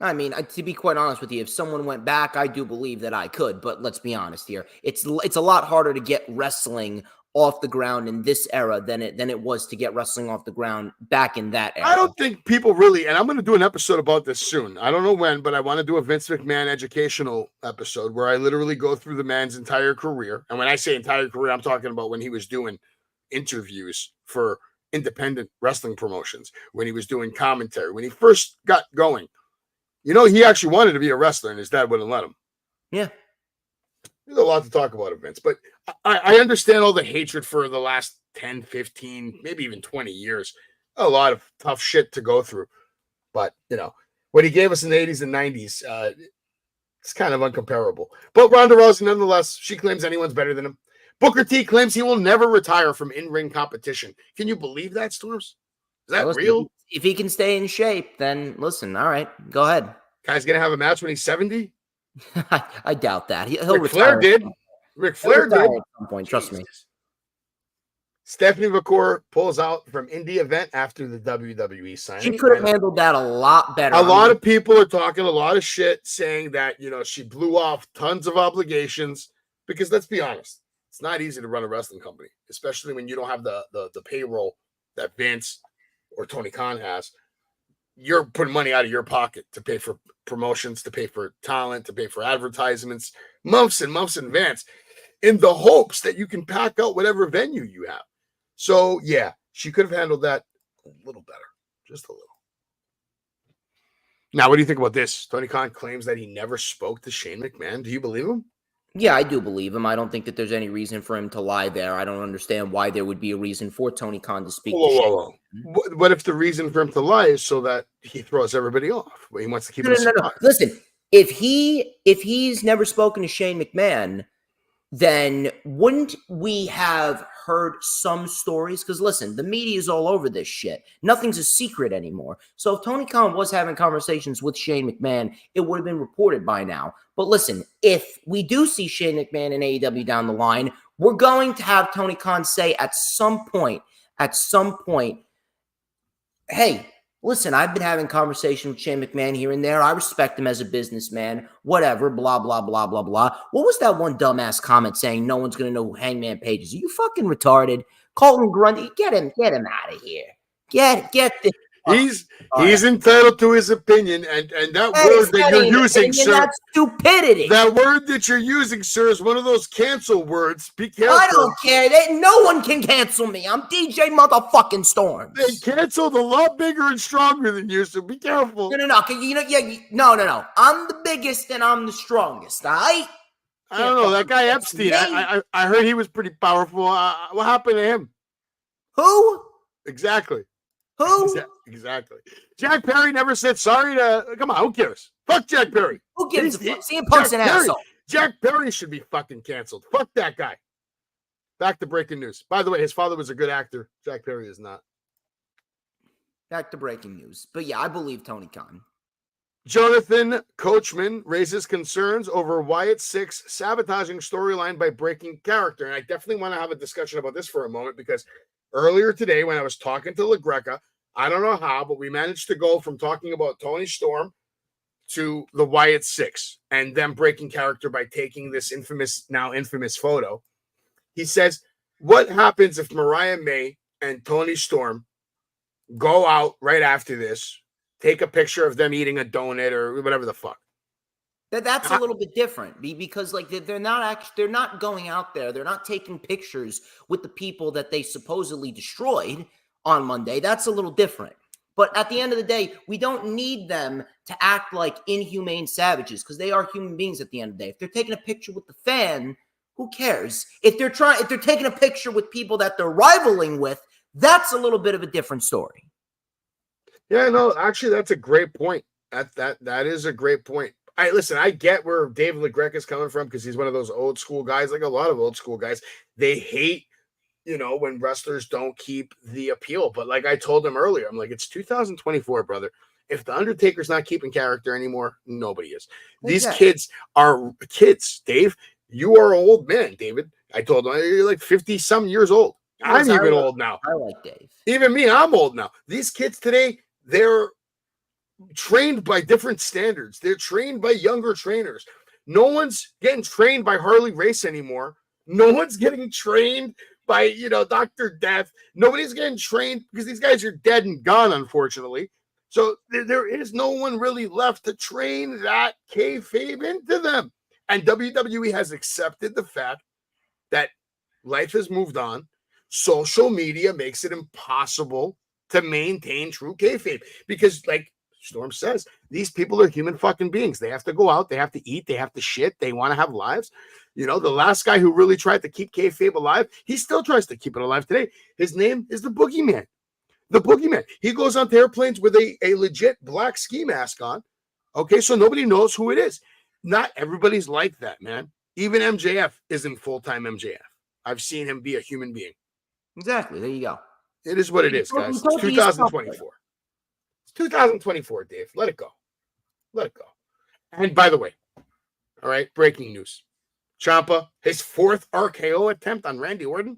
I mean, to be quite honest with you, if someone went back, I do believe that I could. But let's be honest here. It's a lot harder to get wrestling off the ground in this era than it was to get wrestling off the ground back in that era. I don't think people really, and I'm going to do an episode about this soon. I don't know when, but I want to do a Vince McMahon educational episode where I literally go through the man's entire career. And when I say entire career, I'm talking about when he was doing interviews for independent wrestling promotions, when he was doing commentary, when he first got going. He actually wanted to be a wrestler and his dad wouldn't let him. Yeah. There's a lot to talk about, Vince, but I understand all the hatred for the last 10, 15, maybe even 20 years. A lot of tough shit to go through. But, what he gave us in the 80s and 90s, it's kind of uncomparable. But Ronda Rousey, nonetheless, she claims anyone's better than him. Booker T claims he will never retire from in-ring competition. Can you believe that, Storms? Is that real? If he can stay in shape, then listen, all right, go ahead. Guy's going to have a match when he's 70? I doubt that. He'll Ric Flair did. Ric Flair did. At some point, trust me. Stephanie McCourt pulls out from indie event after the WWE signing. She could have handled that a lot better. A lot of people are talking a lot of shit saying that, she blew off tons of obligations because let's be honest, it's not easy to run a wrestling company, especially when you don't have the payroll that Vince or Tony Khan has. You're putting money out of your pocket to pay for promotions, to pay for talent, to pay for advertisements, months and months in advance, in the hopes that you can pack out whatever venue you have. So, yeah, she could have handled that a little better, just a little. Now, what do you think about this? Tony Khan claims that he never spoke to Shane McMahon. Do you believe him? Yeah, I do believe him. I don't think that there's any reason for him to lie there. I don't understand why there would be a reason for Tony Khan to speak to Shane. What if the reason for him to lie is so that he throws everybody off? He wants to keep it a surprise. No. Listen, if he's never spoken to Shane McMahon, then wouldn't we have heard some stories? Because listen, the media is all over this shit. Nothing's a secret anymore. So if Tony Khan was having conversations with Shane McMahon, it would have been reported by now. But listen, if we do see Shane McMahon in AEW down the line, we're going to have Tony Khan say at some point, hey, listen, I've been having conversations with Shane McMahon here and there. I respect him as a businessman, whatever, blah, blah, blah, blah, blah. What was that one dumbass comment saying no one's going to know who Hangman Page is? Are you fucking retarded? Colton Grundy, get him out of here. Get this. He's entitled to his opinion, and that word that you're using, sir. That's stupidity. That word that you're using, sir, is one of those cancel words. Be careful. I don't care. No one can cancel me. I'm DJ motherfucking Storms. They canceled a lot bigger and stronger than you, so be careful. No. No. I'm the biggest and I'm the strongest. All right. I don't know that guy Epstein. I heard he was pretty powerful. What happened to him? Who? Exactly. Who? Exactly. Jack Perry never said sorry to. Come on, who cares? Fuck Jack Perry. Who gives a fuck? CM Punk's an asshole. Jack Perry should be fucking canceled. Fuck that guy. Back to breaking news. By the way, his father was a good actor. Jack Perry is not. Back to breaking news. But yeah, I believe Tony Khan. Jonathan Coachman raises concerns over Wyatt Six sabotaging storyline by breaking character. And I definitely want to have a discussion about this for a moment, because earlier today when I was talking to LaGreca, I don't know how, but we managed to go from talking about Tony Storm to the Wyatt Six and them breaking character by taking this now infamous photo. He says, what happens if Mariah May and Tony Storm go out right after this, take a picture of them eating a donut or whatever the fuck? That's a little bit different because like they're not going out there. They're not taking pictures with the people that they supposedly destroyed on Monday. That's a little different. But at the end of the day, we don't need them to act like inhumane savages because they are human beings at the end of the day. If they're taking a picture with the fan, who cares? If they're taking a picture with people that they're rivaling with, that's a little bit of a different story. Yeah, no, actually, that's a great point. That is a great point. I get where David LaGreca is coming from because he's one of those old school guys, like a lot of old school guys. They hate, when wrestlers don't keep the appeal. But like I told him earlier, I'm like, it's 2024, brother. If the Undertaker's not keeping character anymore, nobody is. These kids are kids, Dave. You are an old man, David. I told him you're like 50-some years old. I'm even old now. I like Dave. Even me, I'm old now. These kids today, they're trained by different standards. They're trained by younger trainers. No one's getting trained by Harley Race anymore. No one's getting trained by, Dr. Death. Nobody's getting trained because these guys are dead and gone, unfortunately. So there is no one really left to train that kayfabe into them. And WWE has accepted the fact that life has moved on. Social media makes it impossible to maintain true kayfabe because, like Storm says, these people are human fucking beings. They have to go out, they have to eat, they have to shit, they want to have lives. The last guy who really tried to keep kayfabe alive, he still tries to keep it alive today. His name is the Boogeyman. The Boogeyman. He goes onto airplanes with a legit black ski mask on. Okay, so nobody knows who it is. Not everybody's like that, man. Even MJF isn't full-time MJF. I've seen him be a human being. Exactly. There you go. It is what it is, guys. It's 2024. It's 2024, Dave. Let it go. Let it go. And by the way, all right, breaking news. Ciampa, his 4th RKO attempt on Randy Orton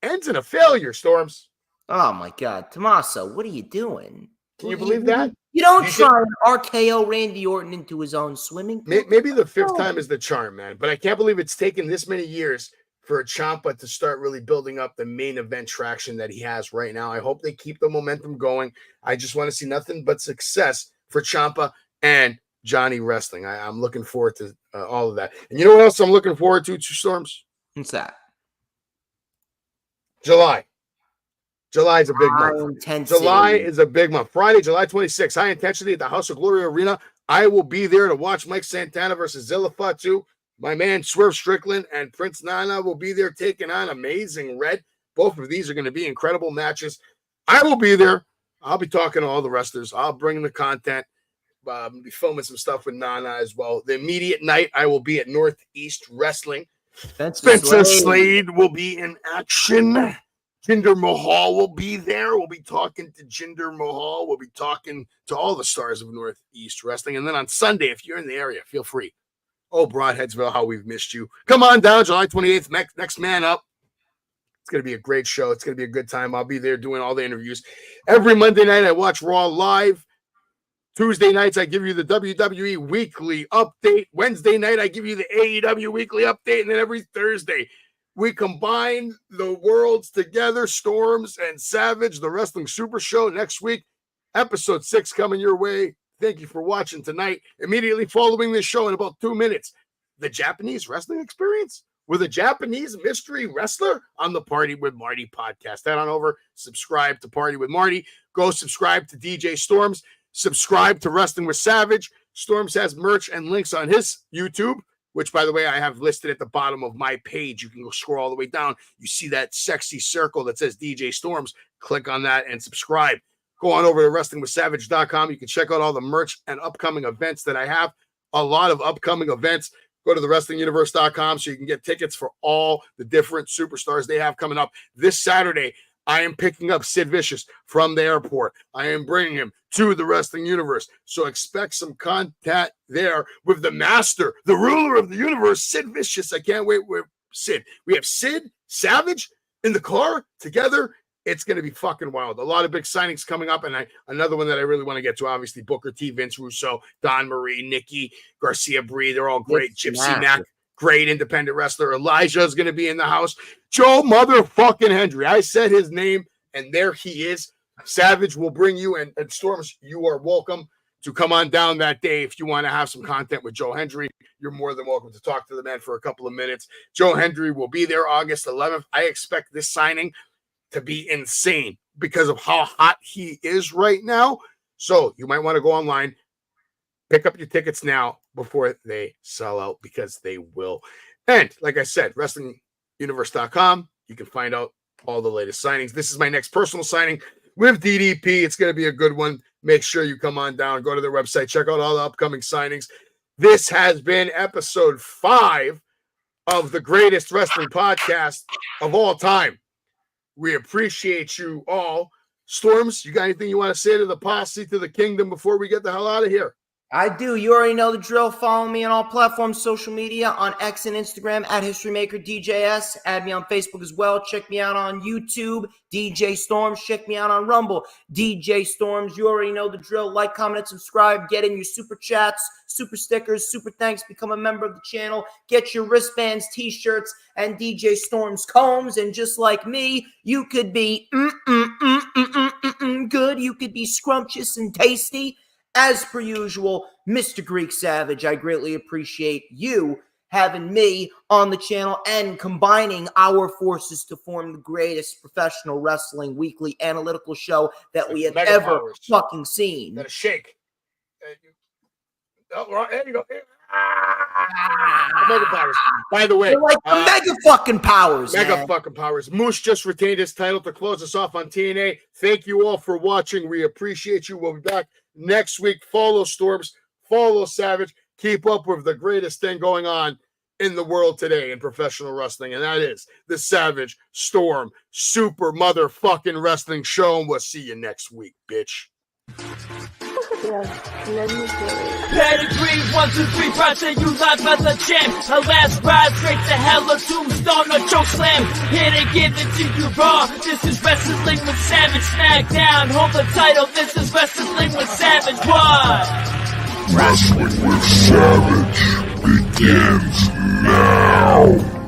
ends in a failure, Storms. Oh, my God. Tommaso, what are you doing? Can you believe that? You don't try and RKO Randy Orton into his own swimming pool. Maybe the 5th time is the charm, man. But I can't believe it's taken this many years for Ciampa to start really building up the main event traction that he has right now. I hope they keep the momentum going. I just want to see nothing but success for Ciampa and Johnny Wrestling. I'm looking forward to all of that. And you know what else I'm looking forward to, Storms? What's that? July. July is a big month. July is a big month. Friday, July 26th, High Intensity at the House of Glory Arena. I will be there to watch Mike Santana versus Zilla Fatu. My man Swerve Strickland and Prince Nana will be there taking on Amazing Red. Both of these are going to be incredible matches. I will be there. I'll be talking to all the wrestlers. I'll bring the content. I'll be filming some stuff with Nana as well. The immediate night, I will be at Northeast Wrestling. Spencer Slade will be in action. Jinder Mahal will be there. We'll be talking to Jinder Mahal. We'll be talking to all the stars of Northeast Wrestling. And then on Sunday, if you're in the area, feel free. Oh, Broadheadsville, how we've missed you. Come on down, July 28th, next man up. It's going to be a great show. It's going to be a good time. I'll be there doing all the interviews. Every Monday night, I watch Raw live. Tuesday nights, I give you the WWE Weekly Update. Wednesday night, I give you the AEW Weekly Update. And then every Thursday, we combine the worlds together, Storms and Savage, the Wrestling Super Show. Next week, episode 6 coming your way. Thank you for watching tonight. Immediately following this show in about 2 minutes, the Japanese Wrestling Experience with a Japanese mystery wrestler on the Party with Marty podcast. Head on over, subscribe to Party with Marty. Go subscribe to DJ Storms. Subscribe to Wrestling with Savage. Storms has merch and links on his YouTube, which, by the way, I have listed at the bottom of my page. You can go scroll all the way down. You see that sexy circle that says DJ Storms. Click on that and subscribe. Go on over to wrestlingwithsavage.com. You can check out all the merch and upcoming events that I have. A lot of upcoming events. Go to the wrestlinguniverse.com so you can get tickets for all the different superstars they have coming up. This Saturday, I am picking up Sid Vicious from the airport. I am bringing him to the Wrestling Universe. So expect some contact there with the master, the ruler of the universe, Sid Vicious. I can't wait with Sid. We have Sid, Savage in the car together. It's going to be fucking wild. A lot of big signings coming up. And another one that I really want to get to, obviously, Booker T, Vince Russo, Don Marie, Nikki, Garcia Bree. They're all great. Gypsy Mac, great independent wrestler. Elijah is going to be in the house. Joe motherfucking Hendry. I said his name, and there he is. Savage will bring you, and Storms, you are welcome to come on down that day. If you want to have some content with Joe Hendry, you're more than welcome to talk to the man for a couple of minutes. Joe Hendry will be there August 11th. I expect this signing to be insane because of how hot he is right now. So you might want to go online, pick up your tickets now before they sell out, because they will. And like I said, wrestlinguniverse.com, you can find out all the latest signings. This is my next personal signing with DDP. It's going to be a good one. Make sure you come on down, go to their website, check out all the upcoming signings. This has been episode 5 of the greatest wrestling podcast of all time. We appreciate you all. Storms, you got anything you want to say to the posse, to the kingdom before we get the hell out of here? I do. You already know the drill. Follow me on all platforms, social media, on X and Instagram at HistoryMakerDJS. Add me on Facebook as well. Check me out on YouTube, DJ Storms. Check me out on Rumble, DJ Storms. You already know the drill. Like, comment, and subscribe. Get in your super chats, super stickers, super thanks. Become a member of the channel. Get your wristbands, t-shirts, and DJ Storms combs. And just like me, you could be good. You could be scrumptious and tasty. As per usual, Mr. Greek Savage, I greatly appreciate you having me on the channel and combining our forces to form the greatest professional wrestling weekly analytical show that we have ever fucking seen. Got a shake. Oh, there you go. Mega powers. By the way, they're like the mega fucking powers. Mega fucking powers. Moose just retained his title to close us off on TNA. Thank you all for watching. We appreciate you. We'll be back next week. Follow Storms, follow Savage. Keep up with the greatest thing going on in the world today in professional wrestling, and that is the Savage Storm Super Motherfucking Wrestling Show. And we'll see you next week, bitch. Pedigree, 1, 2, 3, project you live as a champ. A last ride straight to hell, a tombstone, a choke slam. Here to give it to you raw. This is Wrestling with Savage. Smackdown, hold the title. This is Wrestling with Savage. What? Wrestling with Savage begins now.